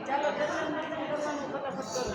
ચાલો ફટાફટ કરો.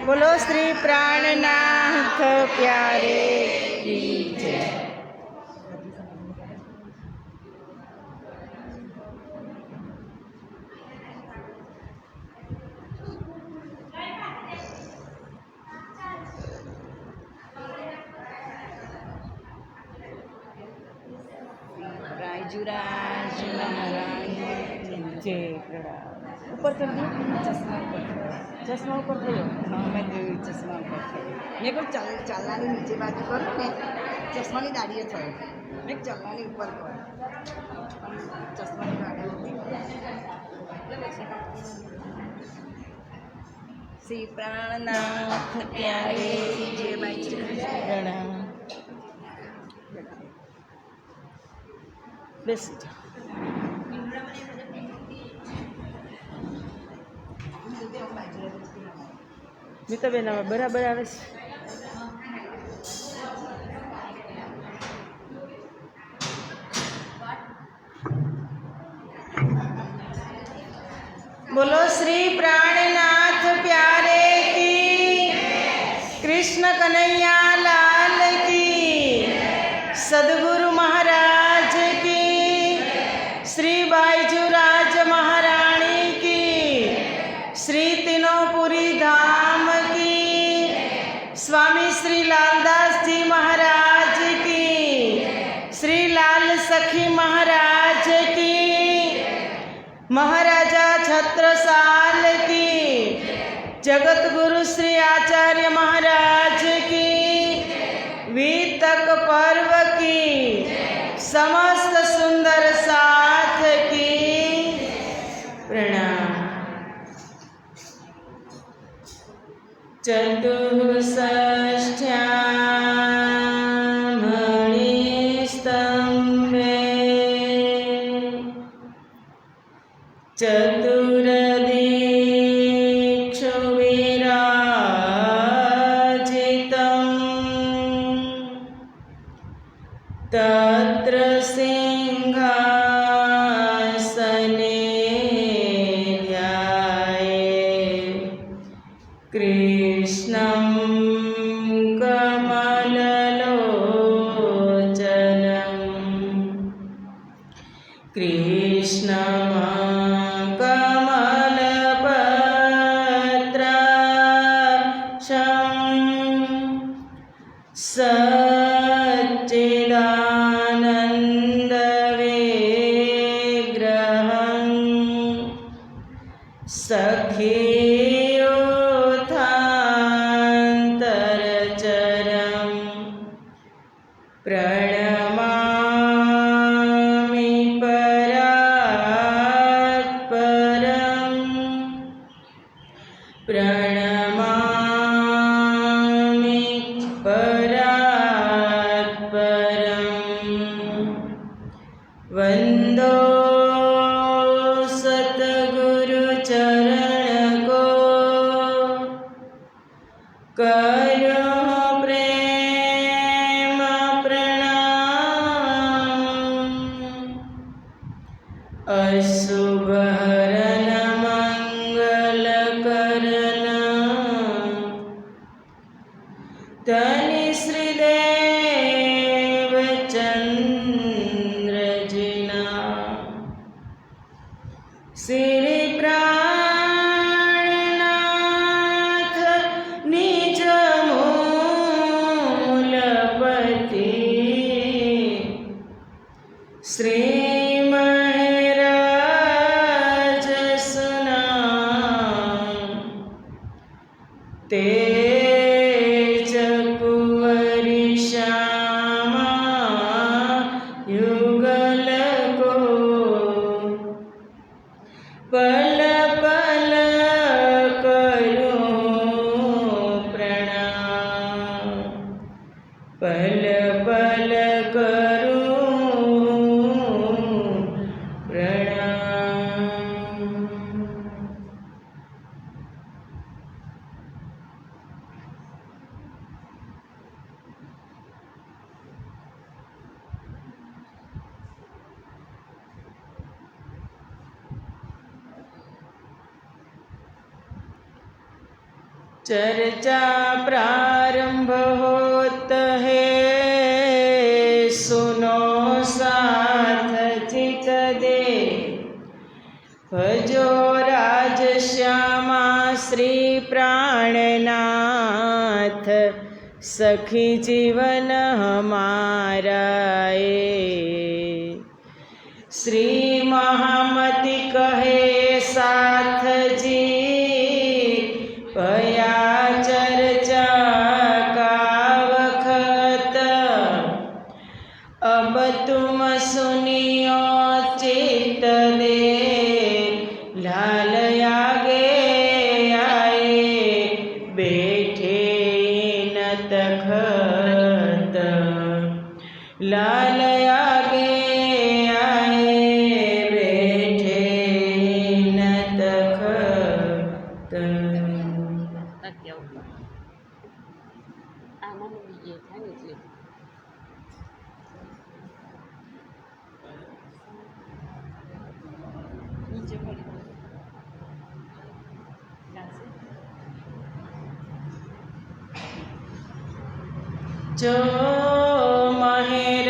बोलो श्री प्राणनाथ प्यारे की जय। राजूराज महाराज जय। ऊपर कर दो चश्मा ऊपर थयो। हाँ मैं जो चश्मा ऊपर थयो मेरे को चलना नीचे बाजू करो ने चश्मा की दाढ़ी थयो मैं चलना ऊपर कर चश्मा की दाढ़ी श्री प्राणनाथ प्यारे जय भाई प्रणाम। बेस मीताबेन बराबर आवे छे। बोलो श्री प्राणनाथ प्यारे की, कृष्ण कन्हैया लाल की, सदगुरु महाराज की, श्री बाईजूराज महारानी की, श्री तीनोंपुरी धाम की, स्वामी श्री लालदास जी महाराज की, श्री लाल सखी महाराज की, महाराजा छत्रसाल की, जगत गुरु श्री आचार्य महाराज की, वीतक पर्व की, समस्त सुंदर साथ की प्रणाम। चतुष्षष्ट्यां मणिस्तंभे चतुर्दिक्षु विराजितं तत्र सिंहासने ध्याये कृष्णं कमललोचनं सच्चिदानन्दविग्रहं सखीयोथान्तरचरं प्रणमामि परात्परं प्रणमामि परात्परं वन्दो सद्गुरुचरणको શ્રી પ્રાણનાથ નિજ મૂલપતિ શ્રી મહેરાજ સુના તેજ કુંવરી શ્યામા યુગલ કો પલ પલ કરું પ્રણામ પલ પલ કરું પ્રણામ. चर्चा प्रारंभ होत है सुनो साथ चित दे भजो राज श्यामा श्री प्राणनाथ सखी जीवन हमारा श्री महामति कहे साथ जी भया चर्चा का वखत अब तुम सुनियो चित दे लाल आगे आए बैठे न तखत लाल आगे आए बैठे न तखत. આમાં બીજે થાય ને એટલે નીચે પડી જો મહેર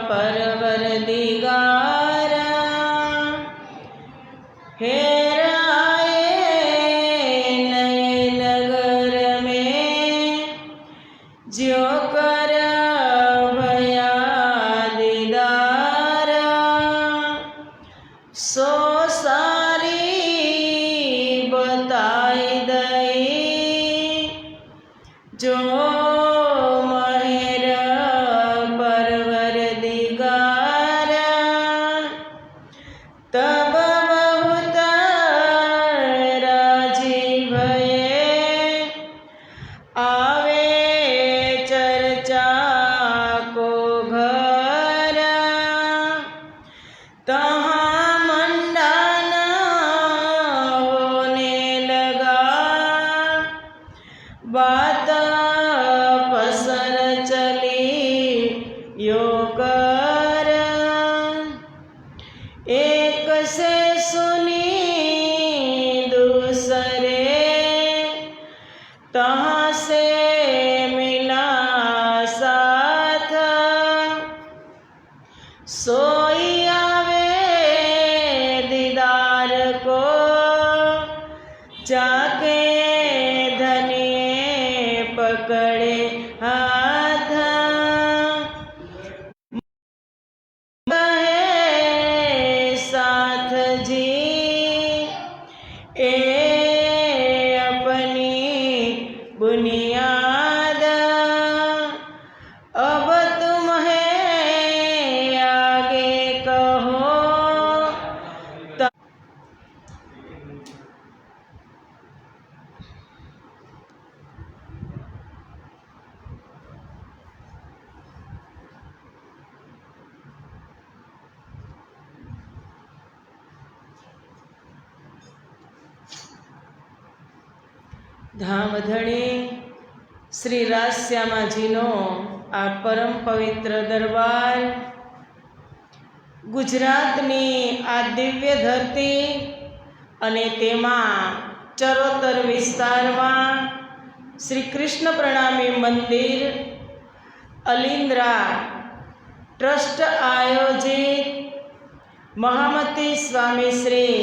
પરવર દિગારા हेराए नए नगर में जो कर भया दीदारा सो सारी बताई दई जो महेर परवर दिगारा तब बहुत राजी भये आवे चर्चा को घर तहाँ मंडाना होने लगा बात पसर चली यो कर एक से सुनी दूसरे तहाँ से मिला साथ सोई आवे दीदार को जाके धनिए पकड़े हाथ साथ जी ए अपनी बुनियाद अब तुम्हें आगे कहो ધામધણી શ્રી રાસશ્યામાજીનો આ પરમ પવિત્ર દરબાર ગુજરાતની આ દિવ્ય ધરતી અને તેમાં ચરોતર વિસ્તારમાં શ્રી કૃષ્ણ પ્રણામી મંદિર અલિન્દ્રા ટ્રસ્ટ આયોજિત મહામતી સ્વામી શ્રી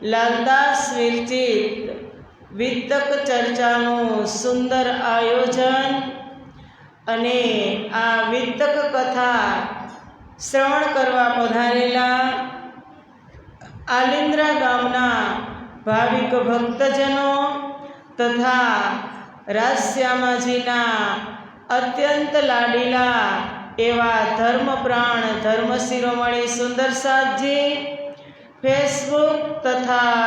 લાલદાસ વિરચિત વિતક ચર્ચાનું સુંદર આયોજન અને આ વિતક કથા શ્રવણ કરવા પધારેલા આલિન્દ્રા ગામના ભાવિક ભક્તજનો તથા રાજશ્યામાજીના અત્યંત લાડીલા એવા ધર્મપ્રાણ ધર્મ શિરોમણી સુંદરસાદજી ફેસબુક તથા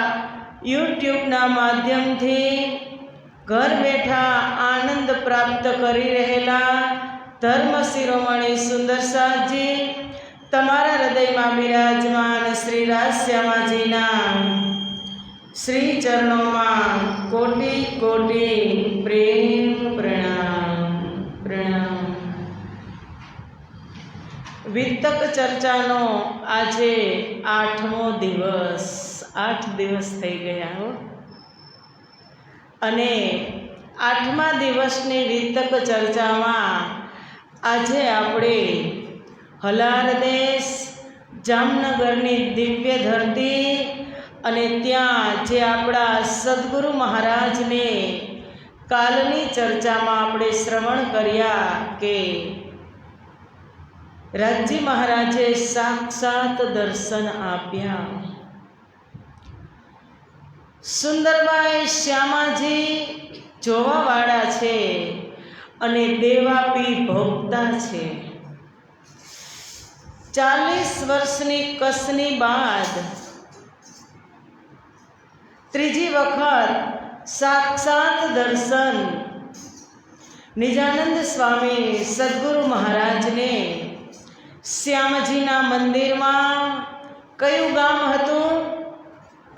યુટ્યુબના માધ્યમથી ઘર બેઠા આનંદ પ્રાપ્ત કરી રહેલા ધર્મ શિરોમણી સુંદરસાદજી તમારા હૃદયમાં બિરાજમાન શ્રી રાજશ્યામાજીના શ્રી ચરણોમાં કોટી કોટી પ્રેમ પ્રણામ પ્રણામ. વિતક ચર્ચાનો આજે 8મો દિવસ. 8 દિવસ થઈ ગયા હો. અને 8મા દિવસની વિતક ચર્ચામાં આજે આપણે હલાર દેશ જામનગરની દિવ્ય ધરતી અને ત્યાં જે આપણા સદગુરુ મહારાજને કાલની ચર્ચામાં આપણે શ્રવણ કર્યા કે રાજજી મહારાજે સાક્ષાત દર્શન આપ્યા. સુંદરબાઈ શ્યામાજી જોવાવાળા છે અને દેવાપી ભોગતા છે. 40 વર્ષની કસની બાદ ત્રીજી વખત સાક્ષાત દર્શન નિજાનંદ સ્વામી સદગુરુ મહારાજને શ્યામજીના મંદિરમાં. કયું ગામ હતું?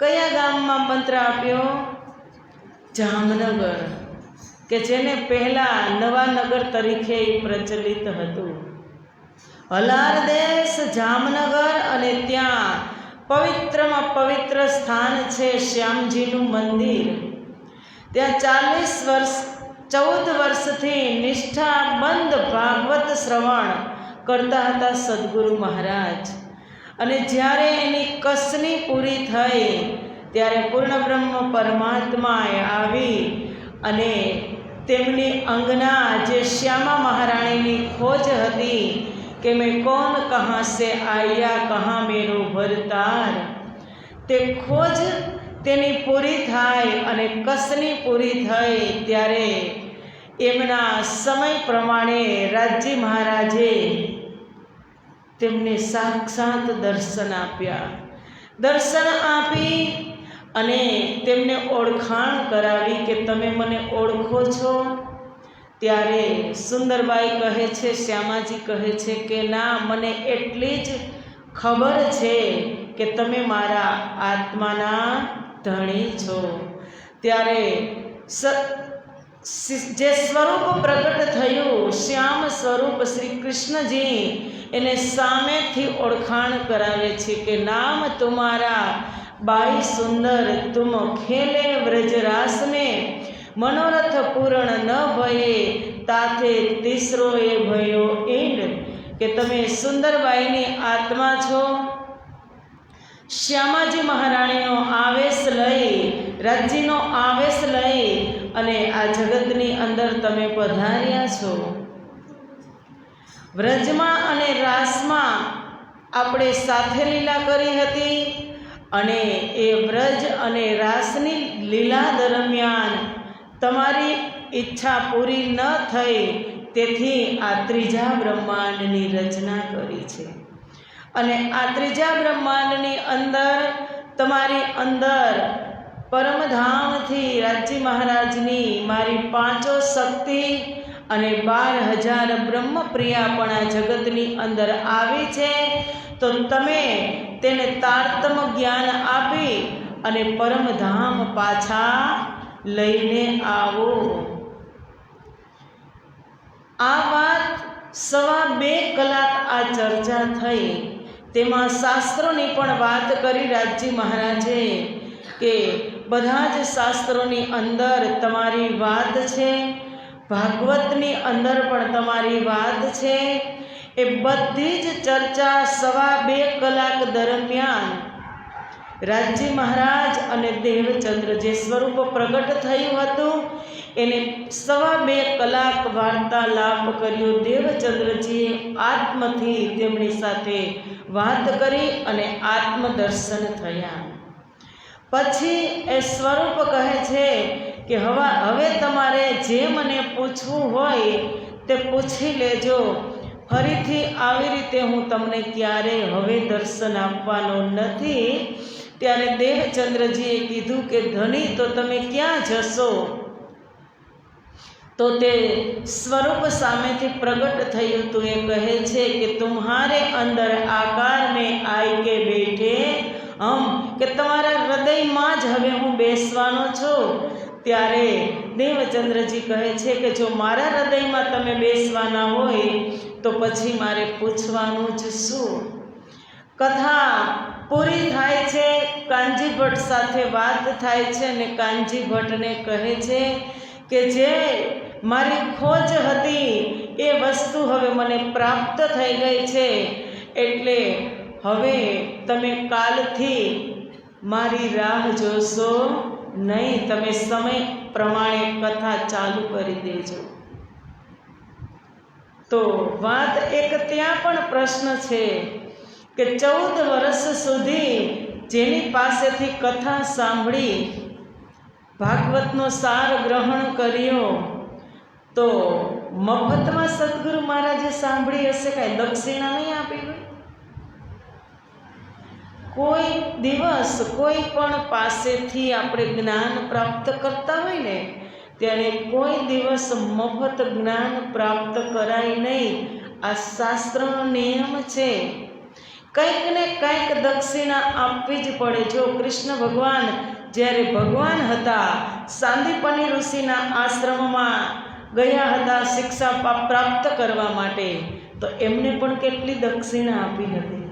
કયા ગામમાં મંત્ર આપ્યો? જામનગર, કે જેને પહેલાં નવાનગર તરીકે પ્રચલિત હતું. હલાર દેશ જામનગર અને ત્યાં પવિત્રમાં પવિત્ર સ્થાન છે શ્યામજીનું મંદિર. ત્યાં 14 વર્ષથી નિષ્ઠાબંધ ભાગવત શ્રવણ કરતા હતા સદગુરુ મહારાજ. અને જ્યારે એની કસની પૂરી થઈ ત્યારે પૂર્ણ બ્રહ્મ પરમાત્માએ આવી અને તેમની અંગના જે શ્યામા મહારાણીની ખોજ હતી કે મેં કોણ કહા સે આયા કહા મેરો ભરતાર, તે ખોજ તેની પૂરી થાય અને કસની પૂરી થઈ ત્યારે એમના સમય પ્રમાણે રાજજી મહારાજે તેમને સાક્ષાત દર્શન આપ્યા. દર્શન આપી અને તેમને ઓળખાણ કરાવી કે તમે મને ઓળખો છો? ત્યારે સુંદરબાઈ કહે છે, શ્યામાજી કહે છે કે ના, મને એટલી જ ખબર છે કે તમે મારા આત્માના ધણી છો. ત્યારે જે સ્વરૂપ પ્રગટ થયું, શ્યામ સ્વરૂપ શ્રી કૃષ્ણજી, એને સામેથી ઓળખાણ કરાવે છે કે નામ તુમારા બાઈ સુંદર, તુમ ખેલે વ્રજરાસ में મનોરથ પૂર્ણ ન ભયે તાથે તીસરો એ ભયો ઈંડ, કે તમે સુંદરબાઈની આત્મા છો. શ્યામાજી મહારાણીનો આવેશ લઈ, રાજજીનો આવેશ લઈ અને આ જગતની અંદર તમે પધાર્યા છો. વ્રજમાં અને રાસમાં આપણે સાથે લીલા કરી હતી અને એ વ્રજ અને રાસની લીલા દરમિયાન તમારી ઈચ્છા પૂરી ન થઈ, તેથી આ ત્રીજા બ્રહ્માંડની રચના કરી છે. અને આ ત્રીજા બ્રહ્માંડની અંદર તમારી અંદર પરમધામથી રાજજી મહારાજની મારી 5 શક્તિ અને 12,000 બ્રહ્મપ્રિયા પણ આ જગતની અંદર આવી છે. તો તમે તેને તારતમ જ્ઞાન આપી અને પરમધામ પાછા લઈને આવો. આ વાત 2.25 કલાક આ ચર્ચા થઈ. તેમાં શાસ્ત્રોની પણ વાત કરી રાજજી મહારાજે કે બધા જ શાસ્ત્રોની અંદર તમારી વાત છે, ભાગવતની અંદર પણ તમારી વાત છે. એ બધી જ ચર્ચા 2.25 કલાક દરમિયાન રાજજી મહારાજ અને દેવચંદ્ર જે સ્વરૂપ પ્રગટ થયું હતું એને 2.25 કલાક વાર્તાલાપ કર્યો. દેવચંદ્રજીએ આત્મથી તેમની સાથે વાત કરી અને આત્મદર્શન થયા. પછી એ સ્વરૂપ કહે છે કે હવે તમારે જે મને પૂછવું હોય તે પૂછી લેજો. ફરીથી આવી રીતે હું તમને ક્યારેય હવે દર્શન આપવાનો નથી. ત્યારે દેવચંદ્રજીએ કીધું કે ધણી, તો તમે ક્યાં જશો? તો તે સ્વરૂપ સામેથી પ્રગટ થયું હતું. એ કહે છે કે તુમ્હારે અંદર આકાર મેં આઈ કે બેઠે કે તમારા હૃદયમાં જ હવે હું બેસવાનો છું. ત્યારે દેવચંદ્રજી કહે છે કે જો મારા હૃદયમાં તમે બેસવાના હોય તો પછી મારે પૂછવાનું જ શું? કથા પૂરી થાય છે. કાનજી ભટ્ટ સાથે વાત થાય છે અને કાનજી ભટ્ટને કહે છે કે જે મારી ખોજ હતી એ વસ્તુ હવે મને પ્રાપ્ત થઈ ગઈ છે, એટલે હવે તમે કાલથી મારી રાહ જોશો નહીં. તમે સમય પ્રમાણે કથા ચાલુ કરી દેજો. તો વાત એક ત્યાં પણ પ્રશ્ન છે કે 14 વર્ષ સુધી જેની પાસેથી કથા સાંભળી, ભાગવતનો સાર ગ્રહણ કર્યો, તો મફતમાં સદગુરુ મહારાજે સાંભળી હશે, કાંઈ દક્ષિણા નહીં આપી હોય? કોઈ દિવસ કોઈ પણ પાસેથી આપણે જ્ઞાન પ્રાપ્ત કરતા હોય ને ત્યારે કોઈ દિવસ મફત જ્ઞાન પ્રાપ્ત કરાય નહીં. આ શાસ્ત્રનો નિયમ છે. કંઈક ને કંઈક દક્ષિણા આપવી જ પડે. જો કૃષ્ણ ભગવાન જ્યારે ભગવાન હતા, સાંદીપની ઋષિના આશ્રમમાં ગયા હતા શિક્ષા પ્રાપ્ત કરવા માટે, તો એમને પણ કેટલી દક્ષિણા આપી હતી.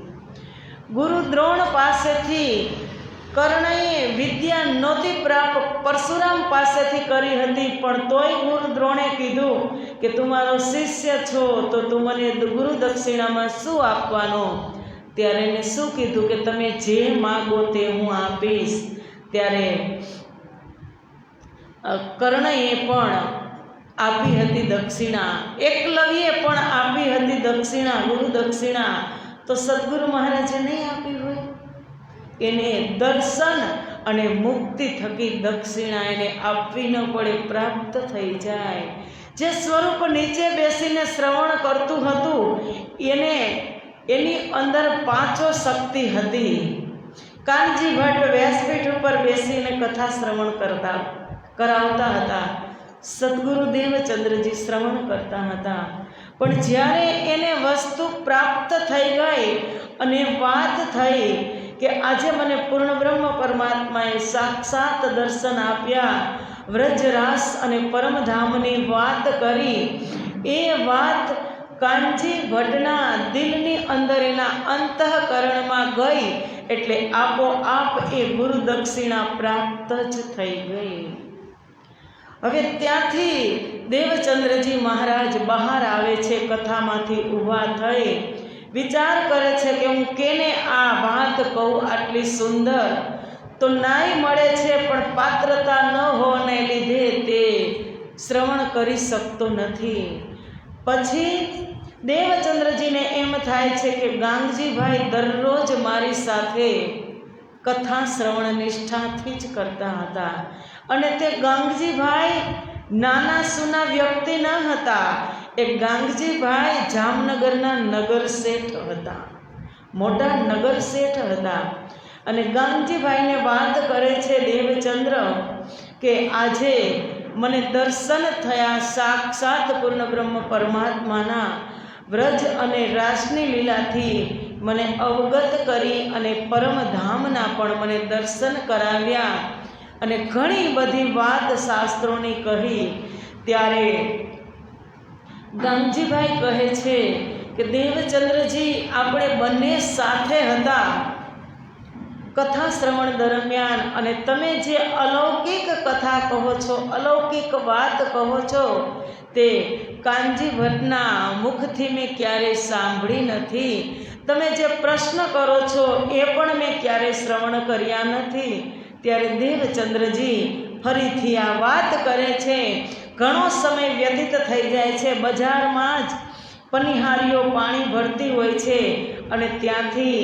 ગુરુ દ્રોણ પાસેથી કર્ણએ વિદ્યા નહોતી પ્રાપ્ત, પરશુરામ પાસેથી કરી હતી, પણ તોય ગુરુ દ્રોણે કીધું કે તું મારો શિષ્ય છો તો તું મને ગુરુ દક્ષિણામાં શું આપવાનો? ત્યારે એને શું કીધું કે તમે જે માગો તે હું આપીશ. ત્યારે કર્ણએ પણ આપી હતી દક્ષિણા, એકલવ્યે પણ આપી હતી દક્ષિણા, ગુરુ દક્ષિણા. તો સદગુરુ મહારાજે નહીં આપી હોય? એને દર્શન અને મુક્તિ થકી દક્ષિણા એને આપવી ન પડે, પ્રાપ્ત થઈ જાય. જે સ્વરૂપ નીચે બેસીને શ્રવણ કરતું હતું એની અંદર 5 શક્તિ હતી. કાનજી ભટ્ટ વ્યાસપીઠ ઉપર બેસીને કથા શ્રવણ કરાવતા હતા. સદગુરુ દેવચંદ્રજી શ્રવણ કરતા હતા. પણ જ્યારે એને વસ્તુ પ્રાપ્ત થઈ ગઈ અને વાત થઈ કે આજે મને પૂર્ણ બ્રહ્મ પરમાત્માએ સાક્ષાત દર્શન આપ્યા, વ્રજરાસ અને પરમધામની વાત કરી, એ વાત કાનજી ભટ્ટના દિલની અંદર એના અંતઃકરણમાં ગઈ, એટલે આપોઆપ એ ગુરુ દક્ષિણા પ્રાપ્ત જ થઈ ગઈ. હવે ત્યાંથી દેવચંદ્રજી મહારાજ બહાર આવે છે, કથામાંથી ઊભા થઈ વિચાર કરે છે કે હું કેને આ વાત કહું આટલી સુંદર? તો નાઈ મળે છે પણ પાત્રતા ન હોવાને લીધે તે શ્રવણ કરી શકતો નથી. પછી દેવચંદ્રજીને એમ થાય છે કે ગાંગજીભાઈ દરરોજ મારી સાથે કથા શ્રવણ નિષ્ઠાથી જ કરતા હતા, અને તે ગાંગજીભાઈ નાના સૂના વ્યક્તિ ન હતા. એ ગાંગજીભાઈ જામનગરના નગર શેઠ હતા, મોટા નગર શેઠ હતા. અને ગાંગજીભાઈને વાત કરે છે દેવચંદ્ર કે આજે મને દર્શન થયા સાક્ષાત પૂર્ણ બ્રહ્મ પરમાત્માના. વ્રજ અને રાસની લીલાથી મને અવગત કરી અને પરમધામના પણ મને દર્શન કરાવ્યા અને ઘણી બધી વાત શાસ્ત્રોની કહી. ત્યારે ગાંગજીભાઈ કહે છે કે દેવચંદ્રજી આપણે બંને સાથે હતા, કથા શ્રવણ દરમિયાન અને તમે જે અલૌકિક કથા કહો છો, અલૌકિક વાત કહો છો, તે કાનજી ભટ્ટના મુખથી મેં ક્યારેય સાંભળી નથી. તમે જે પ્રશ્ન કરો છો એ પણ મેં ક્યારેય શ્રવણ કર્યા નથી. ત્યારે દેવચંદ્રજી ફરીથી આ વાત કરે છે. ઘણો સમય વ્યતીત થઈ જાય છે. બજારમાં જ પનિહારીઓ પાણી ભરતી હોય છે અને ત્યાંથી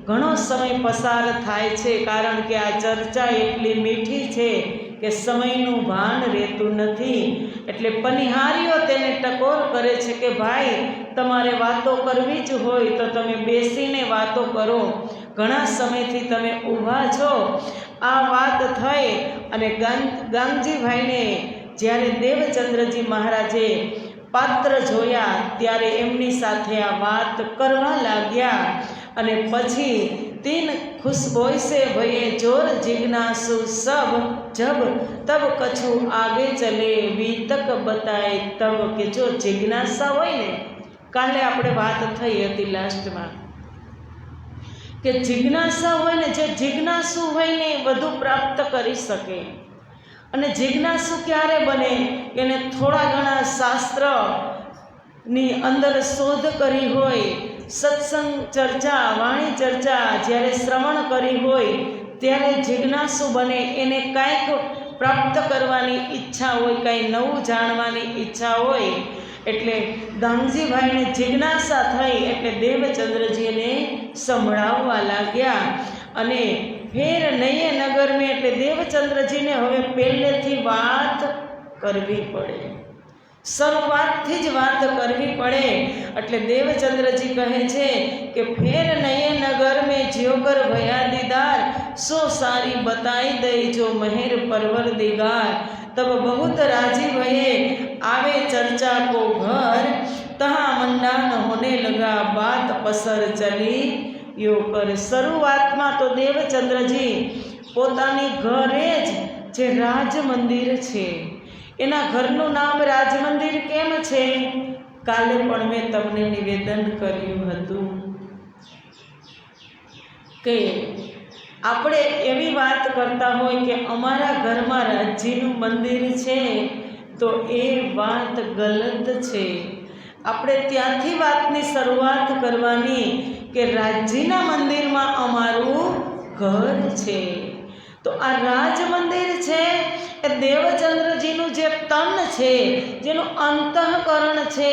ઘણો સમય પસાર થાય છે, કારણ કે આ ચર્ચા એટલી મીઠી છે કે સમયનું ભાન રહેતું નથી. એટલે પનિહારીઓ તેને ટકોર કરે છે કે ભાઈ, તમારે વાતો કરવી જ હોય તો તમે બેસીને વાતો કરો, ઘણા સમયથી તમે ઊભા છો. આ વાત થઈ અને ગાંગજીભાઈને જ્યારે દેવચંદ્રજી મહારાજે પાત્ર જોયા ત્યારે એમની સાથે આ વાત કરવા લાગ્યા. અને પછી તીન ખુશબોય સે ભયે જોર જિજ્ઞાસુ સબ જબ તબ કछु આગે ચલે વીતક બતાય તબ. કે જો જિજ્ઞાસા હોય ને, કાલે આપણે વાત થઈ હતી લાસ્ટમાં કે જિજ્ઞાસા હોય ને, જે જિજ્ઞાસુ હોય ને એ બધું પ્રાપ્ત કરી શકે. અને જિજ્ઞાસુ ક્યારે બને? એને થોડા ઘણા શાસ્ત્રની અંદર શોધ કરી હોય, સત્સંગ ચર્ચા, વાણી ચર્ચા જ્યારે શ્રવણ કરી હોય ત્યારે જિજ્ઞાસુ બને. એને કાંઈક પ્રાપ્ત કરવાની ઈચ્છા હોય, કાંઈ નવું જાણવાની ઈચ્છા હોય. એટલે ગાંગજીભાઈને જિજ્ઞાસા થઈ એટલે દેવચંદ્રજીને સંભળાવવા લાગ્યા. અને ફેર નયે નગર મેં, એટલે દેવચંદ્રજીને હવે પહેલેથી વાત કરવી પડે, શરૂઆતથી જ વાત કરવી પડે. એટલે દેવચંદ્રજી કહે છે કે ફેર નયે નગર મેં જ્યોકર ભયા દીદાર સો સારી બતાઈ દઈ જો મહેર પરવર દિગાર તબ બહુત રાજી ભये આવે ચર્ચા કો ઘર તહા મંડાન હોને લગા બાત પસર ચલી યો કર. શરૂઆતમાં તો દેવચંદ્રજી પોતાની ઘરે જ જે રાજ મંદિર છે, એના ઘરનું નામ રાજ મંદિર કેમ છે? કાલે પણ મેં તમને નિવેદન કર્યું હતું કે આપણે એવી વાત કરતા હોય કે અમારા ઘરમાં રાજજીનું મંદિર છે, તો એ વાત ગલત છે. આપણે ત્યાંથી વાતની શરૂઆત કરવાની કે રાજજીના મંદિરમાં અમારું ઘર છે. તો આ રાજ મંદિર છે એ દેવચંદ્રજીનું જે તન છે, જેનું અંતઃકરણ છે,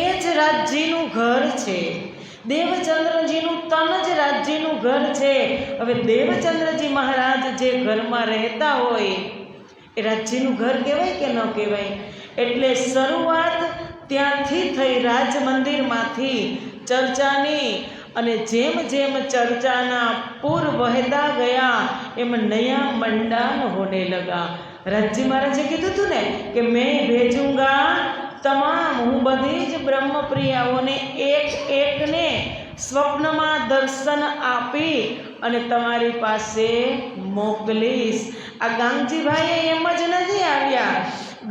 એ જ રાજજીનું ઘર છે. દેવચંદ્રજીનું તન જ રાજજીનું ઘર છે. હવે દેવચંદ્રજી મહારાજ જે ઘરમાં રહેતા હોય એ રાજજીનું ઘર કહેવાય કે ન કહેવાય? એટલે શરૂઆત ત્યાંથી થઈ, રાજ મંદિરમાંથી ચર્ચાની. અને જેમ જેમ ચર્ચાના પૂર વહેતા ગયા એમ નયા મંડાન હોને લગા. રાજજી મહારાજે કીધું હતું ને કે મેં ભેજુંગા તમામ, હું બધી જ બ્રહ્મપ્રિયાઓને એક એકને સ્વપ્નમાં દર્શન આપી અને તમારી પાસે મોકલીશ. આ ગાંગજીભાઈએ એમ જ નથી આવ્યા,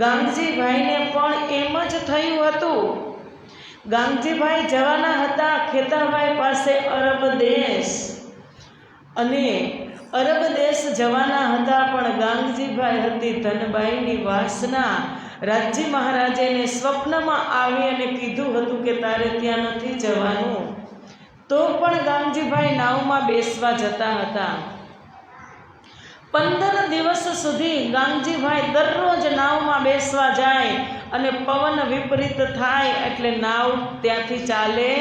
ગાંગજીભાઈને પણ એમ જ થયું હતું. ગાંગજીભાઈ જવાના હતા ખેતાભાઈ પાસે અરબ દેશ, અને અરબ દેશ જવાના હતા, પણ ગાંગજીભાઈ હતી ધનબાઈની વાસના. રાજજી મહારાજેને સ્વપ્નમાં આવી અને કીધું હતું કે તારે ત્યાં નથી જવાનું, તો પણ ગાંગજીભાઈ નાવમાં બેસવા જતા હતા. 15 દિવસ સુધી ગાંગજીભાઈ દરરોજ નાવમાં બેસવા જાય અને પવન વિપરીત થાય એટલે નાવ ત્યાંથી ચાલે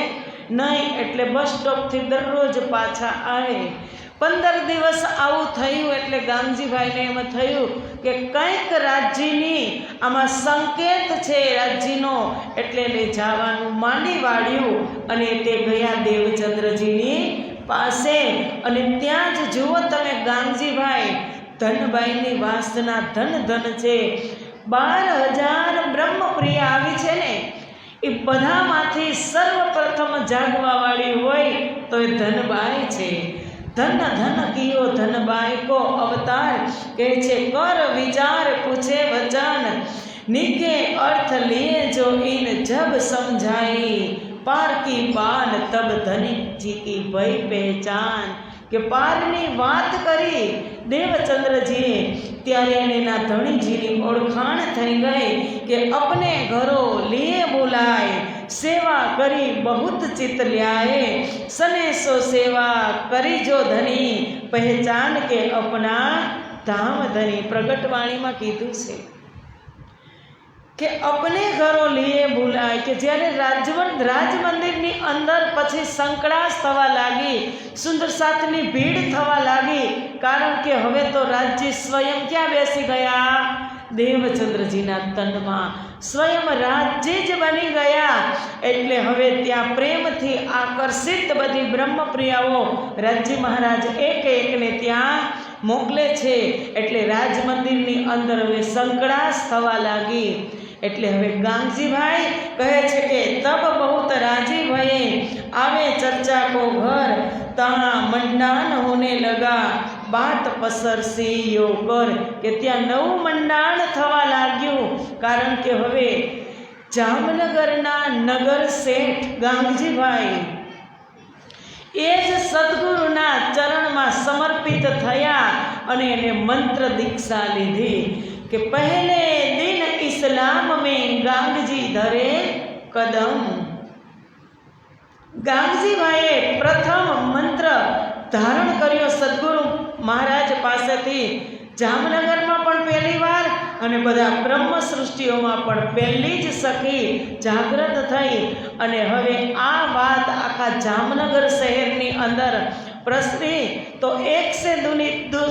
નહીં, એટલે બસ સ્ટોપથી દરરોજ પાછા આવે. 15 દિવસ આવું થયું એટલે ગાંગજીભાઈને એમ થયું કે કંઈક રાજજીની આમાં સંકેત છે રાજજીનો, એટલે એને જવાનું માંડી વાળ્યું અને તે ગયા દેવચંદ્રજીની પાસે. અને ત્યાં જ જુઓ તમે ગાંગજીભાઈ, ધનબાઈની વાસના ધન ધન છે. 12,000 બ્રહ્મપ્રિયા આવી છે ને, એ બધામાંથી સર્વપ્રથમ જાગવાવાળી હોય તો એ ધનબાઈ છે. ધન ધન કિયો ધનબાઈ કો અવતાર, કહે છે કર વિચાર પૂછે વચન નિકે અર્થ લીએ જો ઇન જબ સમજાઈ પાર કી પાન તબ ધનિક જી કી ભય પહેચાન. કે પારની વાત કરી દેવચંદ્રજીએ, ત્યારે એના ધણીજીની ઓળખાણ થઈ ગઈ કે અપને ઘરો લીએ બોલાય, સેવા કરી બહુત ચિત લ્યાએ, સને સો સેવા કરી જો ધની, પહેચાન કે અપના ધામ ધની. પ્રગટવાણીમાં કીધું છે કે અપને ઘરો લીએ બોલાય, કે જ્યારે રાજ મંદિરની અંદર પછી સંકળાશ થવા લાગી, સુંદર સાથની ભીડ થવા લાગી, કારણ કે હવે તો રાજ્ય સ્વયં ક્યાં બેસી ગયા? દેવચંદ્રજીના તનમાં સ્વયં રાજ્ય જ બની ગયા. એટલે હવે ત્યાં પ્રેમથી આકર્ષિત બધી બ્રહ્મપ્રિયાઓ રાજ્ય મહારાજ એક એકને ત્યાં મોકલે છે. એટલે રાજ મંદિરની અંદર હવે સંકળાશ થવા લાગી. એટલે હવે ગાંગજીભાઈ કહે છે કે તબ બહુત રાજી ભયે, આવે ચર્ચા કો ઘર, તહાં મંડાન હોને લગા, બાત પસરસી યો કર. કે ત્યાં નવું મંડાણ થવા લાગ્યું, કારણ કે હવે જામનગરના નગર શેઠ ગાંગજીભાઈ એ જ સદગુરુના ચરણમાં સમર્પિત થયા અને એને મંત્ર દીક્ષા લીધી કે પહેલે દિન इस्लाम में गांगजी धरे कदम. ગાંગજીભાઈએ પ્રથમ મંત્ર ધારણ કર્યો સદગુરુ મહારાજ પાસેથી. જામનગરમાં પણ પહેલી વાર અને બધા બ્રહ્મ સૃષ્ટિઓમાં પણ પહેલી જ સખી જાગૃત થઈ. અને હવે આ વાત આખા જામનગર શહેરની અંદર प्रसरी तो एक से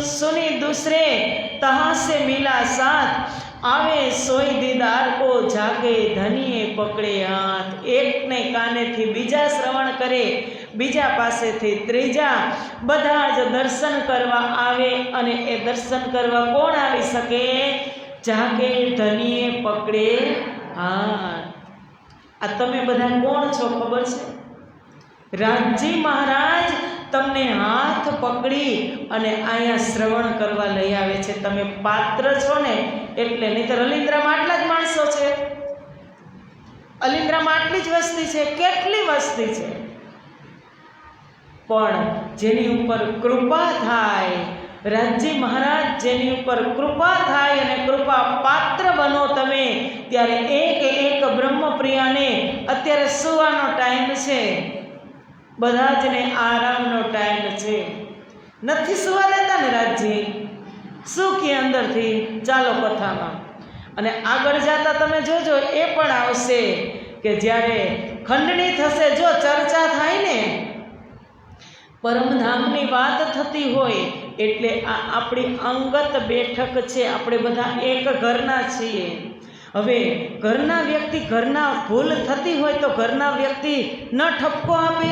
सुनी दूसरे तहाँ से मिला साथ, आवे सोई दीदार को जागे धनीए पकड़े हाथ. एक ने काने थी बीजा श्रवण करे, बीजा पासे थी त्रीजा, बधा ज दर्शन करवा आवे. अने ए दर्शन करवा कोण आवी सके? जागे धनीए पकड़े हाथ. आ तमे बधा कोण छो खबर छे? રાજજી મહારાજ તમને હાથ પકડી અને અહીંયા શ્રવણ કરવા લઈ આવે છે. તમે પાત્ર છો ને એટલે, નહીં તો અલિન્દ્રામાં આટલા જ માણસો છે, અલિન્દ્રામાં આટલી જ વસ્તી છે, કેટલી વસ્તી છે, પણ જેની ઉપર કૃપા થાય, રાજજી મહારાજ જેની ઉપર કૃપા થાય અને કૃપા પાત્ર બનો તમે, ત્યારે એક એક બ્રહ્મપ્રિયાને અત્યારે સુવાનો ટાઈમ છે, બધા જને આરામનો ટાઈમ છે, નથી સુવા દેતા ને રાજજી. શું કે અંદરથી? ચાલો કથામાં. અને આગળ જતા તમે જોજો એ પણ આવશે કે જ્યારે ખંડણી થશે, જો ચર્ચા થાય ને, પરમધામની વાત થતી હોય, એટલે આ આપણી અંગત બેઠક છે, આપણે બધા એક ઘરના છીએ. હવે ઘરના વ્યક્તિ, ઘરના ભૂલ થતી હોય તો ઘરના વ્યક્તિ ન ઠપકો આપે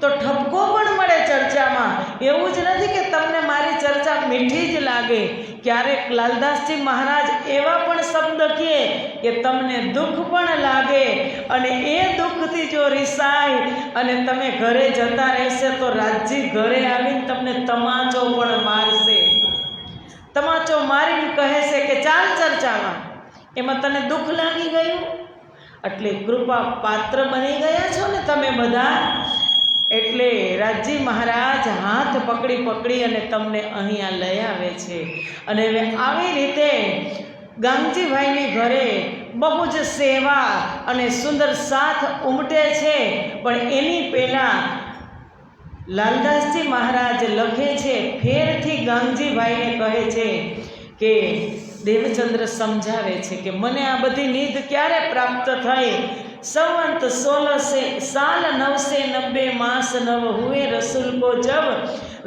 તો ઠપકો પણ મળે ચર્ચામાં. એવું જ નથી કે તમને મારી ચર્ચા મીઠી જ લાગે. ક્યારેક લાલદાસજી મહારાજ એવા પણ શબ્દ કહે કે તમને દુઃખ પણ લાગે, અને એ દુઃખથી જો રિસાય અને તમે ઘરે જતા રહેશે તો રાજજી ઘરે આવીને તમને તમાચો પણ મારશે. તમાચો મારીને કહે છે કે ચાલ ચર્ચામાં. એમાં તને દુઃખ લાગી ગયું, એટલે કૃપા પાત્ર બની ગયા છો ને તમે બધા. એટલે રાજજી મહારાજ હાથ પકડી પકડી અને તમને અહીંયા લઈ આવે છે. અને હવે આવી રીતે ગાંગજીભાઈની ઘરે બહુ જ સેવા અને સુંદર સાથ ઉમટે છે. પણ એની પહેલાં લાલદાસજી મહારાજ લખે છે, ફેરથી ગાંગજીભાઈને કહે છે કે દેવચંદ્ર સમજાવે છે કે મને આ બધી નિધ ક્યારે પ્રાપ્ત થઈ? संवत 16 साल 990 मास नव हुए रसूल को जब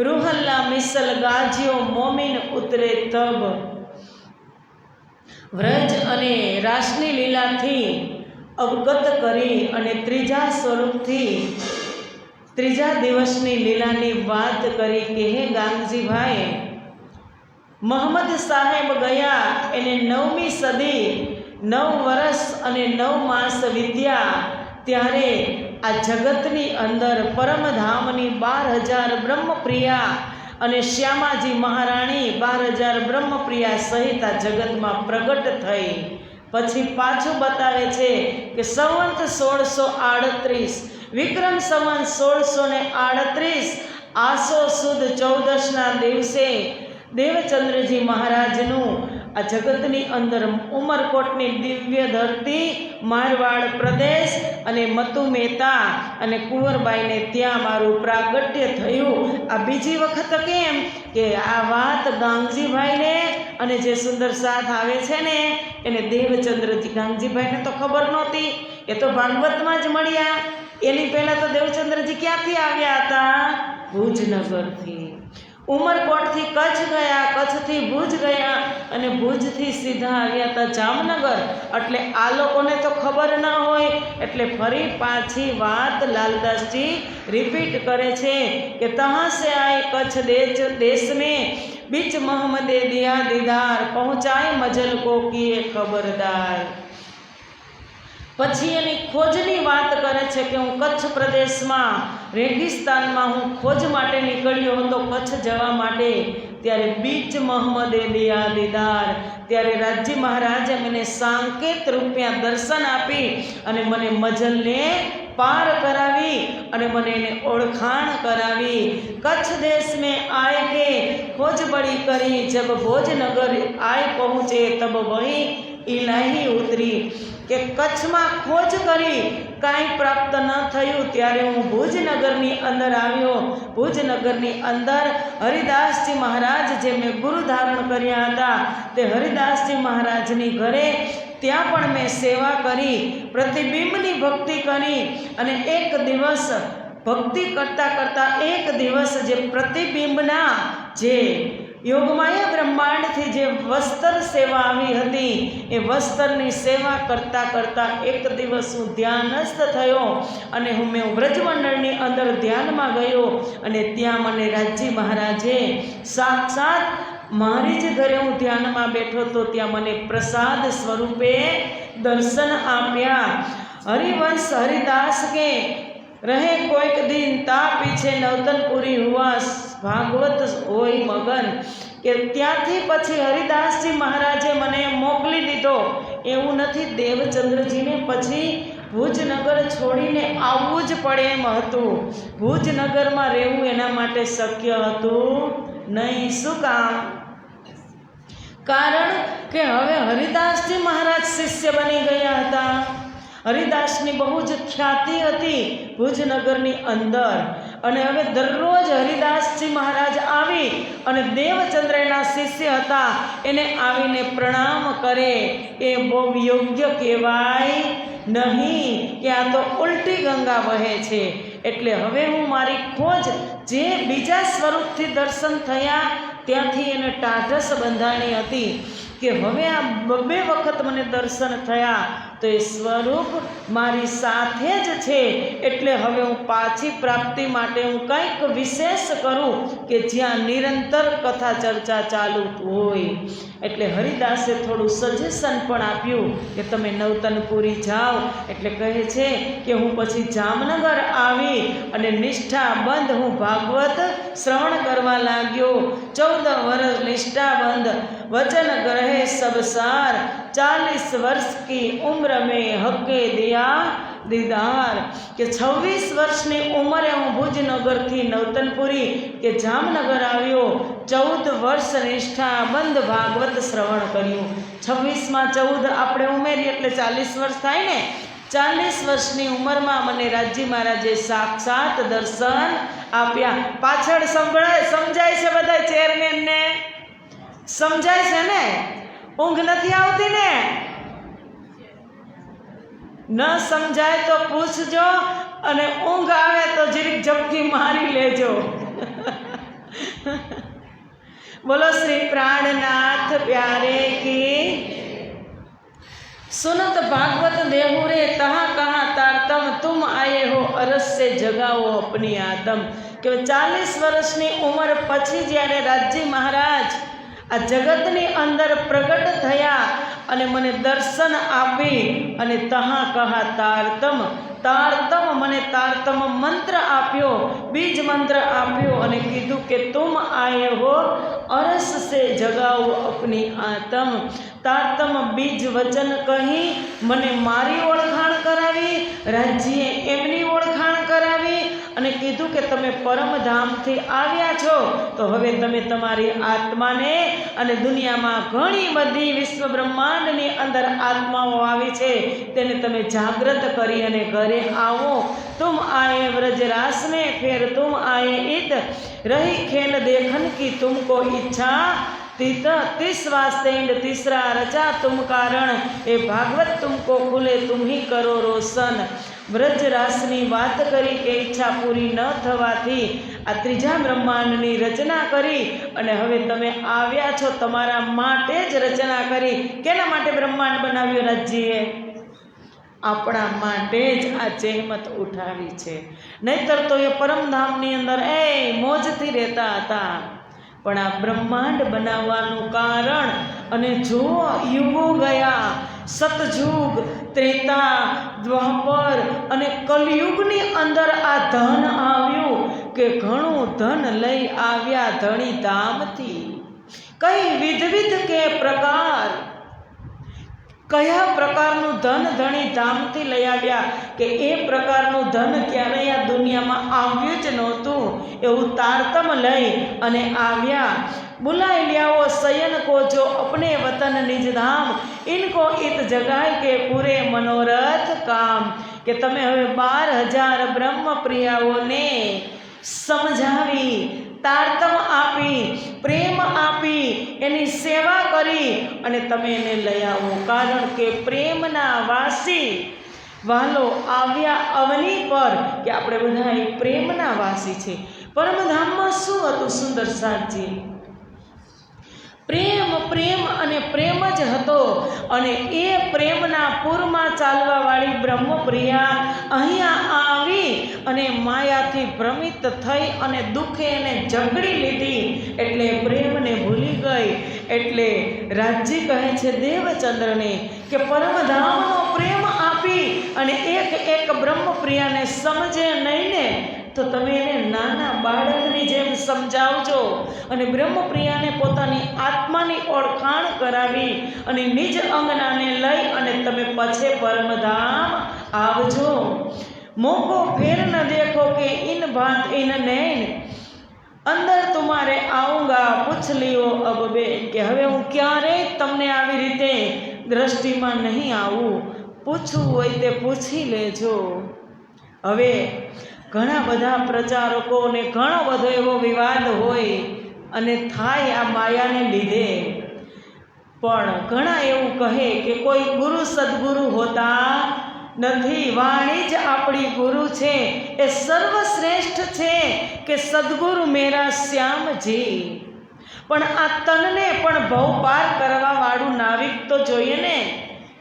रूहल्ला मिसल गाजियो मोमिन उतरे तब. વ્રજ અને રાસની લીલાથી અવગત કરી અને ત્રીજા સ્વરૂપથી ત્રીજા દિવસની લીલાની વાત કરી કે હે ગાંગજીભાઈ, મોહમ્મદ સાહેબ ગયા એને 9મી સદી 9 વર્ષ અને 9 માસ વિદ્યા. ત્યારે આ જગતની અંદર પરમધામની 12,000 બ્રહ્મપ્રિયા અને શ્યામાજી મહારાણી 12,000 બ્રહ્મપ્રિયા સહિત આ જગતમાં પ્રગટ થઈ. પછી પાછું બતાવે છે કે સંવત 1638 વિક્રમ સંવત 1638 આસો સુદ 14ના દિવસે દેવચંદ્રજી મહારાજનું આ જગતની અંદર ઉમરકોટની દિવ્ય ધરતી, મારવાડ પ્રદેશ અને મતુ મહેતા અને કુંવરબાઈને ત્યાં મારું પ્રાગટ્ય થયું. આ બીજી વખત કેમ કે આ વાત ગાંગજીભાઈને અને જે સુંદર સાથ આવે છે ને એને દેવચંદ્રજી, ગાંગજીભાઈને તો ખબર નહોતી, એ તો ભાગવતમાં જ મળ્યા. એની પહેલાં તો દેવચંદ્રજી ક્યાંથી આવ્યા હતા? ભુજનગરથી. ઉમરકોટથી કચ્છ ગયા, કચ્છથી ભુજ ગયા અને ભુજથી સીધા આવ્યા હતા જામનગર. એટલે આ લોકોને તો ખબર ન હોય એટલે ફરી પાછી વાત લાલદાસજી રિપીટ કરે છે કે તહાં સે આए કચ્છ देश में बीच मोहम्मदे दिया दीदार पहुँचाए मजल को किए खबरदार. પછી એની ખોજની વાત કરે છે કે હું કચ્છ પ્રદેશમાં રેગિસ્તાનમાં હું ખોજ માટે નીકળ્યો હતો કચ્છ જવા માટે. ત્યારે બીચ મોહમ્મદે દિયા દીદાર, ત્યારે રાજજી મહારાજે મને સાંકેત રૂપિયા દર્શન આપી અને મને મજલને પાર કરાવી અને મને એને ઓળખાણ કરાવી. કચ્છ દેશ में आए के खोज बड़ी करी जब भोजनगर आए पहुँचे तब वही इलाही उतरी. કે કચ્છમાં ખોજ કરી કાંઈ પ્રાપ્ત ન થયું ત્યારે હું ભુજનગરની અંદર આવ્યો. ભુજનગરની અંદર હરિદાસજી મહારાજ જે મેં ગુરુ ધારણ કર્યા હતા તે હરિદાસજી મહારાજની ઘરે ત્યાં પણ મેં સેવા કરી, પ્રતિબિંબની ભક્તિ કરી અને એક દિવસ ભક્તિ કરતાં કરતાં એક દિવસ જે પ્રતિબિંબના જે યોગમાયા બ્રહ્માંડથી જે વસ્ત્ર સેવા આવી હતી એ વસ્ત્રની સેવા કરતાં કરતાં એક દિવસ હું ધ્યાનસ્થ થયો અને મેં વ્રજમંડળની અંદર ધ્યાનમાં ગયો અને ત્યાં મને રાજજી મહારાજે સાક્ષાત મારી જ ઘરે હું ધ્યાનમાં બેઠો તો ત્યાં મને પ્રસાદ સ્વરૂપે દર્શન આપ્યા. હરિવંશ હરિદાસ કે રહે કોઈક દિન તા પીછે નવતનપુરી હુઆ ભાગવત હોય મગન. કે ત્યાંથી પછી હરિદાસજી મહારાજે મને મોકલી દીધો. એવું નથી, દેવચંદ્રજીને પછી ભુજનગર છોડીને આવવું જ પડે એમ હતું. ભુજનગરમાં રહેવું એના માટે શક્ય હતું નહીં. શું કામ? કારણ કે હવે હરિદાસજી મહારાજ શિષ્ય બની ગયા હતા. હરિદાસની બહુ જ ખ્યાતિ હતી ભુજનગરની અંદર અને હવે દરરોજ હરિદાસજી મહારાજ આવી અને દેવચંદ્રના શિષ્ય હતા એને આવીને પ્રણામ કરે. એ બહુ યોગ્ય કહેવાય નહીં કે આ તો ઉલટી ગંગા વહે છે. એટલે હવે હું મારી ખોજ જે બીજા સ્વરૂપથી દર્શન થયા ત્યાંથી એને ટાઢસ બંધાણી હતી કે હવે આ બે વખત મને દર્શન થયા તો એ સ્વરૂપ મારી સાથે જ છે. એટલે હવે હું પાછી પ્રાપ્તિ માટે હું કંઈક વિશેષ કરું કે જ્યાં નિરંતર કથા ચર્ચા ચાલુ હોય. એટલે હરિદાસે થોડું સજેશન પણ આપ્યું કે તમે નવતનપુરી જાઓ. એટલે કહે છે કે હું પછી જામનગર આવી અને નિષ્ઠાબંધ હું ભાગવત શ્રવણ કરવા લાગ્યો. 14 વર્ષ નિષ્ઠાબંધ वचन ग्रहे सब सार 40 वर्ष की उम्र में हके दिया दीदार. કે 26 વર્ષની ઉંમરે હું ભુજનગરથી નવતનપુરી કે જામનગર આવ્યો. 14 વર્ષ નિષ્ઠાબંધ ભાગવત શ્રવણ કર્યું. 26માં 14 આપણે ઉમેરીએ એટલે 40 વર્ષ થાય ને. 40 વર્ષની ઉંમરમાં મને રાજજી મહારાજે સાક્ષાત દર્શન આપ્યા. પાછળ સમજાય છે બધા ચેરમેનને? સમજાય છે ને? ઊંઘ નથી આવતી ને? ન સમજાય તો પૂછજો અને ઊંઘ આવે તો જરીક ઝપકી મારી લેજો. બોલો શ્રી પ્રાણનાથ પ્યારે કી. सुनत भागवत देहुरे तहाँ कहाँ तारतम तुम आए हो अरस से जगाओ अपनी आदम. કે 40 વર્ષની ઉંમર પછી જ્યારે રાજજી મહારાજ આ જગતની અંદર પ્રગટ થયા અને મને દર્શન આપી અને તહા કહા તારતમ મને તારતમ મંત્ર આપ્યો, બીજ મંત્ર આપ્યો અને કીધું કે તુમ આયે હો અરસ સે જગાઓ અપની આતમ. તારતમ બીજ વચન કહી મને મારી ઓળખાણ કરાવી, રાજ્યે એમની ઓળખાણ કરાવી અને કીધું કે તમે પરમધામથી આવ્યા છો, તો હવે તમે તમારી આત્માને અને દુનિયામાં ઘણી બધી વિશ્વ બ્રહ્માંડની અંદર આત્માઓ આવી છે તેને તમે જાગૃત કરી અને ઘરે આવો. तुम आए व्रजरास में, फिर तुम आए इत रही खेल देखन की तुमको इच्छा, तीस वास्तेंड तीसरा रचा तुम कारण, ए भागवत तुमको खुले तुम ही करो रोशन. વ્રજરાસની વાત કરી કે ઈચ્છા પૂરી ન થવાથી આ ત્રીજા બ્રહ્માંડની રચના કરી અને હવે તમે આવ્યા છો તમારા માટે જ રચના કરી. કેના માટે બ્રહ્માંડ બનાવ્યું રાજ્યએ? આપણા માટે જ આ જહેમત ઉઠાવી છે. નહીતર તો એ પરમધામની અંદર મોજથી રહેતા હતા. પણ આ બ્રહ્માંડ બનાવવાનું કારણ અને જો યુગો ગયા, સતયુગ, ત્રેતા, દ્વાપર અને કલયુગની અંદર આ ધન આવ્યું કે ઘણું ધન લઈ આવ્યા ધણી ધામથી. કઈ વિધવિધ કે પ્રકાર, કયા પ્રકારનું ધન ધણી ધામથી લઈ આવ્યા કે એ પ્રકારનું ધન ક્યારેય આ દુનિયામાં આવ્યું જ નહોતું. એવું તારતમ લઈ અને આવ્યા. बुलाए लियाओ सयन को जो अपने वतन निज धाम, इनको इत जगाए के पूरे मनोरथ काम. કે તમે હવે 12,000 બ્રહ્મ પ્રિયાઓને સમજાવી, તારતમ આપી, પ્રેમ આપી, એની સેવા કરી અને તમે એને લઈ આવો. કારણ કે પ્રેમના વાસી વાલો આવ્યા અવની પર, કે આપણે બધા પ્રેમના વાસી છે. પરમધામમાં શું હતું સુંદર સાજી? પ્રેમ, પ્રેમ અને પ્રેમ જ હતો. અને એ પ્રેમના પૂરમાં ચાલવાવાળી બ્રહ્મપ્રિયા અહીંયા આવી અને માયાથી ભ્રમિત થઈ અને દુઃખે એને ઝઘડી લીધી, એટલે પ્રેમને ભૂલી ગઈ. એટલે રાજજી કહે છે દેવચંદ્રને કે પરમધામનો પ્રેમ આપી અને એક એક બ્રહ્મપ્રિયાને સમજે નહીં ને તો તમે એને નાના બાળકની જેમ સમજાવજો અને બ્રહ્મપ્રિયાને પોતાની આત્માની ઓળખાણ કરાવી અને નિજ અંગનાને લઈ અને તમે પછી પરમધામ આવજો. મોકો ફેર ન દેખો કે ઇન બાત ઇન નૈન, અંદર તુમારે આઉંગા પૂછ લિયો અબ બેન. કે હવે હું ક્યારેય તમને આવી રીતે દ્રષ્ટિમાં નહીં આવું, પૂછવું હોય તે પૂછી લેજો. હવે ઘણા બધા પ્રચારકોને ઘણો બધો એવો વિવાદ હોય અને થાય આ માયાને લીધે. પણ ઘણા એવું કહે કે કોઈ ગુરુ સદગુરુ હોતા નથી, વાણી જ આપણી ગુરુ છે. એ સર્વશ્રેષ્ઠ છે કે સદગુરુ મેરા શ્યામજી. પણ આ તનને પણ ભવ પાર કરવા વાળું નાવિક તો જોઈએ ને,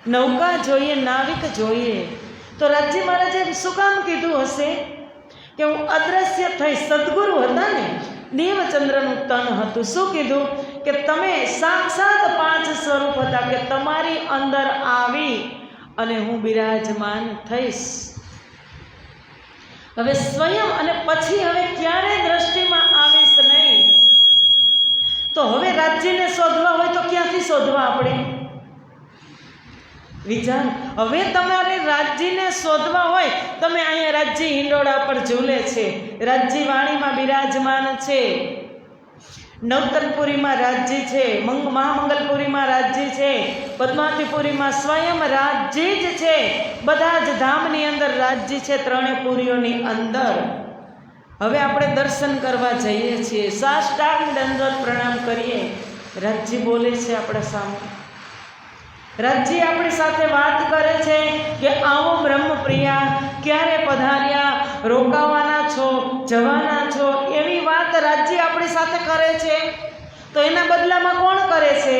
નૌકા જોઈએ, નાવિક જોઈએ. તો રાજજી મહારાજે શું કામ કીધું હશે કે હું અદ્રશ્ય થઈ? સદગુરુ હતા ને, દેવચંદ્રનું તન હતું. શું કીધું કે તમે સાક્ષાત 5 સ્વરૂપ હતા કે તમારી અંદર આવી અને હું બિરાજમાન થઈશ. હવે સ્વયં અને પછી હવે ક્યારેય દ્રષ્ટિમાં આવીશ નહીં. તો હવે રાજ્યને શોધવા હોય તો ક્યાંથી શોધવા આપણે? વિચાર. હવે તમારે રાજ્યને શોધવા હોય, તમે અહીંયા રાજ્ય હિંડોળા પર ઝૂલે છે, રાજ્ય વાણીમાં બિરાજમાન છે, નવતનપુરીમાં રાજ્ય છે, મહામંગલપુરીમાં રાજ્ય છે, પદ્માવતીપુરીમાં સ્વયં રાજ્ય જ છે. બધા જ ધામની અંદર રાજ્ય છે, 3 પુરીઓની અંદર. હવે આપણે દર્શન કરવા જઈએ છીએ, સાષ્ટાંગ દંડવત પ્રણામ કરીએ. રાજ્ય બોલે છે આપણા સામે. રાજ્ય આપણી સાથે વાત કરે છે કે આવો બ્રહ્મપ્રિયા, ક્યારે પધાર્યા, રોકાવાના છો, જવાના છો, એવી વાત રાજ્ય આપણી સાથે કરે છે. તો એના બદલામાં કોણ કરે છે?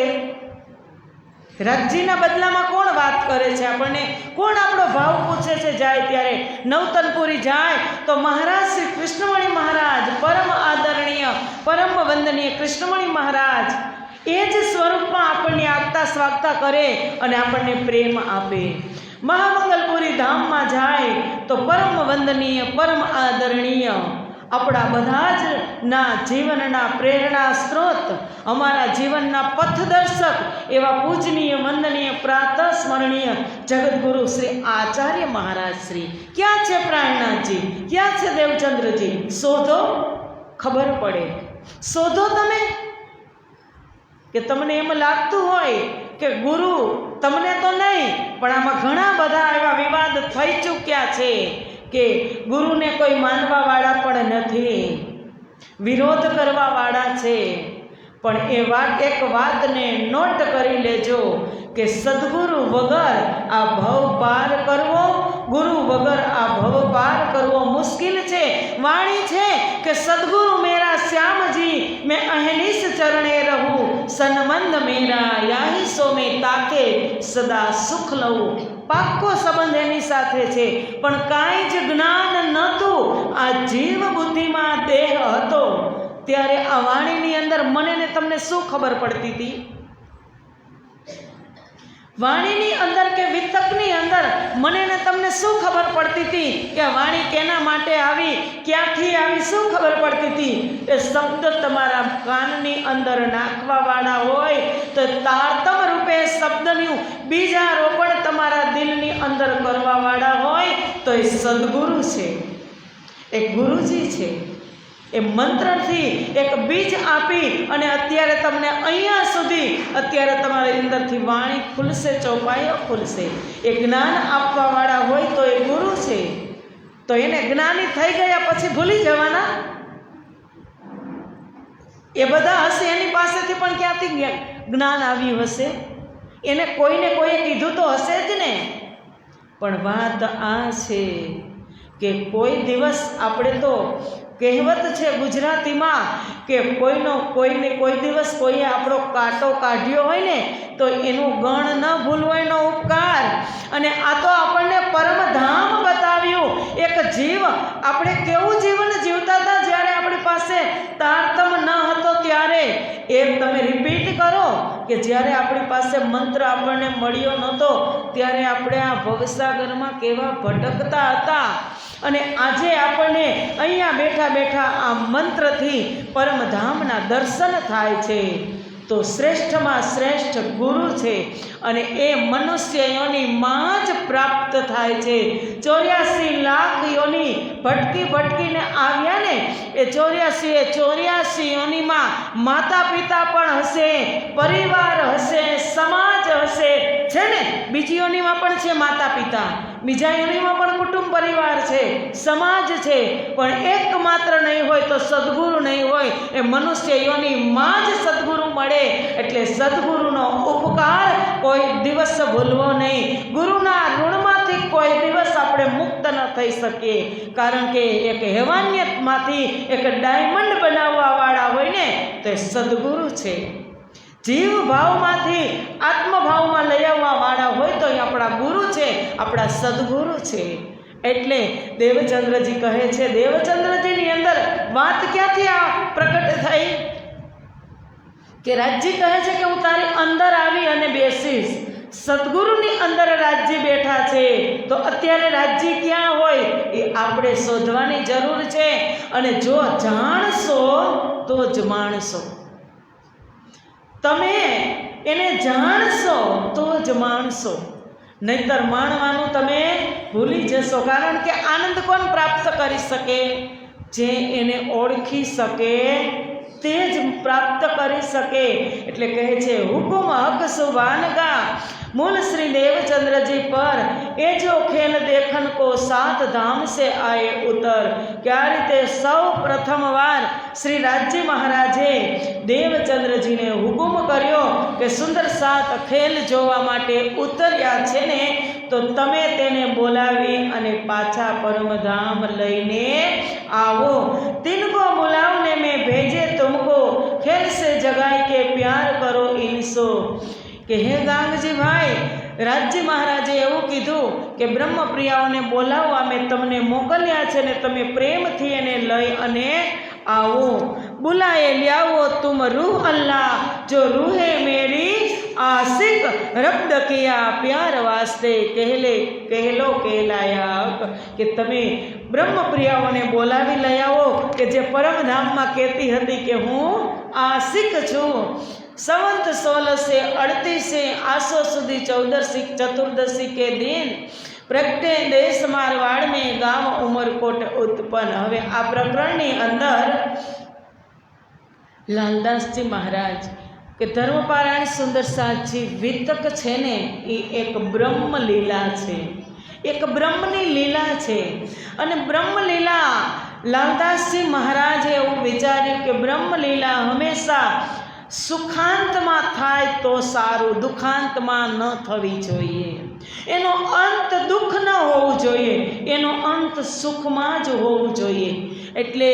રાજ્યના બદલામાં કોણ વાત કરે છે આપણને? કોણ આપણો ભાવ પૂછે છે જાય ત્યારે? નવતનપુરી જાય તો મહારાજ શ્રી કૃષ્ણમણી મહારાજ, પરમ આદરણીય, પરમ વંદનીય કૃષ્ણમણી મહારાજ એ જ સ્વરૂપમાં આપણને આગતા સ્વાગતા કરે અને આપણને પ્રેમ આપે. મહામંગલપુરી ધામમાં જાય તો પરમ વંદનીય, પરમ આદરણીય આપણા બધા જ ના જીવનના પ્રેરણા સ્ત્રોત, અમારા જીવનના પથદર્શક એવા પૂજનીય વંદનીય પ્રાતઃ સ્મરણીય જગદગુરુ શ્રી આચાર્ય મહારાજ શ્રી. ક્યાં છે પ્રાણનાથજી? ક્યાં છે દેવચંદ્રજી? શોધો, ખબર પડે. શોધો તમે. કે તમને એમ લાગતું હોય કે ગુરુ તમને તો નહીં, પણ આમાં ઘણા બધા એવા વિવાદ થઈ ચૂક્યા છે કે ગુરુને કોઈ માનવાવાળા પણ નથી, વિરોધ કરવાવાળા છે. પણ એક વાતને નોટ કરી લેજો કે સદગુરુ વગર આ ભવ પાર કરવો, ગુરુ વગર આ ભવ પાર કરવો મુશ્કેલ છે. વાણી છે કે સદગુરુ મેરા શ્યામજી મેં અહનિસ ચરણે રહું, સનમંદ મેરા યાહી સો મેં તાકે સદા સુખ લઉં. પાક્કો સંબંધ એની સાથે છે, પણ કાંઈ જ જ્ઞાન નહોતું. આ જીવ બુદ્ધિમાં દેહ હતો ત્યારે આ વાણીની અંદર મને ને તમને શું ખબર પડતી હતી? વાણીની અંદર કે વિતકની અંદર મને ને તમને શું ખબર પડતી હતી કે આ વાણી કેના માટે આવી, ક્યાંથી આવી, શું ખબર પડતી હતી? એ શબ્દ તમારા કાનની અંદર નાખવાવાળા હોય તો તારતમ રૂપે શબ્દનું બીજા રોપણ તમારા દિલની અંદર કરવાવાળા હોય તો એ સદગુરુ છે, એ ગુરુજી છે. એ મંત્રથી એક બીજ આપી અને અત્યારે તમને અહીંયા સુધી અત્યારે તમારી અંદરથી વાણી ખુલશે, ચોપાઈઓ ખુલશે. એ જ્ઞાન આપવાવાળા હોય તો એ ગુરુ છે. તો એને જ્ઞાની થઈ ગયા પછી ભૂલી જવાના? એ બધા હશે, એની પાસેથી પણ ક્યાંથી જ્ઞાન આવ્યું હશે? એને કોઈને કોઈએ કીધું તો હશે જ ને. પણ વાત આ છે કે કોઈ દિવસ આપણે તો કહેવત છે ગુજરાતીમાં કે કોઈને કોઈ દિવસ કોઈએ આપણો કાંટો કાઢ્યો હોય ને તો એનું ગણ ન ભૂલવો, એનો ઉપકાર. અને આ તો આપણને પરમધામ બતાવ્યું. એક જીવ, આપણે કેવું જીવન જીવતા હતા જ્યારે આપણી પાસે તારતમ ન હતો ત્યારે. એ તમે રિપીટ કરો કે જ્યારે આપણી પાસે મંત્ર આપણને મળ્યો નહોતો ત્યારે આપણે આ ભવસાગરમાં કેવા ભટકતા હતા. અને આજે આપણને અહીંયા બેઠા બેઠા આ મંત્રથી પરમધામના દર્શન થાય છે. તો શ્રેષ્ઠમાં શ્રેષ્ઠ ગુરુ છે અને એ મનુષ્ય યોનિમાં જ પ્રાપ્ત થાય છે. 84 લાખ યોની ભટકીને આવ્યા ને, એ 84 યોનીમાં માતા પિતા પણ હશે, પરિવાર હશે, સમાજ હશે, છે ને. બીજી યોનીમાં પણ છે માતા પિતા, બીજા યોનીમાં પણ કુટુંબ પરિવાર છે, સમાજ છે, પણ એકમાત્ર નહીં હોય તો સદગુરુ નહીં હોય. એ મનુષ્ય યોનીમાં જ સદગુરુ મળે. એટલે સદગુરુનો ઉપકાર કોઈ દિવસ ભૂલવો નહીં. ગુરુના ઋણમાંથી કોઈ દિવસ આપણે મુક્ત ન થઈ શકીએ, કારણ કે એક હેવાનિયતમાંથી એક ડાયમંડ બનાવવાવાળા હોય ને તો એ સદગુરુ છે. જીવ ભાવમાંથી આત્મભાવમાં લઈ આવવાવાળા હોય તો એ આપણા ગુરુ છે, આપણા સદગુરુ છે. એટલે દેવચંદ્રજી કહે છે, દેવચંદ્રજીની અંદર વાત ક્યાંથી આ પ્રગટ થઈ કે રાજજી કહે છે કે હું તારી અંદર આવી અને બેસીશ. સદગુરુની અંદર રાજજી બેઠા છે. તો અત્યારે રાજજી ક્યાં હોય એ આપણે શોધવાની જરૂર છે. અને જો જાણશો તો જ માણશો. તમે એને જાણશો તો જ માણશો, નહીતર માણવાનું તમે ભૂલી જશો. કારણ કે આનંદ કોણ પ્રાપ્ત કરી શકે? જે એને ઓળખી શકે તે જ પ્રાપ્ત કરી શકે. એટલે કહે છે હુકુમ હક સુબાનગા मूल श्री देवचंद्र जी पर ए जो खेल देखन को सात धाम से आए उतर. क्या रीते सौ प्रथम वार श्री राज्य महाराजे देवचंद्रजीने हुकुम कर्यो के सुंदर सात खेल जोवा माटे उतर्या छे ने, तो तमे तेने बोलावी अने पाछा परमधाम लईने आवो. तिनको बुलावने में भेजे तुमको, खेल से जगाई के प्यार करो इनसो. કે હે ગાંગજી ભાઈ, રાજજી મહારાજે એવું કીધું કે બ્રહ્મપ્રિયાઓને બોલાવવા મેં તમને મોકલ્યા છે ને તમે પ્રેમથી એને લઈ અને आओ. बुलाए लियाओ तुम रूह अल्लाह, जो रूहे मेरी आशिक रब्द किया प्यार वास्ते कहलो कहलाया. કે તમે બ્રહ્મપ્રિયાઓને બોલાવી લઈ આવો કે જે પરમધામમાં કહેતી હતી કે હું આશિક છું. સંવંત 1638 आसो सुधी 14 चतुर्दशी के दिन प्रगटे देश मारवाड़ में गांव उमरकोट उत्पन्न. હવે આ પ્રકરણની અંદર લાલદાસજી મહારાજ કે ધર્મપારાયણ સુંદર સાજી વિતક છે ને એ એક બ્રહ્મલીલા છે, એક બ્રહ્મની લીલા છે. અને બ્રહ્મલીલા લાલદાસજી મહારાજે એવું વિચાર્યું કે બ્રહ્મલીલા હંમેશા સુખાંતમાં થાય તો સારું, દુખાંતમાં ન થવી જોઈએ. એનો અંત દુઃખ ન હોવું જોઈએ, એનો અંત સુખમાં જ હોવું જોઈએ. એટલે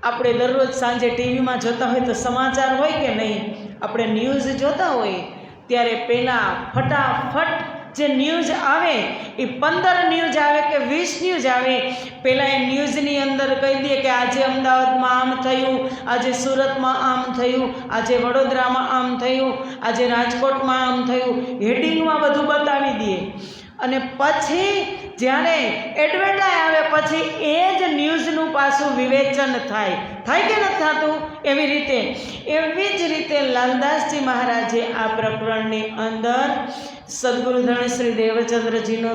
આપણે દરરોજ સાંજે ટીવીમાં જોતા હોય તો સમાચાર હોય કે નહીં, આપણે ન્યૂઝ જોતા હોય ત્યારે પહેલાં ફટાફટ જે ન્યૂઝ આવે એ 15 ન્યૂઝ આવે કે 20 ન્યૂઝ આવે, પહેલાં એ ન્યૂઝની અંદર કહી દે કે આજે અમદાવાદમાં આમ થયું, આજે સુરતમાં આમ થયું, આજે વડોદરામાં આમ થયું, આજે રાજકોટમાં આમ થયું, હેડિંગમાં બધું બતાવી દે. અને પછી જ્યારે એડવર્ટાઈઝ આવે પછી એ જ ન્યૂઝનું પાછું વિવેચન થાય કે નથી થતું? એવી જ રીતે લાલદાસજી મહારાજે આ પ્રકરણની અંદર સદગુરુધણ શ્રી દેવચંદ્રજીનો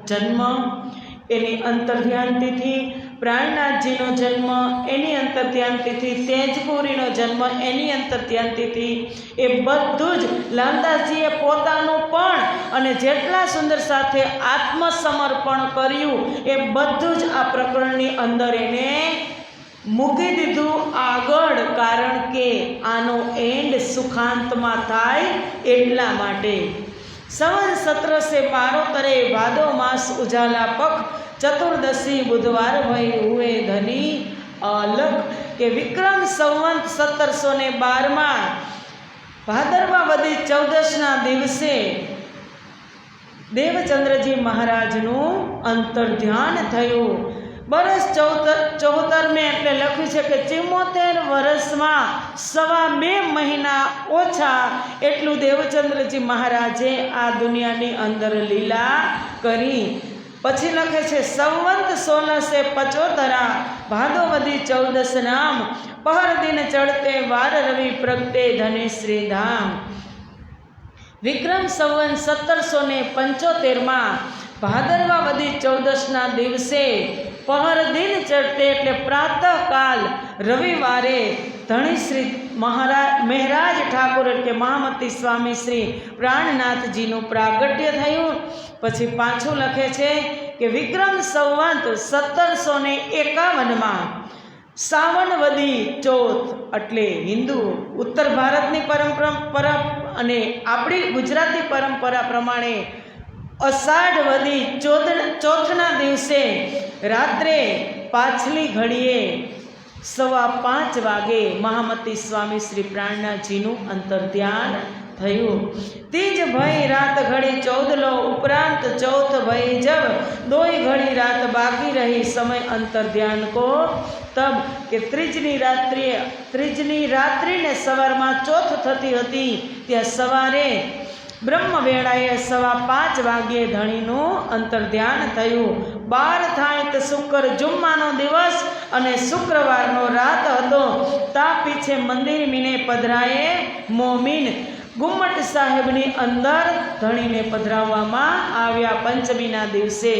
જન્મ, એની અંતર્ધ્યાન તિથિ, પ્રાણનાથજીનો જન્મ એની અંતર્ધ્યાન તિથિ, તેજપુરીનો જન્મ એની અંતર્ધ્યાન તિથિ, એ બધું જ લાલદાસજીએ પોતાનું પણ અને જેટલા સુંદર સાથે આત્મસમર્પણ કર્યું એ બધું જ આ પ્રકરણની અંદર એને મૂકી દીધું આગળ. કારણ કે આનો એન્ડ સુખાંતમાં થાય એટલા માટે. સંવંત 1772 ભાદો માસ ઉજાલા પખ ચતુર્દશી બુધવાર ભઈ હુએ ધની અલખ. કે વિક્રમ સંવંત 1712 ભાદરવા વદી 14ના દિવસે દેવચંદ્રજી મહારાજનું અંતર્ધ્યાન થયું. બરસ 74 એટલે લખ્યું છે કે 74 વર્ષમાં 2.5 મહિના ઓછા એટલું દેવચંદ્રજી મહારાજે આ દુનિયાની અંદર લીલા કરી. પછી લખે છે સંવંત 1675 ભાદોવદી 14 નામ પહર દિન ચડતે વાર રવિ પ્રગટે ધને શ્રી ધામ. વિક્રમ સંવંત 1775 ભાદરવા વદી 14ના દિવસે પહર દિન ચડતે એટલે પ્રાતઃકાલ રવિવારે ધણી શ્રી મહેરાજ ઠાકોર એટલે મહામતી સ્વામી શ્રી પ્રાણનાથજીનું પ્રાગટ્ય થયું. પછી પાછું લખે છે કે વિક્રમ સંવંત 1751 સાવન વદી ચોથ એટલે હિન્દુ ઉત્તર ભારતની પરંપરા અને આપણી ગુજરાતી પરંપરા પ્રમાણે અષાઢ વદી ચોથના દિવસે રાત્રે પાછલી ઘડીએ 5:15 વાગે મહામતી સ્વામી શ્રી પ્રાણનાથજીનું અંતર્ધ્યાન થયું. तीज भई रात घड़ी 14 लो उपरांत चौथ भई जब 2 घड़ी रात बाकी रही समय अंतर ध्यान को तब के त्रीजनी रात्रि ने सवार में चौथ थती हती त्या सवारे ब्रह्म वेळाए 5:15 वागे धणीनु अंतर्ध्यान थयुं. 12 थाय तो शुक्र जुम्मानो दिवस अने शुक्रवारनो रात हतो. ता पीछे मंदिर मीने पधराए मोमीन गुम्मट साहेबनी अंदर धणीने पधराववामां आव्या. पंचमीना दिवसे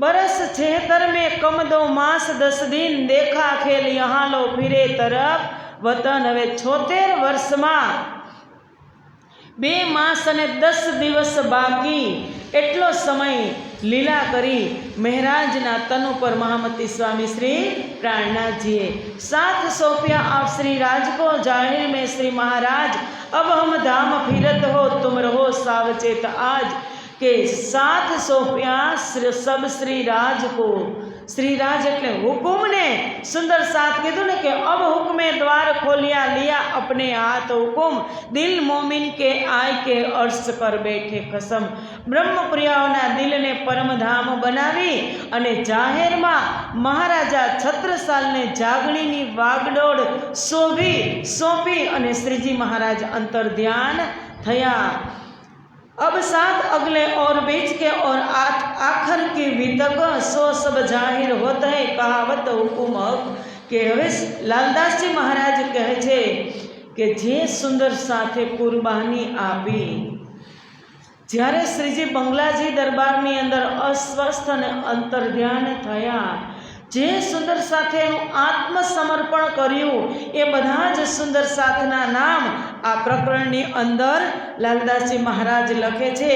बरस 76 में कमदो मास 10 दिन देखा खेल यहाँ लो फिरे तरफ वतन. हवे 76 वर्ष में 2 मास અને 10 દિવસ બાકી એટલો સમય લીલા કરી મહારાજના તન ઉપર મહામતી સ્વામી શ્રી પ્રાણનાથજીએ. साथ सौंपया आप श्री राज को जाहिर में श्री महाराज अब हम धाम फिरत हो तुम रहो सावचेत आज. के साथ सौंपया सब श्री राज को. श्री राज એટલે હુકુમને સુંદર સાથ કીધું ને કે अब हुक्मे द्वार खोलिया लिया अपने हाथ हुकुम दिल मोमिन के आय के अर्श कर बैठे कसम. બ્રહ્મપ્રિયાઓના દિલને પરમધામ બનાવી અને જાહેરમાં મહારાજા છત્રસાલને જાગણીની વાગડોળ સોંપી અને શ્રીજી મહારાજ અંતર્ધ્યાન થયા. अब साथ अगले और बीच के और आखर की वितक सो सब जाहिर होत है कहावत हुकुम કે હવે લાલદાસજી મહારાજ કહે છે કે જે સુંદર સાથે કુરબાની આપી, જ્યારે શ્રીજી બંગલાજી દરબારની અંદર અસ્વસ્થ અને અંતર્ધ્યાન થયા, જે સુંદર સાથે એનું આત્મસમર્પણ કર્યું, એ બધા જ સુંદર સાથના નામ આ પ્રકરણની અંદર લાલદાસજી મહારાજ લખે છે।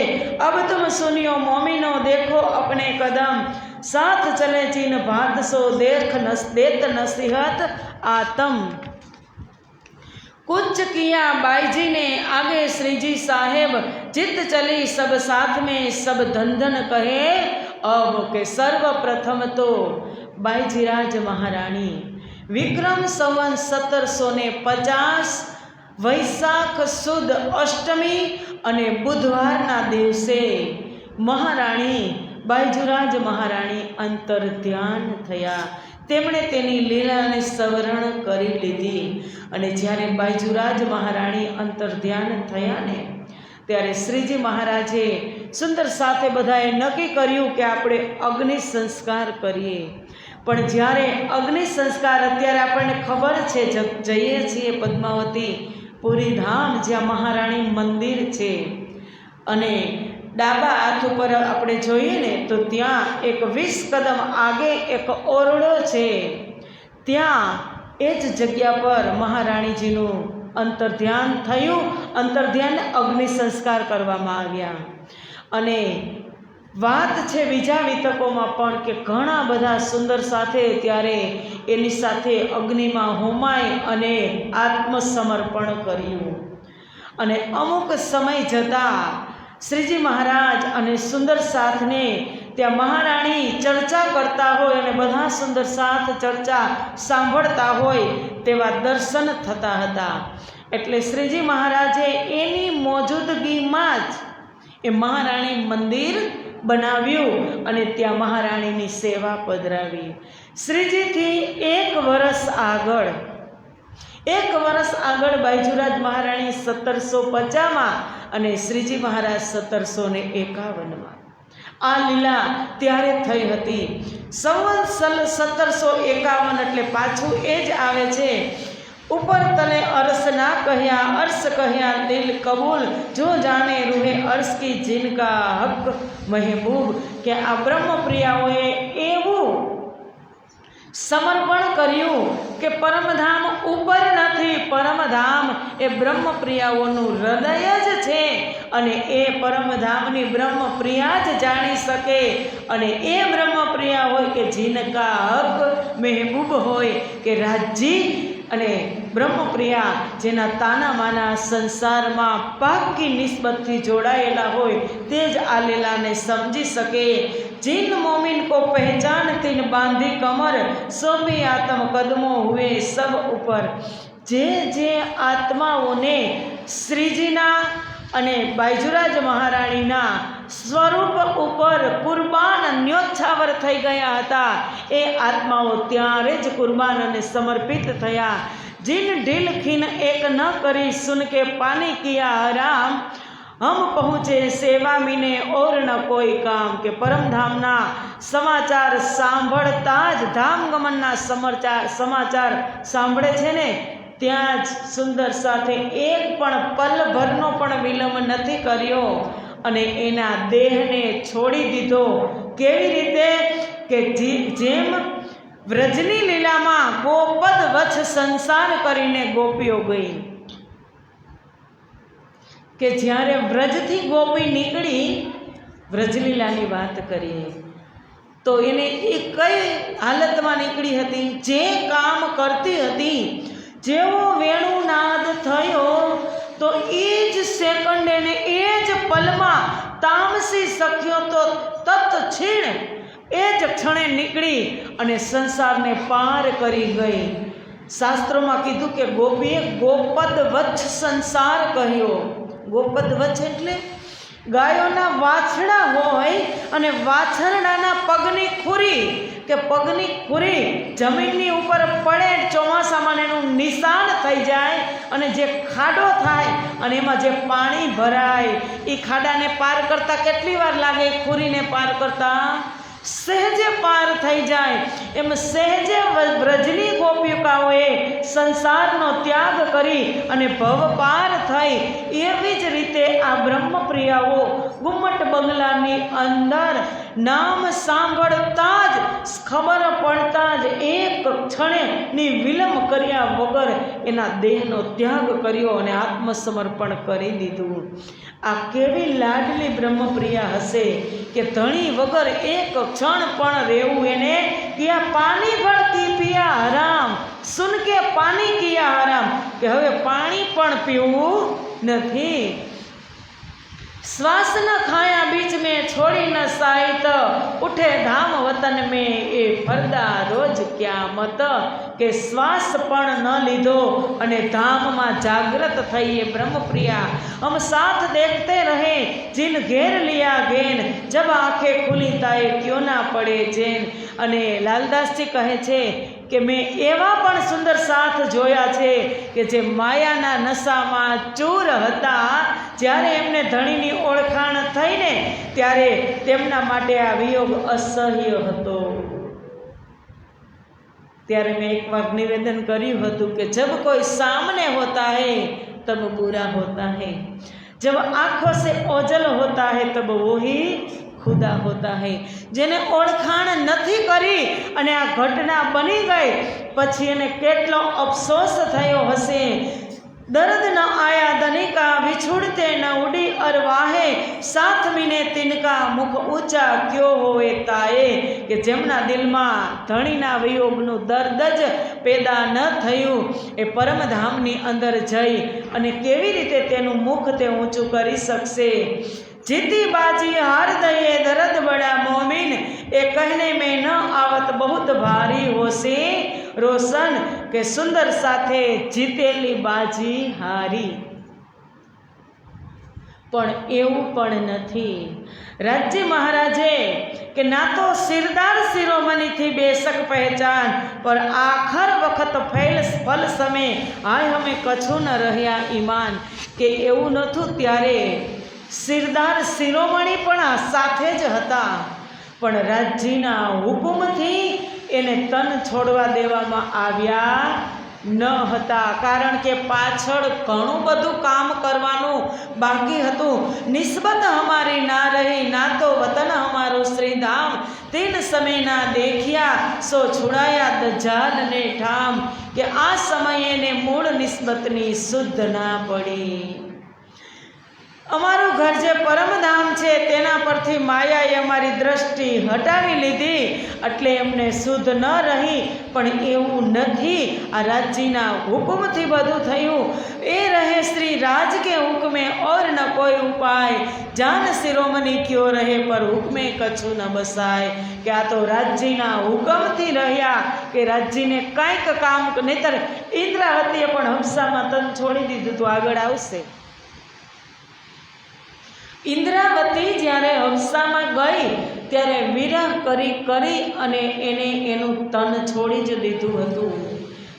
અબ તુમ સુનિયો મોમિનો દેખો અપને કદમ, साथ चले चीन भात सो देख देत नसीहत आतम। कुछ किया बाई जी ने आगे श्रीजी साहेब, चित चली सब साथ में सब धन धन कहे अब के सर्वप्रथम तो बाईजीराज महाराणी विक्रम संवत 1750 वैशाख सुद अष्टमी अने बुधवारना दिवसे महाराणी બાયજુરાજ મહારાણી અંતર્ધ્યાન થયા। તેમણે તેની લીલાને સ્મરણ કરી લીધી અને જ્યારે બાયજુરાજ મહારાણી અંતર્ધ્યાન થયા ને ત્યારે શ્રીજી મહારાજે સુંદર સાથે બધાએ નક્કી કર્યું કે આપણે અગ્નિ સંસ્કાર કરીએ। પણ જ્યારે અગ્નિ સંસ્કાર અત્યારે આપણને ખબર છે, જઈએ છીએ પદ્માવતી પુરી ધામ જ્યાં મહારાણી મંદિર છે અને ડાબા હાથ ઉપર આપણે જોઈએ ને તો ત્યાં એક 20 કદમ આગે એક ઓરડો છે, ત્યાં એ જ જગ્યા પર મહારાણીજીનું અંતર્ધ્યાન થયું। અંતર્ધ્યાન અગ્નિ સંસ્કાર કરવામાં આવ્યા અને વાત છે બીજા વિતકોમાં પણ કે ઘણા બધા સુંદર સાથે ત્યારે એની સાથે અગ્નિમાં હોમાય અને આત્મસમર્પણ કર્યું અને અમુક સમય જતાં શ્રીજી મહારાજ અને સુંદર સાથને ત્યાં મહારાણી ચર્ચા કરતા હોય અને બધા સુંદર સાથ ચર્ચા સાંભળતા હોય તેવા દર્શન થતા હતા। એટલે શ્રીજી મહારાજે એની મોજૂદગીમાં જ એ મહારાણી મંદિર બનાવ્યું અને ત્યાં મહારાણીની સેવા પધરાવી। શ્રીજીથી 1 વર્ષ આગળ બાયજુરાજ મહારાણી 1750 અને શ્રીજી મહારાજ 1751 આ લીલા ત્યારે થઈ હતી। સંવત 1751 એટલે પાછું એ જ આવે છે। ઉપર તલે અરસ ના કહ્યા, અર્શ કહ્યા દિલ કબૂલ, જો જાણે રૂહે અર્શ की जिनका हक महबूब, કે આ બ્રહ્મપ્રિયાઓએ એવું સમર્પણ કર્યું કે પરમધામ ઉપર નથી, પરમધામ એ બ્રહ્મપ્રિયાઓનું હૃદય જ છે અને એ પરમધામની બ્રહ્મપ્રિયા જ જાણી શકે અને એ બ્રહ્મપ્રિયા હોય કે જીનકા હક મહેબૂબ હોય કે રાજી અને બ્રહ્મપ્રિયા જેના તાના માના સંસારમાં પાકી નિસ્બતથી જોડાયેલા હોય તે જ આ લીલાને સમજી શકે। जिन मोमिन को पहचान तिन बांधी कमर, सोबी आत्म कदमों हुए सब ऊपर। जे जे आत्माओने श्रीजीना અને બાયજુરાજ મહારાણીના સ્વરૂપ ઉપર કુરબાન ન્યોછાવર થઈ ગયા હતા, એ આત્માઓ ત્યારે જ કુરબાન અને સમર્પિત થયા। जिन ढील खीन एक न करी सुन के पानी किया हराम, हम पहुँचे सेवा मीने और न कोई काम, के परमधामना समाचार सांभळता ज धामगमनना समाचार सांभळे छे ने ત્યાં જ સુંદર સાથે એક પણ પલ ભરનો પણ વિલંબ નથી કર્યો અને એના દેહને છોડી દીધો। કેવી રીતે કે જેમ વ્રજની લીલામાં ગોપદ વચ્છ સંસાર કરીને ગોપીઓ ગઈ, કે જ્યારે વ્રજથી ગોપી નીકળી, વ્રજલીલાની વાત કરીએ તો એને એ કઈ હાલતમાં નીકળી હતી, જે કામ કરતી હતી જેવો વેણુનાદ થયો તો એ જ સેકન્ડે ને એ જ પલમાં તામસી સખ્યો તો તત્ક્ષણ એ જ ક્ષણે નીકળી અને સંસારને પાર કરી ગઈ। શાસ્ત્રોમાં કીધું કે ગોપીએ ગોપદ વચ્છ સંસાર કહ્યો। ગોપદ વચ્છ એટલે ગાયોના વાછડા હોય અને વાછરડાના પગની ખુરી કે પગની ખુરી જમીનની ઉપર પડે ચોમાસામાં એનું નિશાન થઈ જાય અને જે ખાડો થાય અને એમાં જે પાણી ભરાય એ ખાડાને પાર કરતાં કેટલી વાર લાગે? ખુરીને પાર કરતાં સહેજે પાર થઈ જાય. એમ સહેજે વ્રજની ગોપિકાઓએ સંસારનો ત્યાગ કરી અને ભવ પાર થઈ, એવી જ રીતે આ બ્રહ્મપ્રિયાઓ ગુમ્મટ બંગલાની અંદર નામ સાંભળતા જ ખબર પડતા જ એક ક્ષણેની વિલંબ કર્યા વગર એના દેહનો ત્યાગ કર્યો અને આત્મસમર્પણ કરી દીધું. આ કેવી લાડલી બ્રહ્મપ્રિયા હશે કે ધણી વગર એક ક્ષણ પણ રહેવું એને કિયા પાણી ભર કી પિયા હરામ, સુન કે પાણી કિયા હરામ, કે હવે પાણી પણ પીવું નથી. श्वास न खाया बीच में छोड़ी न साहित, उठे धाम वतन में ए फरदा रोज क्या मत, के श्वास पण न लीधो अने धाम में जागृत थई ये ब्रह्मप्रिया. हम साथ देखते रहे जिन घेर लिया घेन, जब आंखें खुली ताए क्यों ना पड़े चैन. अने लालदास जी कहे छे કે મેં એવા પણ સુંદર સાથ જોયા છે કે જે માયાના નશામાં ચૂર હતા. જ્યારે એમને ધણીની ઓળખાણ થઈને ત્યારે તેમના માટે આ વિયોગ અસહ્ય હતો. ત્યારે મેં એકવાર નિવેદન કર્યું હતું કે જબ કોઈ સામને હોતા હૈ તબ બુરા હોતા હૈ, जब आँखों से ओझल होता है तब वो ही खुदा होता है. जेने ओळखाण नहीं करी अने आ घटना बनी गई पछी एने केटलो अफसोस थयो हशे. दर्द न आया धनिका विछुड़ते न उड़ी अरवाहे, साथ मीने तिनका मुख ऊंचा क्यों होए ताए. के जेमना दिल में धणीना वियोगनु दर्द ज पैदा न थयुं ए परमधामनी अंदर जई अने केवी रीते तेनु मुख ते ऊंचुं करी शकशे. जीती बाजी हार दये दर्द बड़ा मोमिन, ए कहने में न आवत बहुत भारी होशी रोशन. के सुंदर साथे जीतेली बाजी हारी. पण एवं पण नथी. राज्य महाराजे के ना तो सिरदार शिरोमणि थी बेशक पहचान, पर आखर वखत फल समय आय हमें कछु न रह्या ईमान. के एवं नथुं त्यारे सिरदार शिरोमणि पण साथे ज हता, पण राज्यना हुकुमथी एने तन छोड़वा देवामां आव्या न हता. कारण के पाछळ घणुं बधुं काम करवानुं बाकी हतुं. निस्बत हमारी ना रही ना तो वतन हमारो श्रीधाम, तीन समय ना देखिया सो छुड़ाया दज्जाल ने ठाम. के आ समये ने मूळ निस्बतनी शुद्ध ना पड़ी. अमारू घर जे परमधाम छे तेना परथी मायाए अमारी दृष्टि हटावी लीधी એટલે એમને શુદ્ધ ન રહી. પણ એવું નથી. આ રાજ્યના હુકમથી બધું થયું. એ રહે શ્રી રાજ के हुक्मे और न कोई उपाय, जान शिरोमणि क्यों रहे पर हुक्मे कछु न बसाय. કે આ તો રાજ્યના હુકમથી રહ્યા કે રાજ્યને કંઈક કામ નહીતર ઇન્દ્રાવતીએ પણ હંસામાં તન છોડી દીધું તો આગળ આવશે. इंद्रावती જ્યારે હંસામાં ગઈ ત્યારે વિરહ કરી કરી અને એને એનું તન છોડી જ દીધું હતું.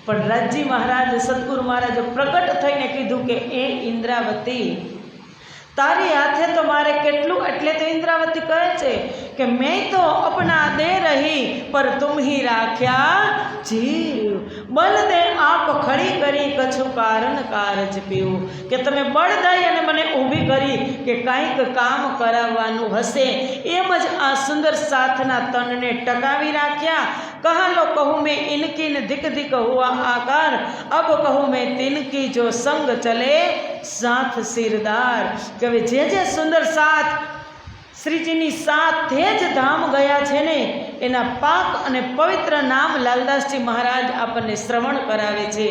પણ રાજજી મહારાજ સદગુરુ મહારાજે પ્રગટ થઈને કીધું કે એ ઇન્દ્રાવતી તારી હાથે તો મારે કેટલું. એટલે તો ઇન્દ્રાવતી કહે છે કે મેં તો અપના દે રહી પર તુમ ही राख्या जीव, बल दे आप खड़ी करी कछु कारण कारज पीऊ. કે તમે બળ દઈ અને મને ઊભી કરી કે કંઈક કામ કરાવવાનું હશે. એમ જ આ સુંદર સાથના તનને ટકાવી રાખ્યા. कहा लो कहूँ मैं इनकी न दिक दिक हुआ आकार, अब कहूँ मैं तिनकी जो संग चले साथ सिरदार. કે જે સુંદર સાથ શ્રીજીની સાથે જ ધામ ગયા છે ને એના પાક અને પવિત્ર નામ લાલદાસજી મહારાજ આપણને શ્રવણ કરાવે છે.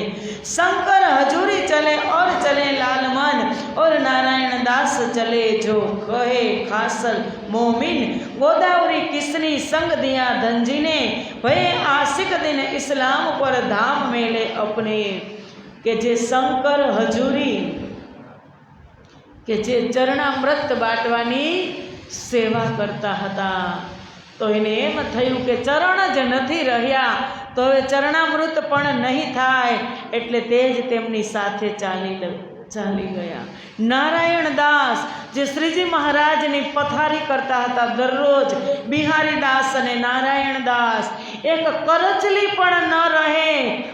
શંકર હજૂરી ચલે और चले लालमन, और नारायण दास चले जो कहे खासल मोमिन. गोदावरी किसनी संग दिया धनजी ने, भय आशिक दिन इस्लाम पर धाम मेले अपने. કે જે શંકર હજૂરી કે જે ચરણામૃત બાટવાની સેવા કરતા હતા. તો એને એમ થયું કે ચરણ જ નથી રહ્યા તો હવે ચરણામૃત પણ નહીં થાય, એટલે તે જ તેમની સાથે ચાલી ગયા. નારાયણ દાસ જે શ્રીજી મહારાજની પથારી કરતા હતા દરરોજ, બિહારી દાસ અને નારાયણ દાસ, એક કરચલી પણ ન રહે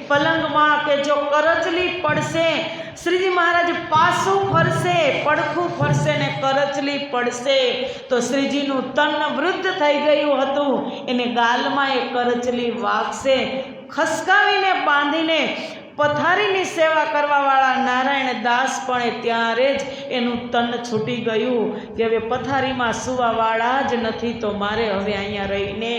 પલંગમાં કે જો કરચલી પડશે શ્રીજી મહારાજ પાછું ફરશે, પડખું ફરશે ને કરચલી પડશે તો શ્રીજીનું તન વૃદ્ધ થઈ ગયું હતું, એને ગાલમાં એ કરચલી વાગશે. ખસકાવીને બાંધીને પથારીની સેવા કરવાવાળા નારાયણ દાસ પણ ત્યારે જ એનું તન છૂટી ગયું કે હવે પથારીમાં સુવાવાળા જ નથી તો મારે હવે અહીંયા રહીને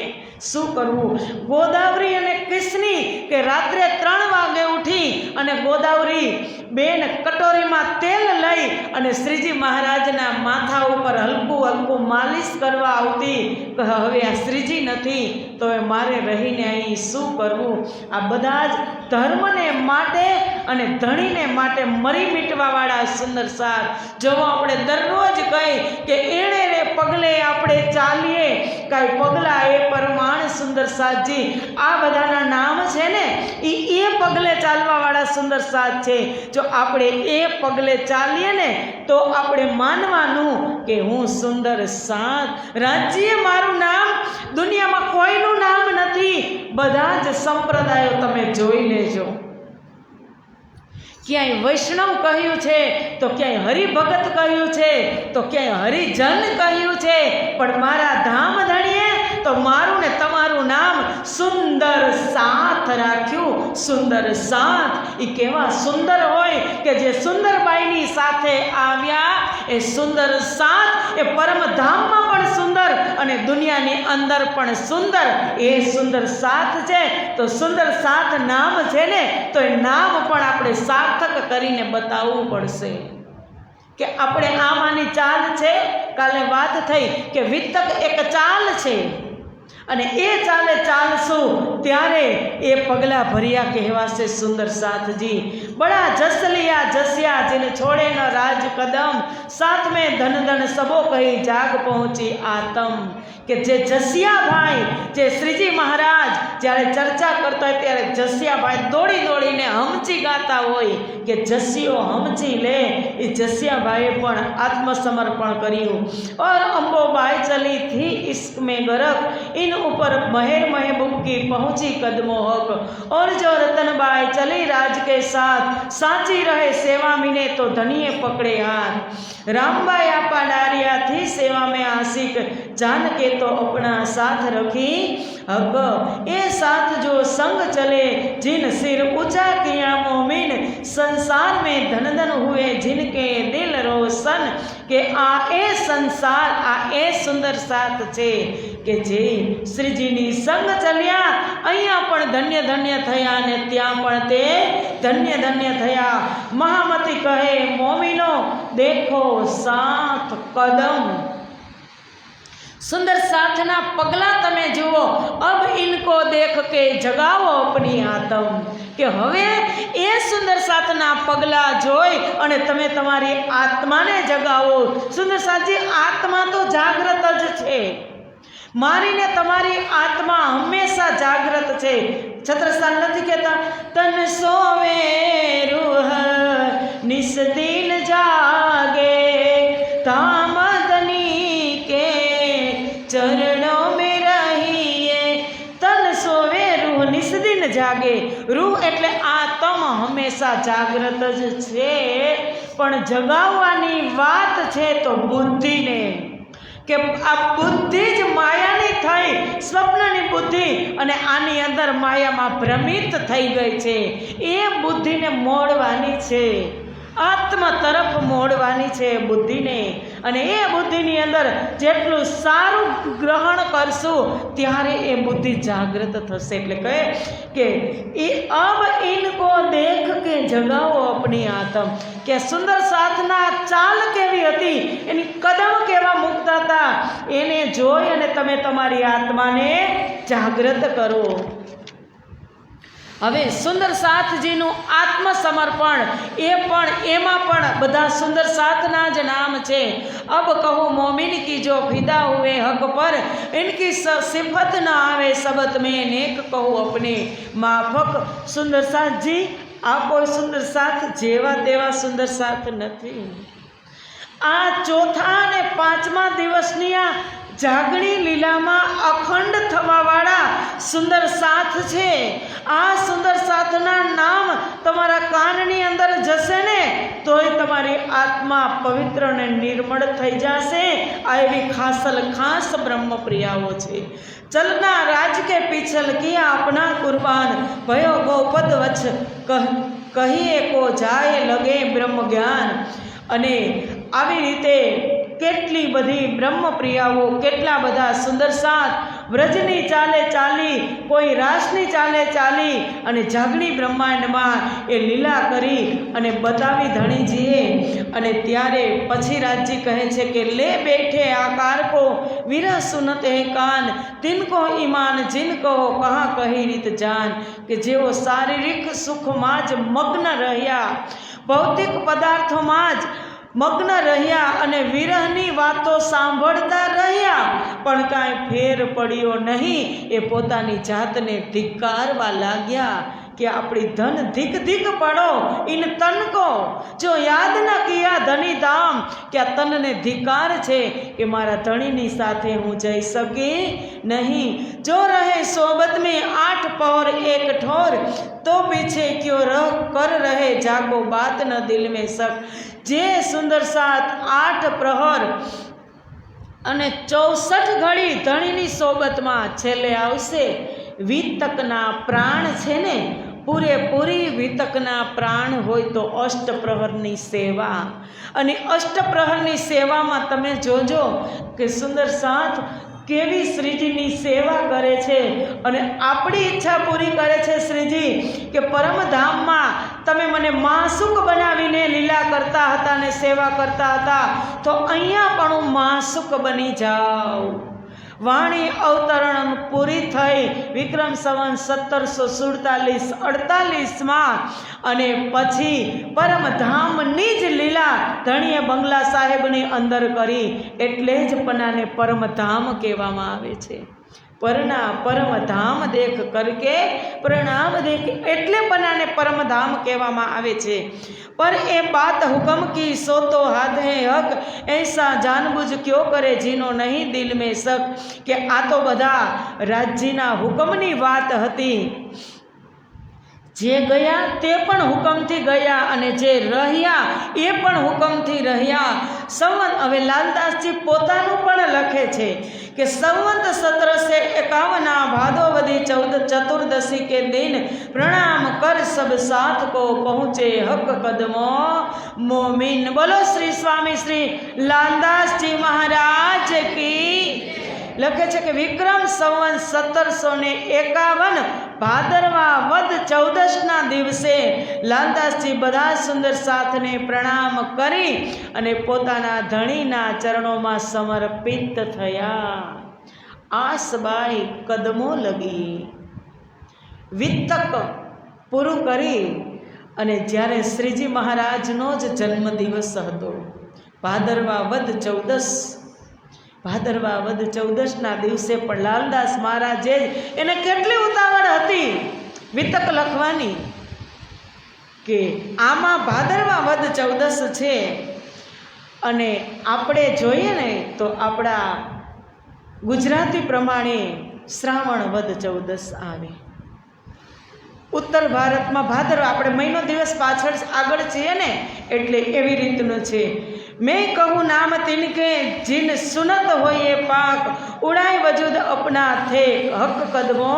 શું કરવું. ગોદાવરી અને કિસની કે રાત્રે 3 વાગે ઉઠી અને ગોદાવરી બેન કટોરીમાં તેલ લઈ અને શ્રીજી મહારાજના માથા ઉપર હલકું હલકું માલિશ કરવા આવતી કે હવે આ શ્રીજી નથી તો હવે મારે રહીને અહીં શું કરવું. આ બધા જ ધર્મને માટે અને ધણીને માટે મરી મીટવાવાળા સુંદર સાર. જો આપણે દરરોજ કહી કે એણે પગલે આપણે ચાલીએ, કાંઈ પગલા એ પરમાણ સુંદર સાતજી, આ બધાના નામ છે ને એ પગલે ચાલવાવાળા સુંદર સાત છે. જો આપણે એ પગલે ચાલીએ ને તો આપણે માનવાનું કે હું સુંદર સાત, રાજ્ય મારું નામ, દુનિયામાં કોઈનું નામ નથી. બધા જ સંપ્રદાયો તમે જોઈ લેજો, ક્યાંય વૈષ્ણવ કહ્યું છે તો ક્યાંય હરિભગત કહ્યું છે તો ક્યાંય હરિજન કહ્યું છે, પણ મારા ધામ ધણીએ તો મારું ને તમારું નામ સુંદર સાથ રાખ્યું. સુંદર સાથ એ કેવા સુંદર હોય કે જે સુંદરબાઈની સાથે આવ્યા, એ સુંદર સાથ એ પરમધામમાં પણ સુંદર અને દુનિયાની અંદર પણ સુંદર. એ સુંદર સાથ છે તો સુંદર સાથ નામ છે ને તો એ નામ પણ આપણે સાર્થક કરીને બતાવવું પડશે કે આપણે આમાંની ચાલ છે. કાલે વાત થઈ કે વિતક એક ચાલ છે અને એ ચાલે ચાલશું ત્યારે એ પગલાં ભર્યા કહેવાશે સુંદર સાથજી. બડા જસ લિયા જસ્યા જેને છોડે ન રાજ કદમ, સાથ મેં ધન ધન સબો કહી જાગ પહોંચી આતમ. કે જે જસિયાભાઈ, જે શ્રીજી મહારાજ જ્યારે ચર્ચા કરતા હોય ત્યારે જસિયાભાઈ દોડી દોડીને હમચી ગાતા હોય કે જસ્યો હમચી લે, એ જસિયાભાઈએ પણ આત્મસમર્પણ કર્યું. ઓર અંબોબાઈ ચલી થી ઇશ્ક મેં ગરક, ઇન ઉપર મહેર મહેબૂબ की पहुंची कदमों हक, और जो रतनबाई चली राज के साथ, साची रहे सेवा मिने तो धनिये पकड़े हाथ. रामबाई आपा डारिया थी सेवा में आशिक, जान के तो अपना साथ रखी हक. ए साथ जो संग चले जिन सिर ऊंचा किया मोमिन, संसार में धन धन हुए जिनके दिल रोशन. કે આ એ સંસાર, આ એ સુંદર સાથ છે કે જે શ્રીજીની સંગ ચાલ્યા, અહીંયા પણ ધન્ય ધન્ય થયા અને ત્યાં પણ તે ધન્ય ધન્ય થયા. મહામતી કહે મોમિનો દેખો સાથ કદમ. सुंदर साथना पगला तमे जुओ, अब इनको देख के जगाओ अपनी आत्म. के हवे ए सुंदर साथना पगला जोई अने तमे तमारी आत्माने जगावो. सुंदर साथजी आत्मा तो जागृत ज छे, मारी ने तमारी आत्मा हमेशा जागृत छे. छत्रसाल नहीं कहता तन सोवे रूह निस दिन जागे, तामदनी के चरणों में रहिए. तन सोवे रूह निस दिन जागे. रूह एटले आत्म हमेशा जागृत ज छे, पण जगाववानी वात छे तो बुद्धि ने, કે આ બુદ્ધિ જ માયાની થઈ, સ્વપ્નની બુદ્ધિ અને આની અંદર માયામાં ભ્રમિત થઈ ગઈ છે. એ બુદ્ધિને મોડવાની છે, આત્મા તરફ મોડવાની છે બુદ્ધિને. અને એ બુદ્ધિની અંદર જેટલું સારું ગ્રહણ કરશું ત્યારે એ બુદ્ધિ જાગૃત થશે. એટલે કહે કે એ અબ ઇनको દેખ કે જગાવો અપની આત્મ. કે સુંદર સાધના ચાલ કેવી હતી, એની કદમ કેવા મુક્ત હતા, એને જોઈ અને તમે તમારી આત્માને જાગૃત કરો. હવે સુંદર સાથજીનું આત્મસમર્પણ એ પણ એમાં પણ બધા સુંદર સાથના જ નામ છે. અબ કહો મોમિન કી જો ફિદા હુએ હક પર ઇનકી સિફત ન આવે સબત મેં નેક કહો અપને માફક. સુંદર સાથજી આ કોઈ સુંદર સાથ જેવા તેવા સુંદર સાથ નથી. આ ચોથા અને પાંચમા દિવસની આ જાગણી લીલામાં અખંડ થવાવાળા સુંદર સાથ છે. આ સુંદર સાથના નામ તમારા કાનની અંદર જશે ને તોય તમારી આત્મા પવિત્ર અને નિર્મળ થઈ જશે. આ એવી ખાસલ ખાસ બ્રહ્મપ્રિયાઓ છે. ચલના રાજ કે પીછલ કિયા આપના કુરબાન ભયો ગોપદ વચ્છ કહીએ કો જાય લગે બ્રહ્મ જ્ઞાન. અને આવી રીતે કેટલી બધી બ્રહ્મપ્રિયાઓ, કેટલા બધા સુંદર સાથ વ્રજની ચાલે ચાલી, કોઈ રાસની ચાલે ચાલી અને જાગણી બ્રહ્માંડમાં એ લીલા કરી અને બતાવી ધણીજીએ. અને ત્યારે પછી રાજજી કહે છે કે લે બેઠે આકાર કો વિરહ સુનત હે કાન તિનકો ઈમાન જિન કહો કહા કહી રીત જાન. કે જેઓ શારીરિક સુખમાં જ મગ્ન રહ્યા, ભૌતિક પદાર્થોમાં જ મગ્ન રહ્યા અને વિરહની વાતો સાંભળતા રહ્યા પણ કાંઈ ફેર પડ્યો નહીં. એ પોતાની જાતને ધિક્કારવા લાગ્યા કે આપણી ધન ધિક ધિક પડો ઇન તન કો જો યાદ ન કિયા ધની ધામ. કે આ તનને ધિક્કાર છે કે મારા ધણીની સાથે હું જઈ શકી નહીં. જો રહે સોબત મેં 8 પહોર એક ઠોર તો પીછે ક્યો રહ કર રહે જાગો બાત ન દિલ મેં શક. જે સુંદર સાથ 8 પ્રહર અને 64 ઘડી ધણીની સોબતમાં છેલ્લે આવશે. વિતકના પ્રાણ છે ને, પૂરેપૂરી વિતકના પ્રાણ હોય તો અષ્ટપ્રહરની સેવા. અને અષ્ટપ્રહરની સેવામાં તમે જોજો કે સુંદર સાથ કેવી શ્રીજીની સેવા કરે છે અને આપણી ઈચ્છા પૂરી કરે છે શ્રીજી કે પરમધામમાં તમે મને માસુક બનાવીને લીલા કરતા હતા ને સેવા કરતા હતા તો અહીંયા પણ હું માસુક બની જાઉં. વાણી અવતરણ પૂરી થઈ વિક્રમ સંવત 1747-48માં અને પછી પરમધામની જ લીલા ધણીએ બંગલા સાહેબની અંદર કરી. એટલે જ પનાને પરમધામ કહેવામાં આવે છે. પરમધામ દેખ કરકે પ્રણામ દેખ, એટલે પનાને પરમધામ કહેવામાં આવે છે. પર એ બાત હુકમ કી સો તો હાથ હે હક એસા જાનબૂझ ક્યો કરે જીનો નહીં દિલ મેં શક. કે આ તો બધા રાજજીના હુકમની વાત હતી. જે ગયા તે પણ હુકમથી ગયા અને જે રહ્યા એ પણ હુકમથી રહ્યા. સંવત હવે લાલદાસજી પોતાનું પણ લખે છે કે સંવત 1751 ભાદોવદી 14 ચતુર્દશી કે દિન પ્રણામ કર સબ સાથ કો પહોંચે હક કદમો મોમિન. બોલો શ્રી સ્વામી શ્રી લાલદાસજી મહારાજ કી. લખે છે કે વિક્રમ સંવત 1751 ભાદરવા વદ 14ના દિવસે લાલદાસજી બધા સુંદર સાથને પ્રણામ કરી અને પોતાના ધણીના ચરણોમાં સમર્પિત થયા. આસબાઈ કદમો લગી. વિતક પૂરું કરી અને જ્યારે શ્રીજી મહારાજનો જ જન્મદિવસ હતો ભાદરવા વદ 14, ભાદરવા વદ 14ના દિવસે પણ લાલદાસ મહારાજે એને કેટલી ઉતાવળ હતી વિતક લખવાની કે આમાં ભાદરવા વદ 14 છે અને આપણે જોઈએ ને તો આપણા ગુજરાતી પ્રમાણે શ્રાવણ વદ 14 આવે. ઉત્તર ભારતમાં ભાદરવા, આપણે મહિનો દિવસ પાછળ આગળ છીએ ને એટલે એવી રીતનું છે. मैं कहूँ नाम तिनके जिन सुनत होए पाक उड़ाए वजूद अपना थे हक कदमो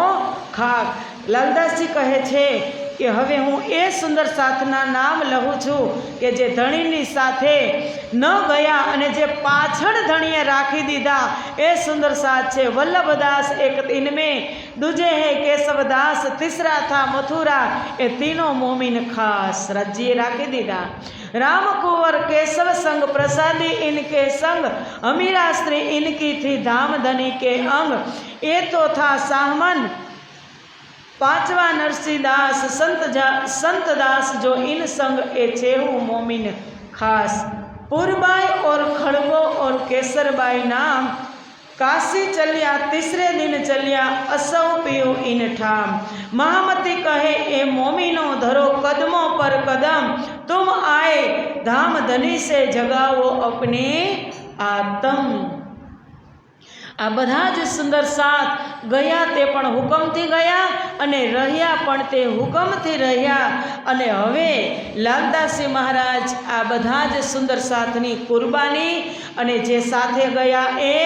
खाक. લાલદાસજી કહે છે કે હવે હું એ સુંદર સાથના નામ લઉં છું કે જે ધણીની સાથે ન ગયા અને જે પાછળ ધણીએ રાખી દીધા એ સુંદર સાથ છે. વલ્લભદાસ એક ઇનમે દૂજે હે કેશવદાસ તીસરા થા મથુરા એ તીનો મોમિન ખાસ. રાજ્જીએ રાખી દીધા. राम कुंवर केशव संग प्रसादी इनके संग अमीरा स्त्री इनकी थी धाम धनी के अंग. ये तो था साहमन पांचवा नरसिंहदास संतदास जो इन संग ए छेहू मोमिन खास। पुरबाई और खड़गो और केसरबाई नाम काशी चलिया तीसरे दिन चलिया असौ पियो इन ठाम। महामती कहे ए मोमिनो धरो कदमों पर कदम तुम आए धाम धनी से जगाओ अपने आत्म। आ बधा ज सुंदर साथ गया ते पण हुकमथी गया अने रह्या पण ते हुकमथी रह्या। अने हवे लालदासजी महाराज आ बधा ज सुंदर साथनी कुर्बानी अने जे साथे गया ए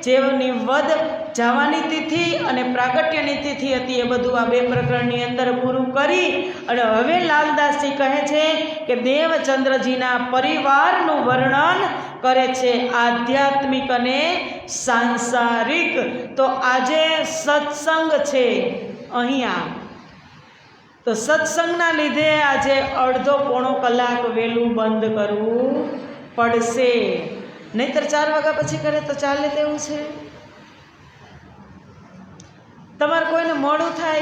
जेवनी वध जवानी तिथि अने प्रागट्यनी तिथि हती ए बधुं आ बे प्रकरणनी अंदर पूरुं करी अने हवे लालदासजी कहे छे के देवचंद्रजीना परिवारनुं वर्णन करे छे आध्यात्मिक अने सांसारिक। तो आजे सत्संग छे अहींया तो सत्संगना लीधे आजे अर्धो पोणो कलाक वेलुं बंद करवुं पड़शे, नहींतर 4 वाग्या पछी करे तो चाले तेवुं छे। तमारे कोईने मोडुं थाय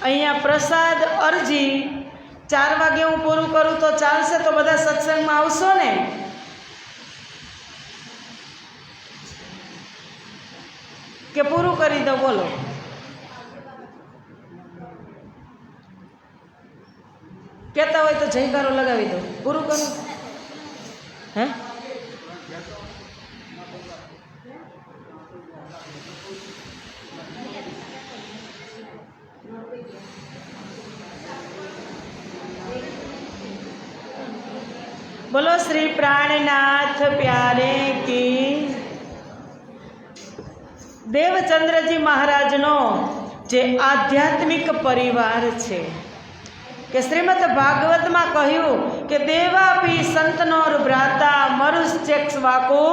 अहींया प्रसाद अरजी 4 वागे हूँ पूરું करूँ तो चालशे तो बधा सत्संग में आवशो ने। के पूરું करी दो बोलो। कहता हो तो जयकारो लगावी दो पूરું करो। हैं बोलो श्री प्राणनाथ प्यारे की। देवचंद्रजी महाराजनो जे आध्यात्मिक परिवार छे के श्रीमद भागवत में कहूँ कि देवापी संतनोर भ्राता मरुश्चेक्ष वाको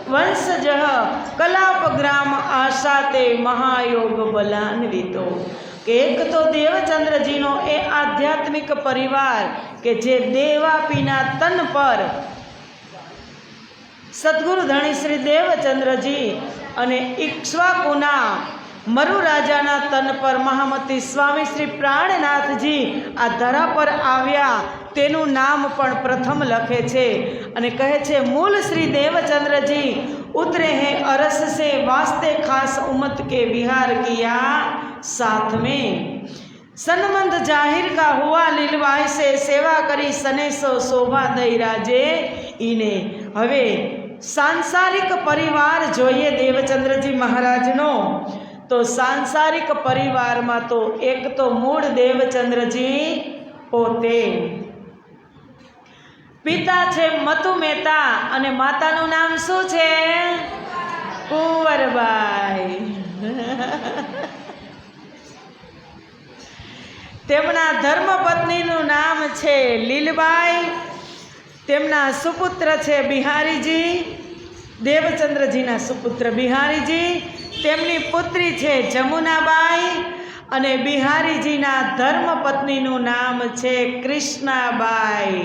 वंशज कलापग्राम आशा ते महायोग बलान्वितो। कि एक तो देवचंद्रजीनो ए आध्यात्मिक परिवार के जे देवापीना तन पर सद्गुरु धणी श्री देवचंद्रजी अने इक्ष्वाकुना मरु राजाना तन पर महामती स्वामी श्री प्राणनाथ जी आ धरा पर आव्या तेनु नाम पण प्रथम लखे छे अने कहे छे मूल श्री देवचंद्र जी उतरे हैं अरस से वास्ते खास उम्मत के विहार किया साथ में सनमंद जाहिर का हुआ लीलवाय से सेवा करी सने सो शोभा दई राजे इने। हवे सांसारिक परिवार जोईए देवचंद्र जी महाराज नो तो सांसारिक परिवार में तो एक तो मूળ देवचंद्र जी पोते पिता छे मतु मेहता अने मातानुं नाम शुं छे कुंवरबाई। तेमना धर्मपत्नीनुं नाम छे लीलबाई। तेमना सुपुत्र छे बिहारीजी देवचंद्रजीना सुपुत्र बिहारीजी। तेमनी पुत्री छे जमुनाबाई अने बिहारीजीना धर्मपत्नीनुं नाम छे कृष्णाबाई।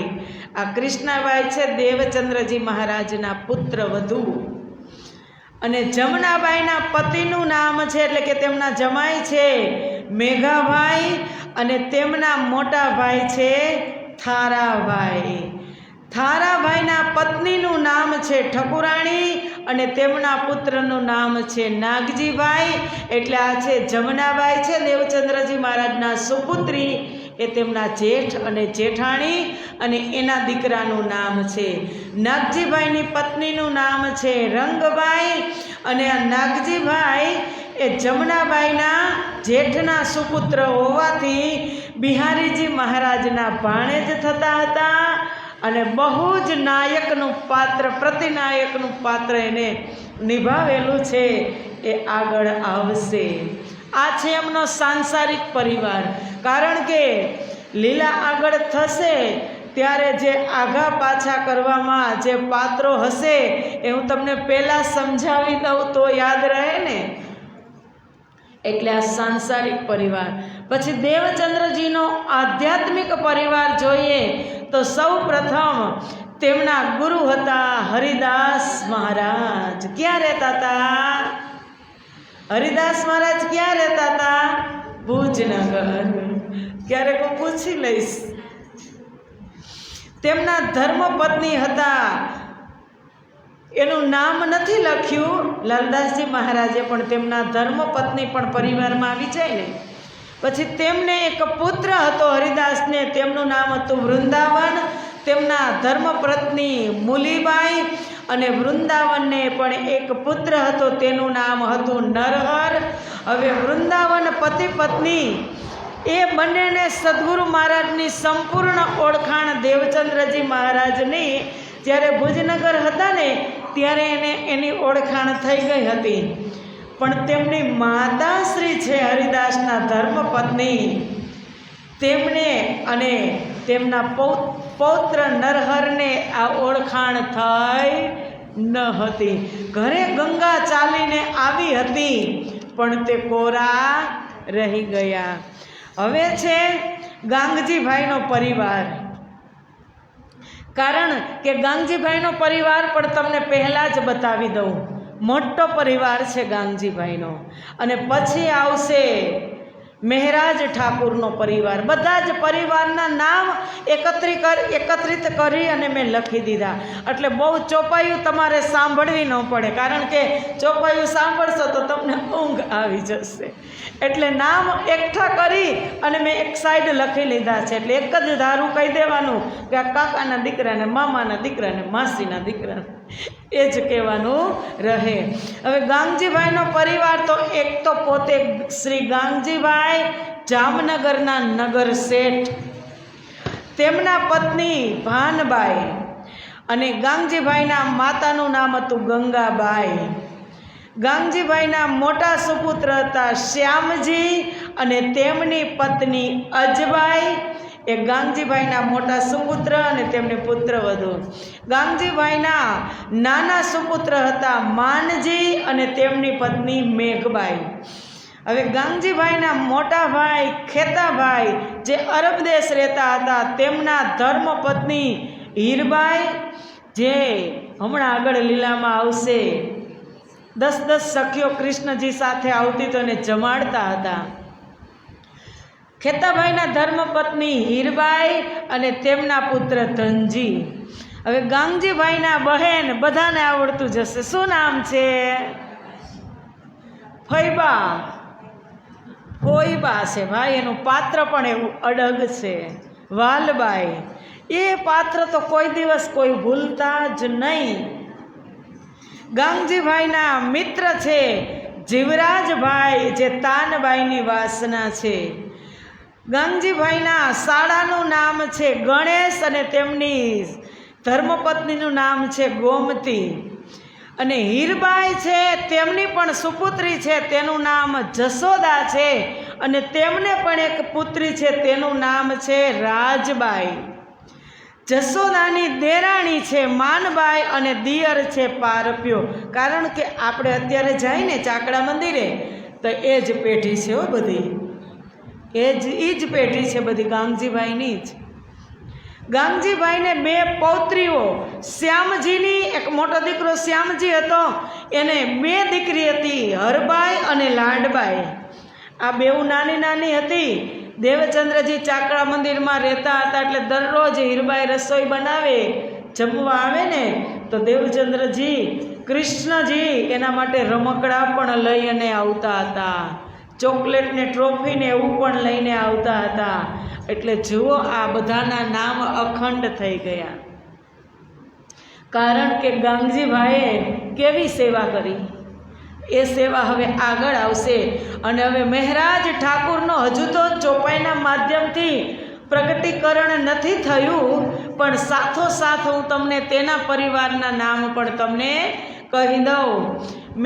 आ कृष्णाबाई छे देवचंद्रजी महाराजना पुत्र वधु अने जमुनाबाईना पतिनुं नाम छे एटले के तेमना जमाई छे मेघाभाई अने तेमना मोटा भाई छे थाराभाई। थाराभाईना पत्नीनुं नाम छे ठकुराणी अने तेमना पुत्रनुं नाम छे नागजीभाई। एटले आ छे जमुनाबाई छे देवचंद्रजी महाराजना सुपुत्री ए तेमना जेठ अने जेठाणी अने एना दीकरानुं नाम छे नागजीभाईनी पत्नीनुं नाम छे रंगबाई अने आ नागजीभाई ए जमुनाबाईना जेठना सुपुत्र होवाथी बिहारीजी महाराजना भाणेज थता हता अने बहु ज नायकनुं पात्र प्रतिनायकनुं पात्र एने निभावेलुं छे ए आगळ आवशे। आ छे एमनो सांसारिक परिवार। कारण के लीला आगळ थशे त्यारे जे आघा पाछा करवामां जे पात्रो हशे ए हुं तमने पहेला समजावी दઉં तो याद रहे ने। एटले आ सांसारिक परिवार। पछी देवचंद्रजीनो आध्यात्मिक परिवार जोईए तो सौ प्रथम तेमना गुरु हता हरिदास महाराज। क्यां रहता था? હરિદાસ મહારાજ ક્યાં રહેતા હતા? ભુજનગર. ક્યારેક હું પૂછી લઈશ. તેમના ધર્મપત્ની હતા, એનું નામ નથી લખ્યું લાલદાસજી મહારાજે, પણ તેમના ધર્મપત્ની પણ પરિવારમાં આવી જાય ને. પછી તેમને એક પુત્ર હતો હરિદાસને, તેમનું નામ હતું વૃંદાવન. તેમના ધર્મપત્ની મુલીબાઈ, અને વૃંદાવનને પણ એક પુત્ર હતો, તેનું નામ હતું નરહર. હવે વૃંદાવન પતિ પત્ની એ બંનેને સદગુરુ મહારાજની સંપૂર્ણ ઓળખાણ દેવચંદ્રજી મહારાજની જ્યારે ભુજનગર હતા ને ત્યારે એની ઓળખાણ થઈ ગઈ હતી. પણ તેમની માતાશ્રી છે હરિદાસના ધર્મપત્ની, તેમને અને તેમના પૌત્ર નરહરને આ ઓળખાણ થઈ ન હતી. ઘરે ગંગા ચાલીને આવી હતી, પણ તે કોરા રહી ગયા. હવે છે ગાંગજીભાઈનો પરિવાર. કારણ કે ગાંગજીભાઈનો પરિવાર પણ તમને પહેલાં જ બતાવી દઉં. મોટો પરિવાર છે ગાંગજીભાઈનો. અને પછી આવશે મહેરાજ ઠાકુરનો પરિવાર. બધા જ પરિવારના નામ એકત્રિત કરી અને મેં લખી દીધા. એટલે બહુ ચોપાયું તમારે સાંભળવી ન પડે, કારણ કે ચોપાયું સાંભળશો તો તમને ઊંઘ આવી જશે. એટલે નામ એકઠા કરી અને મેં એક સાઈડ લખી લીધા છે. એટલે એક જ ધારું કહી દેવાનું કે આ કાકાના દીકરાને, મામાના દીકરાને, માસીના દીકરાને, એ જ કહેવાનું રહે. હવે ગાંગજીભાઈનો પરિવાર તો એક તો પોતે શ્રી ગાંગજીભાઈ જામનગરના નગર શેઠ, તેમના પત્ની ભાનબાઈ, અને ગાંગજીભાઈના માતાનું નામ હતું ગંગાબાઈ. ગાંગજીભાઈના મોટા સુપુત્ર હતા શ્યામજી અને તેમની પત્ની અજબાઈ. એ ગાંગજીભાઈના મોટા સુપુત્ર અને તેમની પુત્રવધુ. ગાંગજીભાઈના નાના સુપુત્ર હતા માનજી અને તેમની પત્ની મેઘબાઈ. હવે ગાંગજીભાઈના મોટા ભાઈ ખેતાભાઈ જે અરબ દેશ રહેતા હતા, તેમના ધર્મપત્ની હીરબાઈ, જે હમણાં આગળ લીલામાં આવશે, 10 સખીઓ કૃષ્ણજી સાથે આવતી તો એને જમાડતા હતા. ખેતાભાઈના ધર્મપત્ની હીરબાઈ અને તેમના પુત્ર ધનજી. હવે ગાંગજીભાઈના બહેન બધાને આવડતું જશે. શું નામ છે? ફૈબા. ફોઈબા છે ભાઈ, એનું પાત્ર પણ એવું અડગ છે. વાલબાઈ. એ પાત્ર તો કોઈ દિવસ કોઈ ભૂલતા જ નહીં. ગાંગજીભાઈના મિત્ર છે જીવરાજભાઈ, જે તાનબાઈની વાસના છે. ગાંગજીભાઈના શાળાનું નામ છે ગણેશ અને તેમની ધર્મપત્નીનું નામ છે ગોમતી. અને હીરબાઈ છે તેમની પણ સુપુત્રી છે, તેનું નામ જશોદા છે. અને તેમને પણ એક પુત્રી છે, તેનું નામ છે રાજબાઈ. જશોદાની દેરાણી છે માનબાઈ અને દિયર છે પારપ્યો. કારણ કે આપણે અત્યારે જાય ને ચાકડા મંદિરે તો એ જ પેઢી છે હો બધી, એ જ પેઢી છે બધી ગાંગજીભાઈની જ. ગાંગજીભાઈને 2 પૌત્રીઓ, શ્યામજીની એક મોટો દીકરો શ્યામજી હતો, એને 2 દીકરી હતી, હરબાઈ અને લાડબાઈ. આ બેઉ નાની નાની હતી. દેવચંદ્રજી ચાકડા મંદિરમાં રહેતા હતા, એટલે દરરોજ હીરબાઈ રસોઈ બનાવે, જમવા આવે ને તો દેવચંદ્રજી કૃષ્ણજી એના માટે રમકડા પણ લઈ અને આવતા હતા, ચોકલેટ ને ટ્રોફી ને એવું પણ લઈને આવતા હતા. એટલે જુઓ આ બધાના નામ અખંડ થઈ ગયા, કારણ કે ગાંગજીભાઈએ કેવી સેવા કરી. એ સેવા હવે આગળ આવશે. અને હવે મહેરાજ ઠાકુરનો હજુ તો ચોપાઈના માધ્યમથી પ્રગટીકરણ નથી થયું, પણ સાથોસાથ હું તમને તેના પરિવારના નામ પણ તમને કહી દઉં.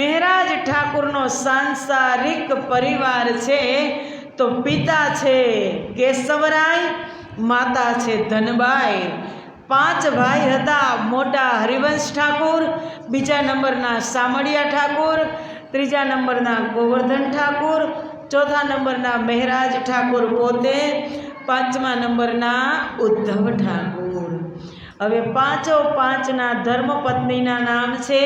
મહેરાજ ઠાકુરનો સાંસારિક પરિવાર છે તો પિતા છે કેશવરાય, માતા છે ધનબાઈ. 5 ભાઈ હતા. મોટા હરિવંશ ઠાકુર, બીજા નંબરના સામળિયા ઠાકુર, ત્રીજા નંબરના ગોવર્ધન ઠાકુર, ચોથા નંબરના મહેરાજ ઠાકુર પોતે, 5મા નંબરના ઉદ્ધવ ઠાકુર. હવે પાંચો પાંચના ધર્મપત્નીના નામ છે.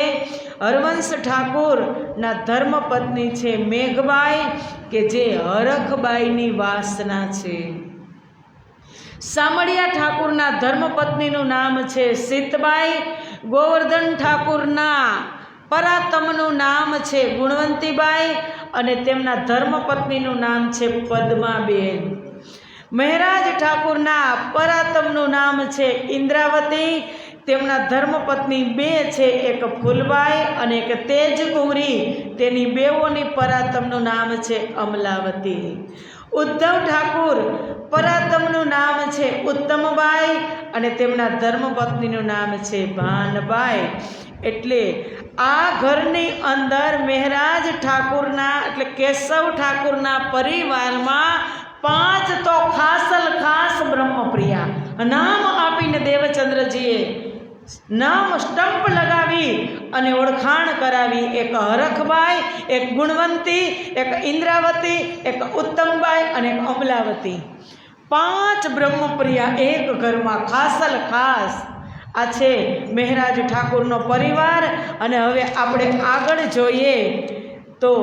હરવંશ ઠાકુરના ધર્મપત્ની છે મેઘબાઈ, કે જે હરખબાઈની વાસના છે. સામળિયા ઠાકુરના ધર્મપત્નીનું નામ છે સીતબાઈ. ગોવર્ધન ઠાકુરના પરાતમનું નામ છે ગુણવંતીબાઈ અને તેમના ધર્મપત્નીનું નામ છે પદ્માબેન. મહેરાજ ઠાકુરના પરાતમનું નામ છે ઇન્દ્રાવતી. તેમના ધર્મપત્ની બે છે, એક ફૂલબાઈ અને એક તેજકુંવરી. તેની બેઓની પરાતમનું નામ છે અમલાવતી. ઉદ્ધવ ઠાકુર પરાતમનું નામ છે ઉત્તમબાઈ અને તેમના ધર્મપત્નીનું નામ છે ભાનબાઈ. એટલે આ ઘરની અંદર મહેરાજ ઠાકુરના એટલે કેશવ ઠાકુરના પરિવારમાં પાંચ તો ખાસ બ્રહ્મપ્રિયા નામ આપીને દેવચંદ્રજીએ નામ સ્ટમ્પ લગાવી અને ઓળખાણ કરાવી. એક હરખબાઈ, એક ગુણવંતી, એક ઇન્દ્રાવતી, એક ઉત્તમબાઈ અને એક અમલાવતી. પાંચ બ્રહ્મપ્રિયા એક ઘરમાં ખાસ. આ છે મહેરાજ ઠાકુરનો પરિવાર. અને હવે આપણે આગળ જોઈએ તો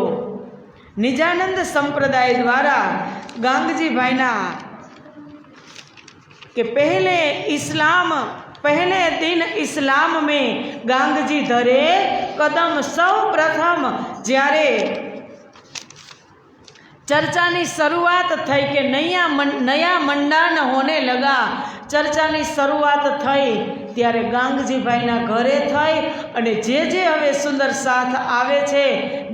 નિજાનંદ સંપ્રદાય દ્વારા ગાંગજીભાઈના કે पहले दिन इस्लाम में गांगजी धरे कदम. सौ प्रथम જ્યારે चर्चाની શરૂઆત થઈ કે નયા મંડાન હોને લગા, ચર્ચાની શરૂઆત થઈ ત્યારે ગાંગજીભાઈના ઘરે થઈ. અને જે હવે સુંદર સાથ આવે છે,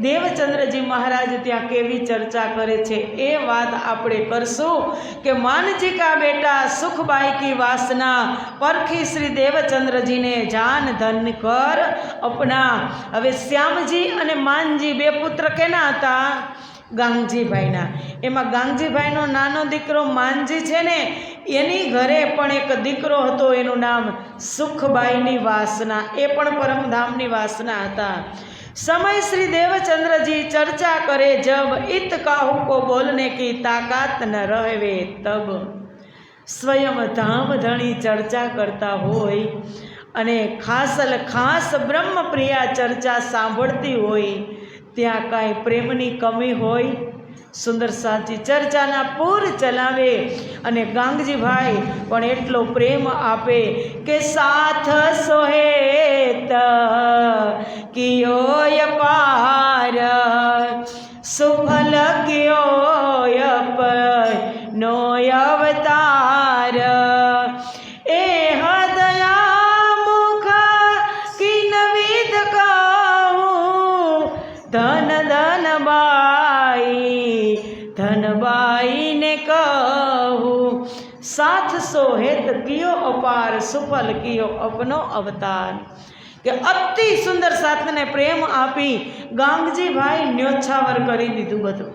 દેવચંદ્રજી મહારાજ ત્યાં કેવી ચર્ચા કરે છે એ વાત આપણે કરશું. કે માનજી કા બેટા સુખબાઈ કી વાસના પરખી શ્રી દેવચંદ્રજીને જાન ધન કર અપના. હવે શ્યામજી અને માનજી બે પુત્ર કેના હતા? ગાંગજીભાઈના. એમાં ગાંગજીભાઈનો નાનો દીકરો માનજી છે ને, એની ઘરે પણ એક દીકરો હતો, એનું નામ સુખબાઈની વાસના. એ પણ પરમધામની વાસના હતા. समय श्री देवचंद्रजी चर्चा करे जब इत काहू को बोलने की ताकत न रहे तब. स्वयं धाम धणी चर्चा करता હોય અને ખાસ બ્રહ્મપ્રિયા ચર્ચા સાંભળતી હોય ત્યાં કાંઈ પ્રેમની કમી હોય? સુંદર સાચી ચર્ચાના પૂર ચલાવે અને ગાંગજીભાઈ પણ એટલો પ્રેમ આપે કે સાથ સોહેત કિયોય પાર સુફલ કિયોય નો અવતાર. એ હદયા મુખ કિન વિદ કહું ધન ધનબાઈ ને કહું. સાથ સોહેત કિયો અપાર સુફલ કિયો અપનો અવતાર. કે અતિ સુંદર સાથને પ્રેમ આપી ગાંગજીભાઈ ન્યોછાવર કરી દીધું બધું.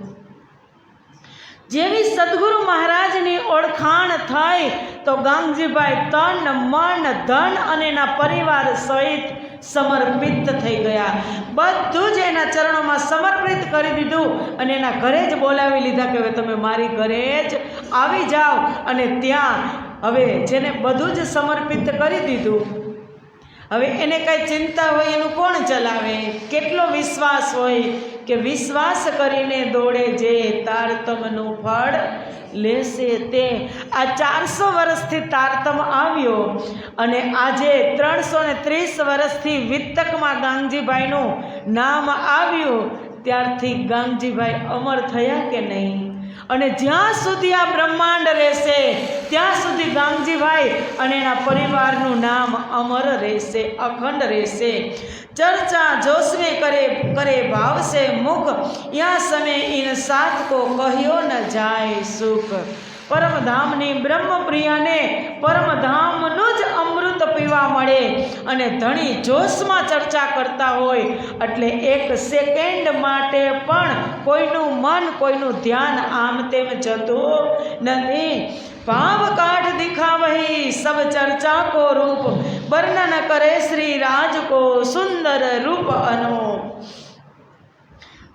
જેવી સદગુરુ મહારાજની ઓળખાણ થઈ તો ગાંગજીભાઈ તન મન ધન અને એના પરિવાર સહિત સમર્પિત થઈ ગયા. બધું જ એના ચરણોમાં સમર્પિત કરી દીધું અને એના ઘરે જ બોલાવી લીધા કે હવે તમે મારી ઘરે જ આવી જાઓ. અને ત્યાં હવે જેને બધું જ સમર્પિત કરી દીધું, હવે એને કાંઈ ચિંતા હોય એનું કોણ ચલાવે? કેટલો વિશ્વાસ હોય કે વિશ્વાસ કરીને દોડે જે તારતમનું ફળ લેશે તે. આ 400 વર્ષથી તારતમ આવ્યો અને આજે 330 વર્ષથી વિતકમાં ગાંગજીભાઈનું નામ આવ્યું. ત્યારથી ગાંગજીભાઈ અમર થયા કે નહીં? અને જ્યાં સુધી આ બ્રહ્માંડ રહેશે ત્યાં સુધી ગાંગજીભાઈ અને એના પરિવારનું નામ અમર રહેશે, અખંડ રહેશે. चर्चा जोशवे करे भाव से मुख यहाँ समय इन साथ को कहियो न जाए सुख. પરમધામની બ્રહ્મપ્રિયાને પરમધામનું જ અમૃત પીવા મળે અને ધણી જોશમાં ચર્ચા કરતા હોય એટલે એક સેકન્ડ માટે પણ કોઈનું મન કોઈનું ધ્યાન આમ તેમ જતું નથી. भाव काट दिखा वही सब चर्चा को रूप वर्णन करे श्री राज को सुंदर रूप अनूप.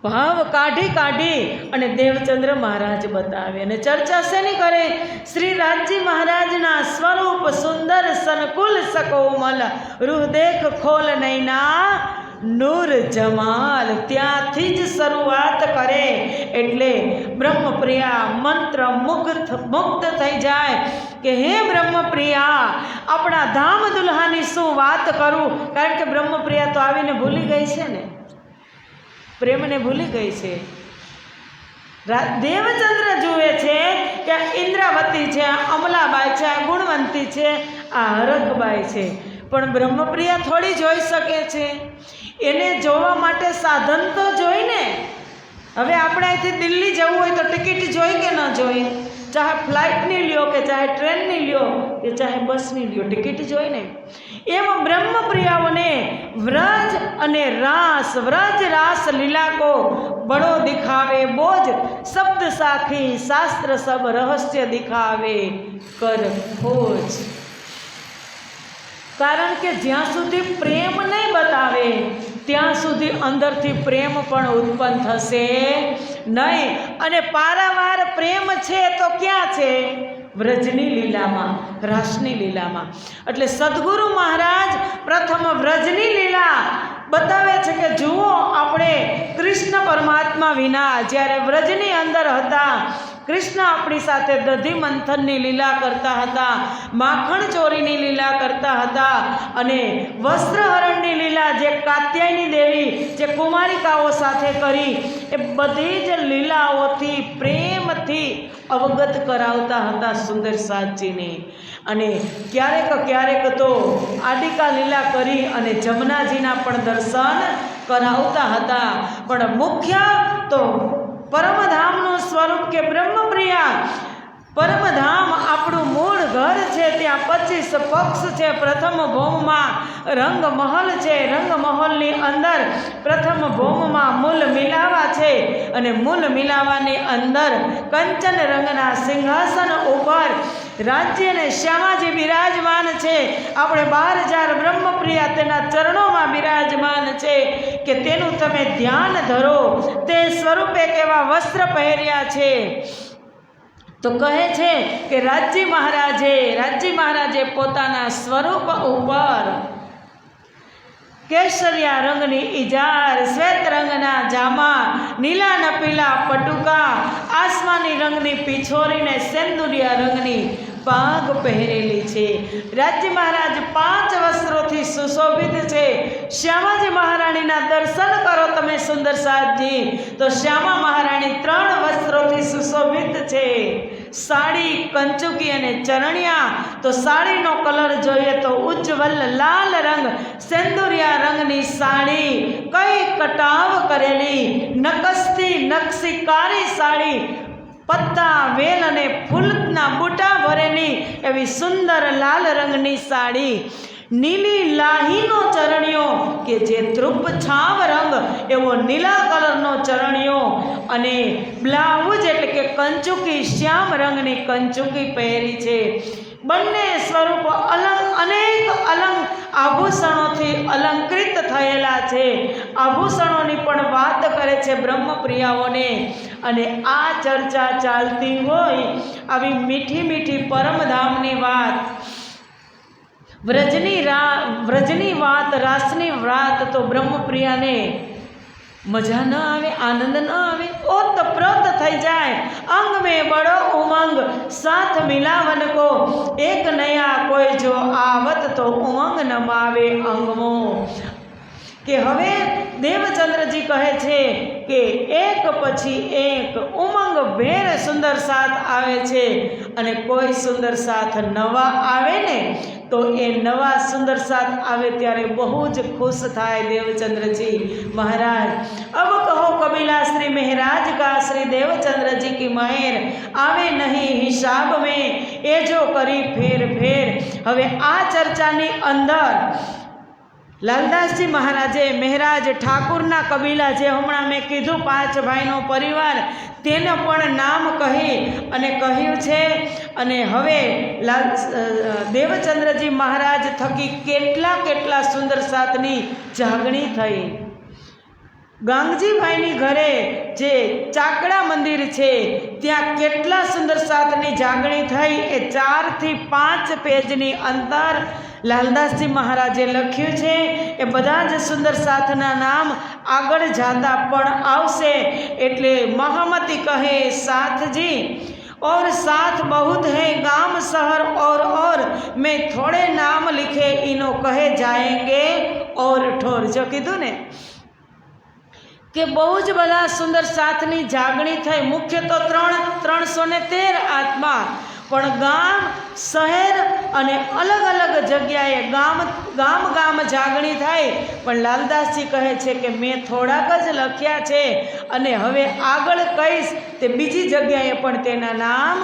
ભાવ કાઢી કાઢી અને દેવચંદ્ર મહારાજ બતાવે. અને ચર્ચા શેની કરે? શ્રી રાજજી મહારાજના સ્વરૂપ સુંદર સનકુલ સકોમલ રૂહ દેખ ખોલ નૈના નૂર જમાલ. ત્યાંથી જ શરૂઆત કરે. એટલે બ્રહ્મપ્રિયા મંત્ર મુગ્ધ થઈ જાય કે હે બ્રહ્મપ્રિયા, આપણા ધામ દુલ્હાની શું વાત કરું? કારણ કે બ્રહ્મપ્રિયા તો આવીને ભૂલી ગઈ છે ને, પ્રેમને ભૂલી ગઈ છે. દેવચંદ્ર જુએ છે કે ઇન્દ્રાવતી છે, અમલાબાઈ છે, આ ગુણવંતી છે, આ હરખબાઈ છે, પણ બ્રહ્મપ્રિયા થોડી જોઈ શકે છે. એને જોવા માટે સાધન તો જોઈ ને. હવે આપણે અહીંથી દિલ્હી જવું હોય તો ટિકિટ જોઈ કે ન જોઈ? ચાહે ફ્લાઇટની લ્યો કે ચાહે ટ્રેનની લ્યો કે ચાહે બસની લ્યો, ટિકિટ જોઈ ને. એમ બ્રહ્મપ્રિયાઓને વ્રજ અને રાસ, વ્રજ રાસ લીલા કો બડો દિખાવે બોજ, શબ્દ સાખી શાસ્ત્ર સબ રહસ્ય દિખાવે કર ખોજ. કારણ કે જ્યાં સુધી પ્રેમ નહીં બતાવે ત્યાં સુધી અંદરથી પ્રેમ પણ ઉત્પન્ન થશે નહીં. અને પારાવાર પ્રેમ છે તો ક્યાં છે? વ્રજની લીલામાં, રાસની લીલામાં. એટલે સદગુરુ મહારાજ પ્રથમ વ્રજની લીલા બતાવે છે કે જુઓ, આપણે કૃષ્ણ પરમાત્મા વિના જ્યારે વ્રજની અંદર હતા, કૃષ્ણ આપણી સાથે દધી મંથનની લીલા કરતા હતા, માખણ ચોરીની લીલા કરતા હતા, અને વસ્ત્રહરણની લીલા જે કાત્યાયની દેવી જે કુમારિકાઓ સાથે કરી, એ બધી જ લીલાઓથી પ્રેમથી અવગત કરાવતા હતા સુંદર સાતજીને. અને ક્યારેક ક્યારેક તો આડિકા લીલા કરી અને જમનાજીના પણ દર્શન કરાવતા હતા. પણ મુખ્ય તો પરમધામનું સ્વરૂપ કે બ્રહ્મપ્રિયા. પરમધામ આપણું મૂળ ઘર છે, ત્યાં 25 પક્ષ છે. પ્રથમ ભૌમમાં રંગમહલ છે, રંગમહલની અંદર પ્રથમ ભૌમમાં મૂલ મિલાવા છે, અને મૂલ મિલાવાની અંદર કંચન રંગના સિંહાસન ઉપર રાજ્ય અને શ્યામાજી બિરાજમાન છે. આપણે 12,000 બ્રહ્મપ્રિયા તેના ચરણોમાં બિરાજમાન છે કે તેનું તમે ધ્યાન ધરો. તે સ્વરૂપે કેવા વસ્ત્ર પહેર્યા છે? તો કહે છે કે રાજજી મહારાજે પોતાના સ્વરૂપ ઉપર કેસરિયા રંગની ઇજાર, શ્વેત રંગના જામા, નીલા નપીલા પટુકા, આસમાની રંગની પિછોરીને સેંદુરિયા રંગની પાઘ પહેરેલી છે. રાજ્ય મહારાજ 5 વસ્ત્રોથી સુશોભિત છે. શ્યામાજી મહારાણીના દર્શન કરો તમે સુંદર સાતજી, તો શ્યામા મહારાણી 3 વસ્ત્રોથી સુશોભિત છે. સાડી, કંચુકી અને ચરણિયા. તો સાડીનો કલર જોઈએ તો ઉજ્જવલ લાલ રંગ, સેંદુરિયા રંગની સાડી, કઈ કટાવ કરેલી, નકસથી નકશીકારી સાડી, પત્તા, વેલ અને ફૂલના બુટા ભરેલી એવી સુંદર લાલ રંગની સાડી. નીલી લાહીનો ચરણિયો કે જે ધ્રુપ છાવ રંગ એવો નીલા કલરનો ચરણિયો, અને બ્લાઉઝ એટલે કે કંચુકી શ્યામ રંગની કંચુકી પહેરી છે. બંને સ્વરૂપ અનેક આભૂષણોથી અલંકૃત થયેલા છે. આભૂષણોની પણ વાત કરે છે બ્રહ્મપ્રિયાઓને. અને આ ચર્ચા ચાલતી હોય, આવી મીઠી મીઠી પરમધામની વાત, વ્રજની વાત, રાસની વાત, તો બ્રહ્મપ્રિયાને મજા ન આવે, આનંદ ન આવે, ઓતપ્રોત થઈ જાય. અંગ મેં બડો ઉમંગ સાથ મિલાવન કો, એક નયા કોઈ જો આવત તો ઉમંગ ન માવે અંગમો. કે હવે દેવચંદ્રજી કહે છે કે એક પછી એક ઉમંગ ભેર સુંદર સાથ આવે છે, અને કોઈ સુંદર સાથ નવા આવે ને તો એ નવા સુંદર સાથ આવે ત્યારે બહુ જ ખુશ થાય દેવચંદ્રજી મહારાજ. અબ કહો કબીલા શ્રી મહારાજ કા શ્રી દેવચंद्र की મહેર આવે નહીં હિસાબ મેં, એ જો કરી ફેર ફેર. હવે આ ચર્ચાની અંદર લાલદાસજી મહારાજે મહેરાજ ઠાકુરના કબીલા, જે હમણાં મેં કીધું 5 ભાઈનો પરિવાર, તેને પણ નામ કહી અને કહ્યું છે. અને હવે દેવચંદ્રજી મહારાજ થકી કેટલા સુંદર સાથની જાગણી થઈ. ગાંગજીભાઈની ઘરે જે ચાકડા મંદિર છે ત્યાં કેટલા સુંદર સાથની જાગણી થઈ એ 4 થી 5 પેજની અંદર લાલદાસજી મહારાજે લખ્યું છે. એ બધા જ સુંદર સાથના નામ આગળ જાતા પણ આવશે. એટલે મહામતી કહે સાથજી और साथ बहुत है गांव शहर और मैं थोड़े नाम लिखे इनो कहे जाएंगे और ठोर. जो कीधुं ने કે બહુ જ બધા સુંદર સાથની જાગણી થઈ. મુખ્ય તો 313 આત્મા, પણ ગામ શહેર અને અલગ અલગ જગ્યાએ ગામ જાગણી થાય. પણ લાલદાસજી કહે છે કે મેં થોડાક જ લખ્યા છે અને હવે આગળ કહીશ તે બીજી જગ્યાએ પણ તેના નામ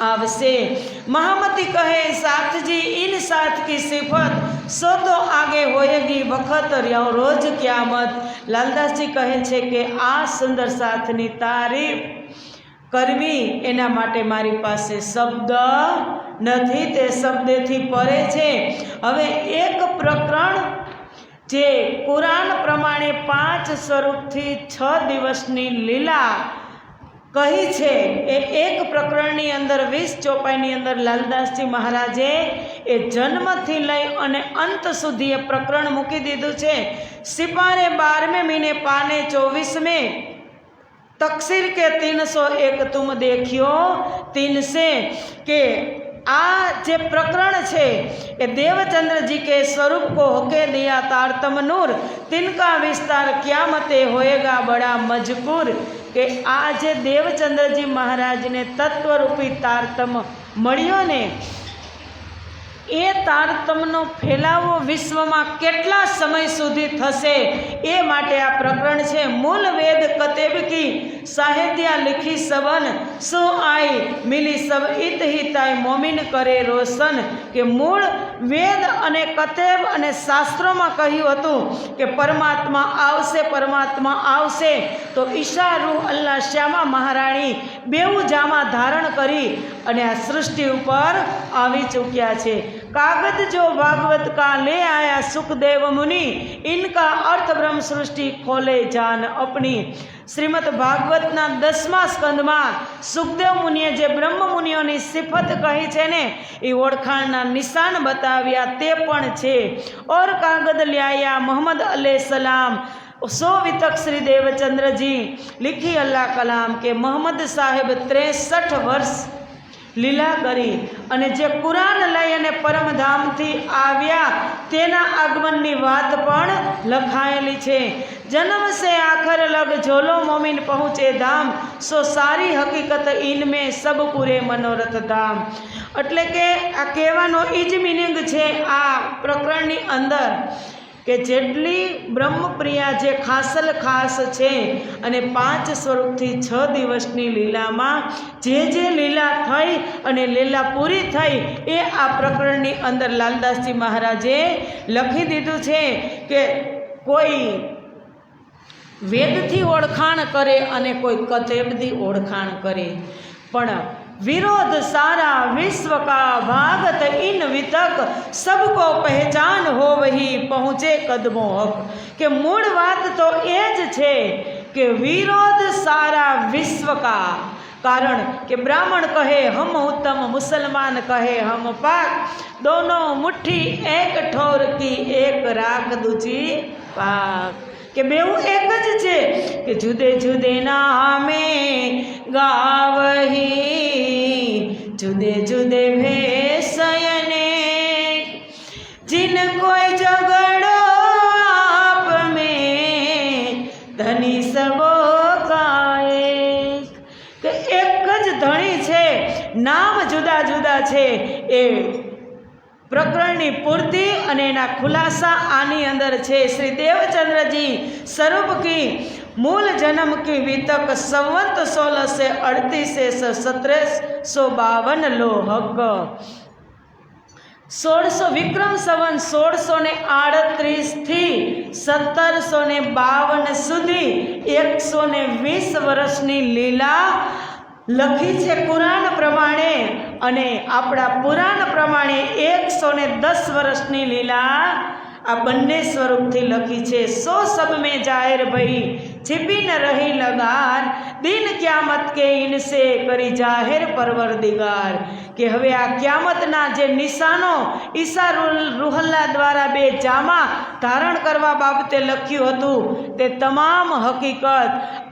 આવશે. महामती कहे साथ जी इन साथ की सिफत सो तो आगे होएगी वक्त रोज क्यामत. लालदासजी कहे छे के आ सुंदर સાથની તારીફ કરવી એના માટે મારી પાસે શબ્દ નથી, તે શબ્દથી પરે છે. હવે એક પ્રકરણ જે કુરાન પ્રમાણે 5 સ્વરૂપથી 6 દિવસની લીલા કહી છે એ એક પ્રકરણની અંદર 20 ચોપાઈની અંદર લાલદાસજી મહારાજે એ જન્મથી લઈ અને અંત સુધી એ પ્રકરણ મૂકી દીધું છે. સિપારે 12વેं મહિને પાને 24वें तकसीर के 301 तुम देखियो 3 से के आ जे प्रकरण છે એ देवचंद्र जी के स्वरूप को होके दिया तारतम नूर तिनका विस्तार क्यामते होएगा बड़ा मजबूर. કે આ જે દેવચંદ્રજી મહારાજને તત્વરૂપી તારતમ મળ્યો ને એ તારતમનો ફેલાવો વિશ્વમાં કેટલા સમય સુધી થશે એ માટે આ પ્રકરણ છે. મૂળ વેદ કતેબ કી સાહિત્યા લિખી સવન સો આઈ મિલી સબ ઈત હિતાય મોમિન કરે રોશન. કે મૂળ વેદ અને કતેબ અને શાસ્ત્રોમાં કહ્યું હતું કે પરમાત્મા આવશે તો ઈશા રૂહ અલ્લાહ શ્યામા મહારાણી બેઉ જામા ધારણ કરી અને આ સૃષ્ટિ ઉપર આવી ચૂક્યા છે. कागज जो भागवत का ले आया सुखदेव मुनि इनका अर्थ ब्रह्म सृष्टि खोले जान अपनी. श्रीमद भागवतना 10મા સ્કંદમાં સુખદેવ મુનિએ જે બ્રહ્મ મુનિઓની સિફત કહી છે ને એ ઓળખાણના નિશાન બતાવ્યા તે પણ છે. और कागद ल्याया मोहम्मद अलैहिस्सलाम सो वितक श्री देवचंद्र जी लिखी अल्लाह कलाम के मोहम्मद साहेब 63 वर्ष લીલા કરી અને જે કુરાન લઈ અને પરમધામથી આવ્યા તેના આગમનની વાત પણ લખાયેલી છે. जन्म से आखर लग झोलो मोमिन पहुँचे धाम सो सारी हकीकत इनमें सब पूरे मनोरथ धाम. એટલે કે આ કહેવાનો એ જ મિનિંગ છે આ પ્રકરણની અંદર કે જેટલી બ્રહ્મપ્રિયા જે ખાસલ ખાસ છે અને 5 સ્વરૂપથી 6 દિવસની લીલામાં જે લીલા થઈ અને લીલા પૂરી થઈ એ આ પ્રકરણની અંદર લાલદાસજી મહારાજે લખી દીધું છે કે કોઈ વેદથી ઓળખાણ કરે અને કોઈ કતેબથી ઓળખાણ કરે, પણ विरोध सारा विश्व का भागत इन वितक सबको पहचान हो वही पहुँचे कदमों हक. के मूल बात तो ये ज छे कि विरोध सारा विश्व का कारण के ब्राह्मण कहे हम उत्तम, मुसलमान कहे हम पाक, दोनों मुट्ठी एक ठोर की एक राख दूजी पाक. के बेऊ एक ज छे कि जुदे जुदे नामे गावही जुदे जुदे भेषयने जिन कोई झगड़ो आप में धनी सबो काए. કે એક જ ધણી છે, નામ જુદા જુદા છે. એ પ્રકરણની પૂર્તિ અને એના ખુલાસા આની અંદર છે. શ્રી દેવચંદ્રજી स्वरूप की मूल जन्म की वितक संवत 1638 से 1752 लो हक. 1600 विक्रम संवत 1638 थी 1752 સુધી 120 વર્ષની લીલા લખી છે કુરાન પ્રમાણે અને આપણા પુરાણ પ્રમાણે 110 વર્ષની લીલા આ બંને સ્વરૂપથી લખી છે. 100 सब में जाहिर भई छिपी न रही लगार, दिन क्यामत के इनसे करी जाहिर परवरदिगार। કે હવે આ ક્યામતના જે નિશાનો ઈસા રૂહલ્લા દ્વારા 2 જામા ધારણ કરવા બાબતે લખ્યું હતું તે તમામ હકીકત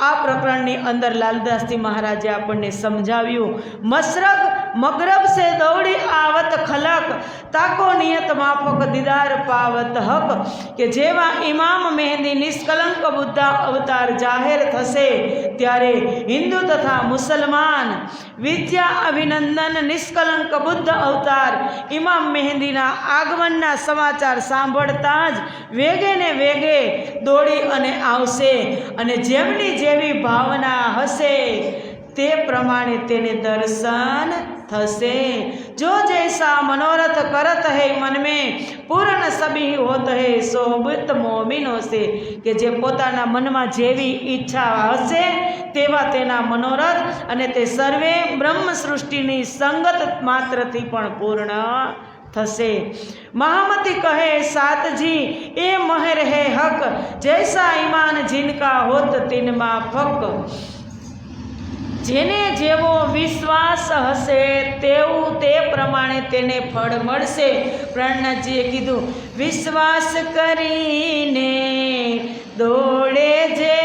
આ પ્રકરણની અંદર લાલદાસજી મહારાજે આપણને સમજાવ્યું। મશરક મગરબ સે દોડી આવત ખલક, તાકો નિયત માફક દીદાર પાવત હક। કે જેવા ઇમામ મહેંદી નિષ્કલંક બુદ્ધ અવતાર જાહેર થશે ત્યારે હિન્દુ તથા મુસલમાન વિદ્યા અભિનંદન નિષ્કલંક બુદ્ધ અવતાર ઇમામ મહેંદીના આગમનના સમાચાર સાંભળતા જ વેગે ને વેગે દોડી અને આવશે અને જેમની જેવી ભાવના હશે તે પ્રમાણે તેને દર્શન થશે। જો જૈસા મનોરથ કરત હૈ મન में પૂર્ણ સભી હોત હૈ સોબત મોમિનો સે। કે જે પોતાના મનમાં જેવી ઈચ્છા હશે તેવા તેના મનોરથ અને તે સર્વે બ્રહ્મ સૃષ્ટિની સંગત માત્રથી પણ પૂર્ણ થશે। महामती कहे सात जी ए महर है हक, जैसा ईमान जिनका होत तिनमा फक। જેને જેવો વિશ્વાસ હશે તેવું તે પ્રમાણે તેને ફળ મળશે। પ્રાણનાથજીએ કીધું વિશ્વાસ કરીને દોડે જે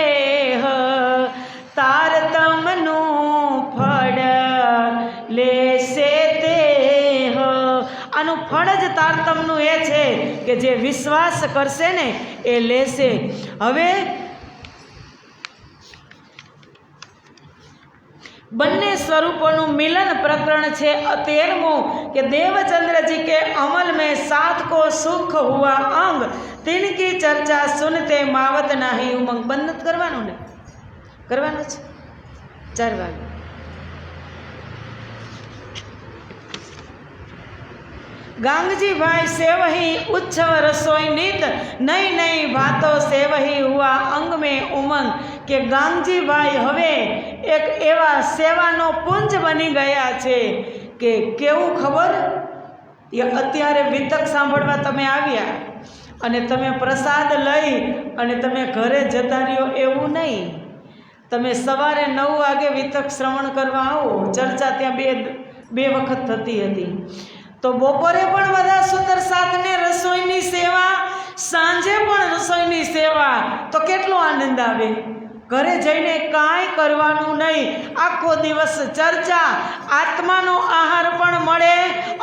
તારતમનું ફળ લેશે તે। આનું ફળ જ તારતમનું એ છે કે જે વિશ્વાસ કરશે ને એ લેશે। હવે બંને સ્વરૂपों मिलन प्रकरण છે 13वां कि देवचंद्र जी के अमल में 7 को सुख हुआ अंग, तिनकी चर्चा सुनते मावत नाही उमंग। बंद करवानो ने करवानो छे 4 वागे। गांगजी भाई से वही उच्छव रसोई नित, नई नई बातों से वही हुआ अंग में उमंग। કે ગાંગજીભાઈ હવે એક એવા સેવાનો પુંજ બની ગયા છે કે કેવું ખબર, એ અત્યારે વિતક સાંભળવા તમે આવ્યા અને તમે પ્રસાદ લઈ અને તમે ઘરે જતા રહ્યો એવું નહીં। તમે સવારે 9 વાગે વિતક શ્રવણ કરવા આવો, ચર્ચા ત્યાં બે વખત થતી હતી, તો બપોરે પણ બધા સુંદર સાથને રસોઈની સેવા, સાંજે પણ રસોઈની સેવા, તો કેટલો આનંદ આવે। ઘરે જઈને કાંઈ કરવાનું નહીં, આખો દિવસ ચર્ચા, આત્માનો આહાર પણ મળે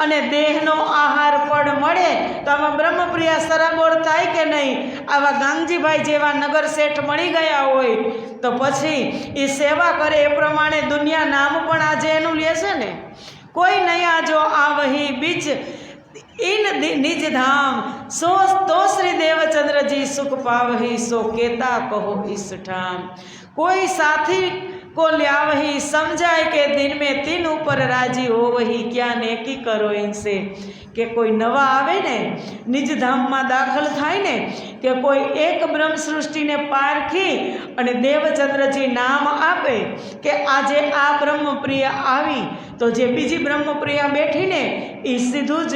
અને દેહનો આહાર પણ મળે। તો આમાં બ્રહ્મપ્રિયા સરાબોર થાય કે નહીં? આવા ગાંગજીભાઈ જેવા નગર શેઠ મળી ગયા હોય તો પછી એ સેવા કરે એ પ્રમાણે દુનિયા નામ પણ આજે એનું લેશે ને। કોઈ નયા જો આ વહી બીજ इन निज धाम सो तो श्री देवचंद्र जी सुख पावही, सो केता कहो इस ठाम। कोई साथी को ल्यावही, समझाए के दिन में 3 ऊपर राजी हो वही, क्या नेकी करो इनसे। કે કોઈ નવા આવે ને નિજ ધામમાં દાખલ થાય ને કે કોઈ એક બ્રહ્મ સૃષ્ટિને પારખી અને દેવચંદ્રજી નામ આપે કે આજે આ બ્રહ્મપ્રિય આવી, તો જે બીજી બ્રહ્મપ્રિયા બેઠીને એ સીધું જ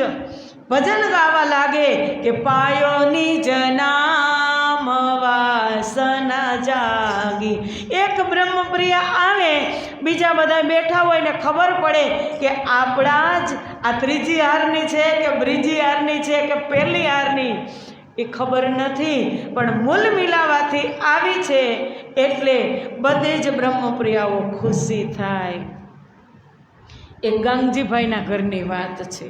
ભજન ગાવા લાગે કે પાયો નિજ નામ વાસના જાગી। એક બ્રહ્મપ્રિયા આવે, બીજા બધા બેઠા હોય ને ખબર પડે કે આપણા જ આ ત્રીજી હારની છે કે બ્રીજી હારની છે કે પહેલી હારની, એ ખબર નથી, પણ મૂલ મિલાવાથી આવી છે એટલે બધી જ બ્રહ્મપ્રિયાઓ ખુશી થાય। એ ગાંગજીભાઈના ઘરની વાત છે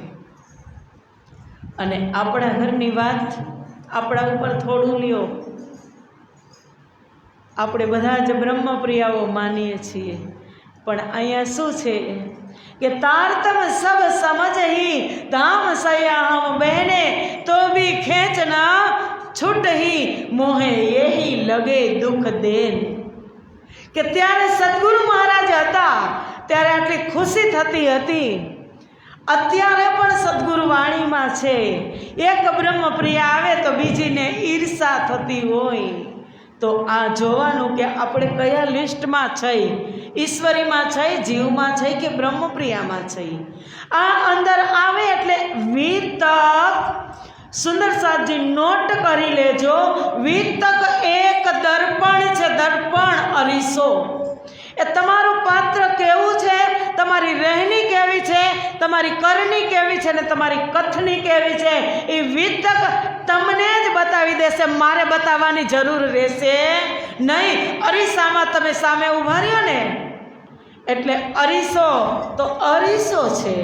અને આપણા ઘરની વાત આપણા ઉપર થોડું લ્યો। આપણે બધા જ બ્રહ્મપ્રિયાઓ માનીએ છીએ, પણ અહીંયા શું છે કે તારતમ સબ સમજ ही धाम सया हम बहने तो भी खेचना छूट ही मोहे यही लगे दुख देन। કે ત્યારે સદગુરુ મહારાજ હતા ત્યારે આટલી ખુશી થતી હતી, અત્યારે પણ સદગુરુ વાણીમાં છે। એક બ્રહ્મપ્રિયા આવે તો બીજીને ઈર્ષા થતી હોય, તો આ જોવાનું કે આપણે કયા લિસ્ટમાં છે, ઈશ્વરીમાં છે, જીવમાં છે કે બ્રહ્મપ્રિયામાં છે। આ અંદર આવે એટલે વિતક, સુંદર સાહેબજી નોટ કરી લેજો, વિતક એક દર્પણ છે, દર્પણ અરીસો. એ તમારું પાત્ર કેવું છે, તમારી રહેણી કેવી છે, તમારી કરણી કેવી છે ને તમારી કથની કેવી છે, એ વિતક તમને જ બતાવી દેશે. મારે બતાવવાની જરૂર રહેશે નહીં. અરીસામાં તમે સામે ઊભા રહ્યો ને એટલે અરીસો તો અરીસો છે.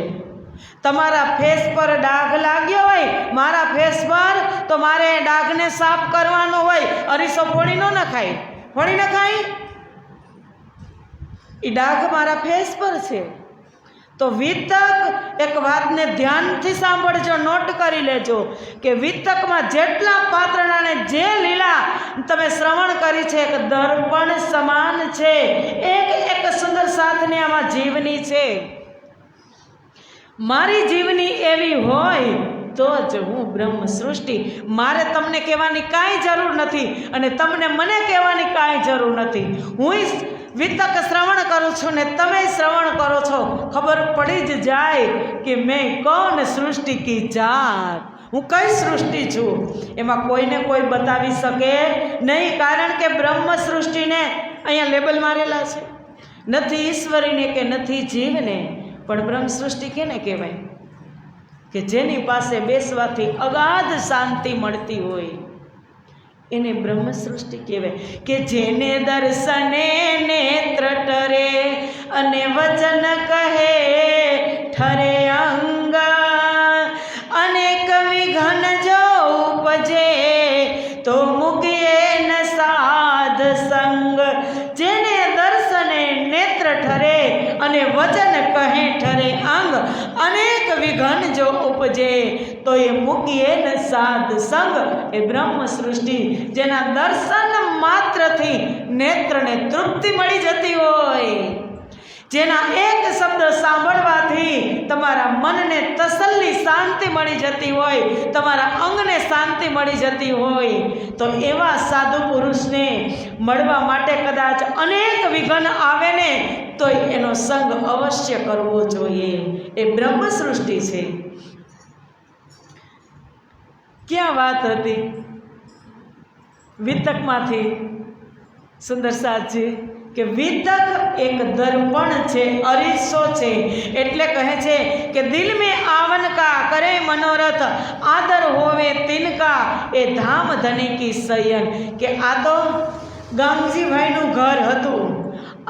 તમારા ફેસ પર ડાઘ લાગ્યો હોય, મારા ફેસ પર, તો મારે ડાઘને સાફ કરવાનો હોય. અરીસો ફોડી ન નખાય, ફોડી નખાય. એ ડાઘ મારા ફેસ પર છે. તો વિતક, એક વાતને ધ્યાનથી સાંભળજો, નોટ કરી લેજો કે વિતકમાં જેટલા પાત્રનાને જે લીલા તમે શ્રવણ કરી છે, એક દર્પણ સમાન છે. એક સુંદર સાથની આમાં જીવની છે. મારી જીવની એવી હોય તો જ હું બ્રહ્મ સૃષ્ટિ. મારે તમને કહેવાની કાંઈ જરૂર નથી અને તમને મને કહેવાની કાંઈ જરૂર નથી. હું વિતક શ્રવણ કરું છું ને તમે શ્રવણ કરો છો. ખબર પડી જ જાય કે મેં કોણ સૃષ્ટિ કી જાત, હું કઈ સૃષ્ટિ છું. એમાં કોઈને કોઈ બતાવી શકે નહીં, કારણ કે બ્રહ્મ સૃષ્ટિને અહીંયા લેબલ મારેલા છે. નથી ઈશ્વરીને કે નથી જીવને, પણ બ્રહ્મ સૃષ્ટિ કેને કહેવાય? કે જેની પાસે બેસવાથી અગાધ શાંતિ મળતી હોય એને બ્રહ્મ સૃષ્ટિ કહેવાય. કે જેને દર્શને નેત્ર ટરે અને વચન કહે ઠરે અંગ, અનેક વિઘન જો ઉપજે તો મૂકીએ ન સાધ સંગ. જેને દર્શને નેત્ર ઠરે અને વચન કહે ઠરે અંગ, અનેક વિઘન જો ઉપજે તો એ મૂકીએ ન સાધ સંગ. એ બ્રહ્મ સૃષ્ટિ જેના દર્શન માત્રથી નેત્રને તૃપ્તિ મળી જતી હોય, જેના એક શબ્દ સાંભળવાથી તમારા મનને તસલ્લી, શાંતિ મળી જતી હોય, તમારા અંગને શાંતિ મળી જતી હોય, તો એવા સાધુ પુરુષને મળવા માટે કદાચ અનેક વિઘન આવે ને તો એનો સંગ અવશ્ય કરવો જોઈએ. એ બ્રહ્મ સૃષ્ટિ છે. ક્યાં વાત હતી? વિતકમાંથી સુંદર સાધજી કે વિતક એક દર્પણ છે, અરીસો છે. એટલે કહે છે કે દિલ में आवन का करे मनोरथ, आदर होवे तिनका એ ધામ ધની કી શયન. કે આ તો ગામજીભાઈનું ઘર હતું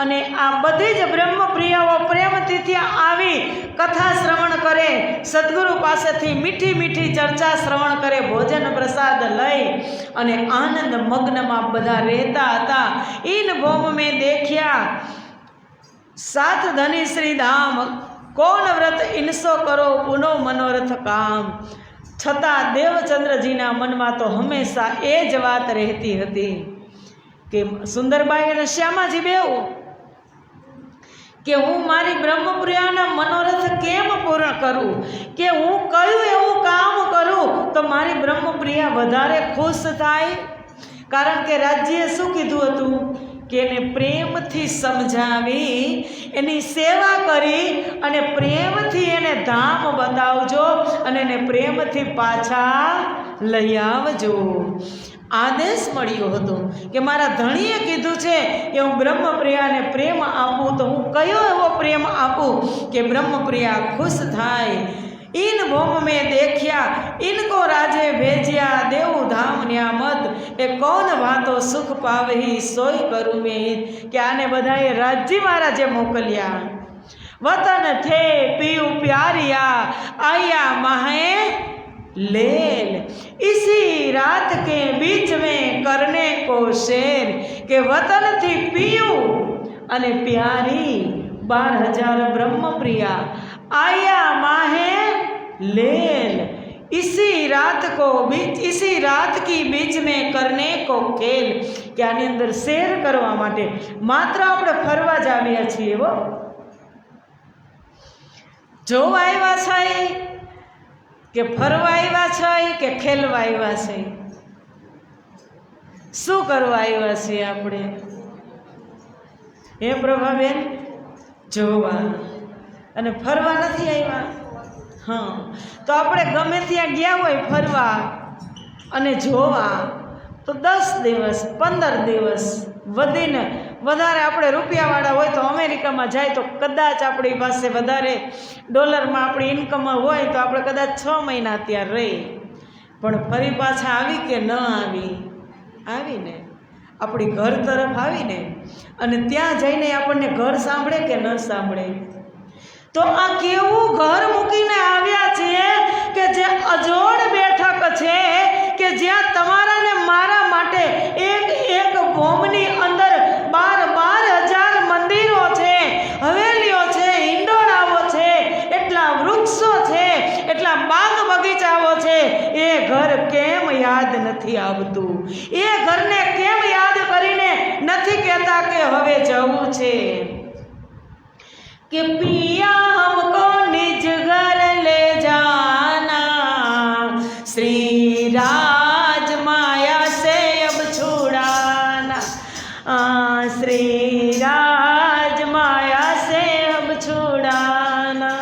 અને આ બધી જ બ્રહ્મપ્રિયાઓ પ્રેમથી ત્યાં આવી કથા શ્રવણ કરે, સદગુરુ પાસેથી મીઠી મીઠી ચર્ચા શ્રવણ કરે, ભોજન પ્રસાદ લઈ અને આનંદ મગ્નમાં બધા રહેતા હતા. ઈન ભોમ મેં દેખ્યા સાત ધની શ્રી ધામ, કોણ વ્રત ઇનસો કરો પુનો મનોરથ કામ. છતાં દેવચંદ્રજીના મનમાં તો હંમેશા એ જ વાત રહેતી હતી કે સુંદરબાઈ અને શ્યામાજી બેઉ કે હું મારી બ્રહ્મપ્રિયાના મનોરથ કેમ પૂર્ણ કરું, કે હું કયું એવું કામ કરું તો મારી બ્રહ્મપ્રિયા વધારે ખુશ થાય. કારણ કે રાજ્યએ શું કીધું હતું કે એને પ્રેમથી સમજાવી, એની સેવા કરી અને પ્રેમથી એને ધામ બતાવજો અને એને પ્રેમથી પાછા લઈ આવજો. આદેશ મળ્યો હતો કે મારા ધણીએ કીધું છે કે હું બ્રહ્મપ્રિયાને પ્રેમ આપું, તો હું કયો એવો પ્રેમ આપું કે બ્રહ્મપ્રિયા ખુશ થાય. इन भोम में देखिया इनको राजे भेजिया देव धाम न्यामत, ए कौन भातो सुख पावही सोई करूँ मैं. કે આને બધાએ રાજ્ય મહારાજે મોકલ્યા. वतन थे पीऊ प्यारिया आया माहे लेल, इसी रात के बीच में करने को शेर. के वतन थी पीऊ અને प्यारी 12,000 ब्रह्मप्रिया आया माहे लेल, इसी रात को बीच, इसी रात की बीच में करने को खेल. કે આની અંદર શેર કરવા માટે માત્ર આપણે ફરવા જ આવ્યા છીએ, એવો જોવા આવ્યા છે કે ફરવા આવ્યા છે કે ખેલવા આવ્યા છે? શું કરવા આવ્યા છીએ આપણે? હે પ્રભાબેન, જોવા અને ફરવા નથી આવ્યા. હા, તો આપણે ગમે ત્યાં ગયા હોય ફરવા અને જોવા તો 10 દિવસ 15 દિવસ વધારે આપણે રૂપિયાવાળા હોય તો અમેરિકામાં જાય તો કદાચ આપણી પાસે વધારે ડોલરમાં આપણી ઇન્કમ હોય તો આપણે કદાચ 6 મહિના ત્યાં રહી, પણ ફરી પાછા આવી કે ન આવીને આપણી ઘર તરફ આવીને અને ત્યાં જઈને આપણને ઘર સાંભળે કે ન સાંભળે. તો આ કેવું ઘર મૂકીને આવ્યા છે કે જે અજોડ બેઠક છે, કે જ્યાં તમારા ને મારા માટે એક ભૂમની અંદર 12,000 મંદિરો છે, હવેલીઓ છે, હિંડોળાઓ છે, એટલા વૃક્ષો છે, એટલા બાગ બગીચાઓ છે. એ ઘર કેમ યાદ નથી આવતું? એ ઘરને કેમ યાદ કરીને નથી કહેતા કે હવે જવું છે? कि पिया हमको निज घर ले जाना, श्री राज माया से अब छुड़ाना, श्री राज माया से अब छुड़ाना.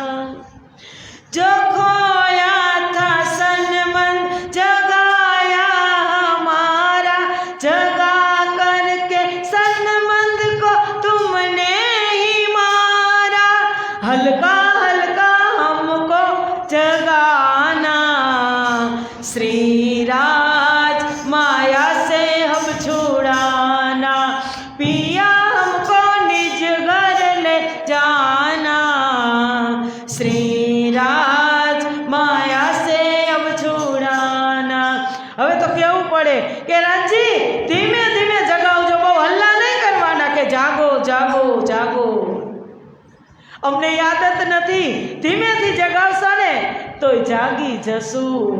जो खोया था सनमन जगाया हमारा, जगा करके सनमंद को तुमने हल्का हल्का हमको जगाना, श्री राज माया से हम छुड़ाना, पिया हमको निज घर ले जाना, श्री राज माया से अब छुड़ाना. હવે તો કેવું પડે કે રાજજી ધીમે ધીમે જગાવજો, બહુ હલ્લા નહીં કરવાના કે જાગો જાગો જાગો. અમને આદત નથી, ધીમેથી જગાવશો ને તો જાગી જશું.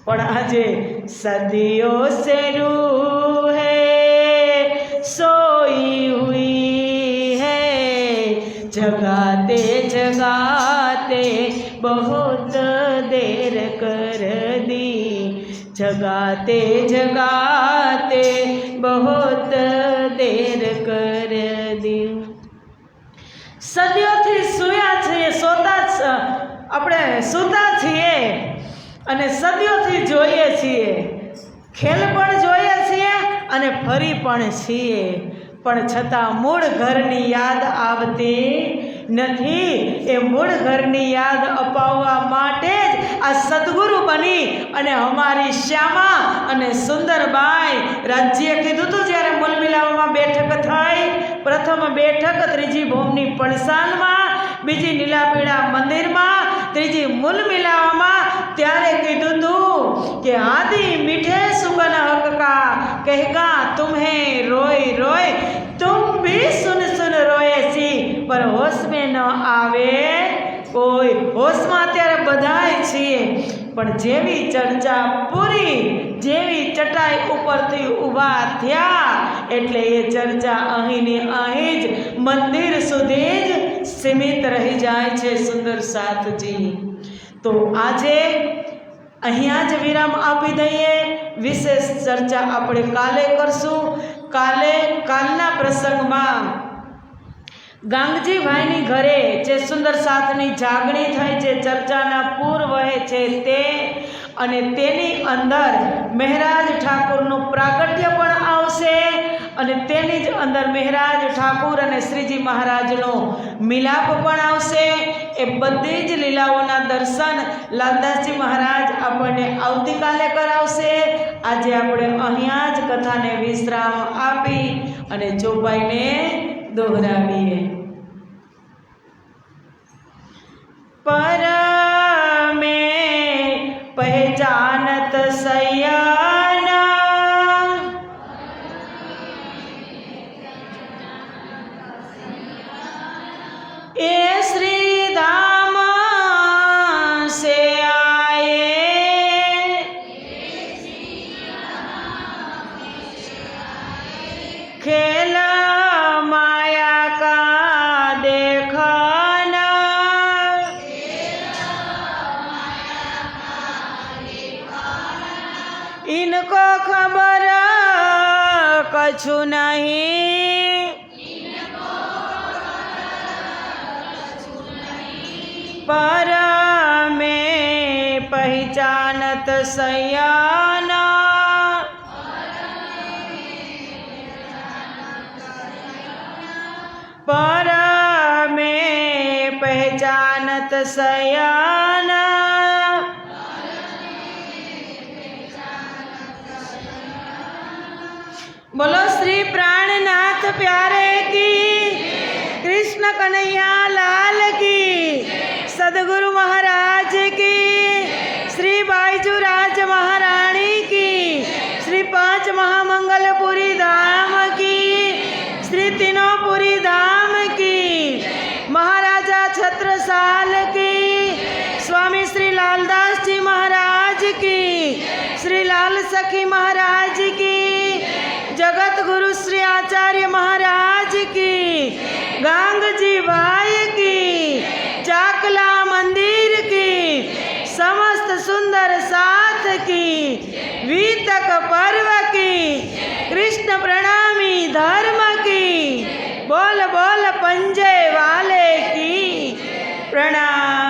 પણ આજે સદીઓ સે રૂહ હૈ સોઈ હુઈ હૈ, જગાતે જગાતે બહોત દેર કર દી, જગાતે જગાતે બહોત દેર કર દી. સદીઓથી સૂયા છીએ, આપણે સૂતા છીએ અને સદીઓથી જોઈએ છીએ, ખેલ પણ જોઈએ છીએ અને ફરી પણ છીએ, પણ છતાં મૂળ ઘરની યાદ આવતી નથી. એ મૂળ ઘરની યાદ અપાવવા માટે જ આ સદગુરુ બની અને અમારી શ્યામા અને સુંદરબાઈ રાજ્યે કીધું હતું જ્યારે મૂલ મિલાવવામાં બેઠક થઈ. પ્રથમ બેઠક ત્રીજી ભૂમની પડસાલમાં, બીજી નીલાપીડા મંદિરમાં, ત્રીજી મૂલ મિલાવવામાં. ત્યારે કીધું હતું કે આદિ મીઠે સુગન હક કા કહેગા તુમ્હે રોય રોય, तुम भी सुन सुन रोए सी पर होश में न આવે કોઈ. હોશમાં અત્યારે બધાય છીએ, પણ જેવી ચર્ચા પૂરી, જેવી ચટાઈ ઉપરથી ઊભા થયા એટલે એ ચર્ચા અહીંની અહીં જ મંદિર સુધી જ સીમિત રહી જાય છે. સુંદર સાથજી, તો આજે અહીંયા જ વિરામ આપી દઈએ. વિશેષ ચર્ચા આપણે કાલે કરશું. કાલના પ્રસંગમાં ગાંગજીભાઈની ઘરે જે સુંદર સાથની જાગણી થઈ, જે ચર્ચાના પૂર વહે છે તે, અને તેની અંદર મહેરાજ ઠાકુરનું પ્રાગટ્ય પણ આવશે અને તેની જ અંદર મહેરાજ ઠાકુર અને શ્રીજી મહારાજનો મિલાપ પણ આવશે. એ બધી જ લીલાઓના દર્શન લાલદાસજી મહારાજ આપણને આવતીકાલે કરાવશે. આજે આપણે અહીંયા જ કથાને વિશ્રામ આપી અને ચોપાઈને દોહરાવીએ. પર મેં પહેચાનત સૈયાના, એ શ્રી ધામ से आए, खेल माया का देखना, इनको खबर कछु नहीं, पर में पहचानत सयाना, पर में पहचानत सयान। बोलो श्री प्राणनाथ प्यारे की, कृष्ण कन्हैया लाल की, सदगुरु महाराज की, श्री बाईजू राज महारानी की, श्री पांच महामंगलपुरी धाम की, श्री तीनोंपुरी धाम की, महाराजा छत्रसाल की, स्वामी श्री लालदास जी महाराज की, श्री लाल सखी महाराज की, जगत गुरु श्री आचार्य महाराज की, गांग जी भाई की, चाकला मंदिर की, समस्त सुंदर साथ की, वीतक पर्व की, कृष्ण प्रणामी धर्म की, बोल बोल पंजे वाले की प्रणाम।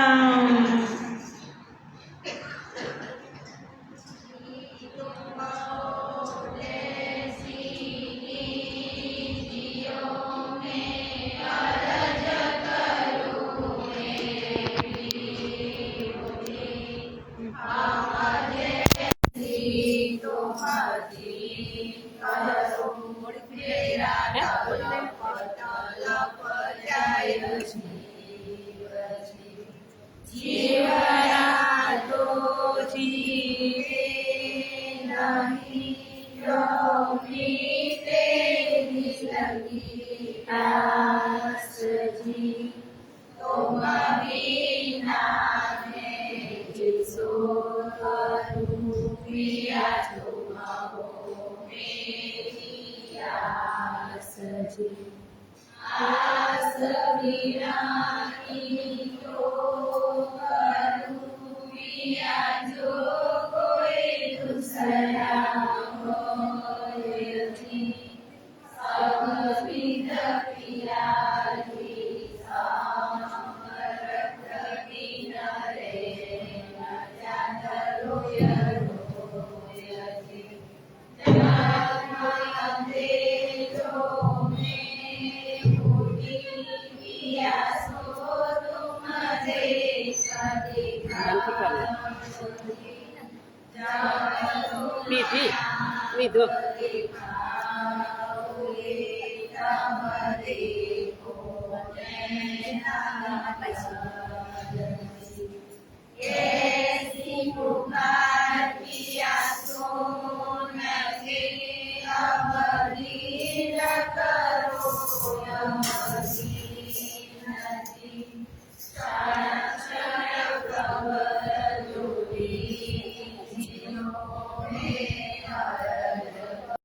मीठो Yeah.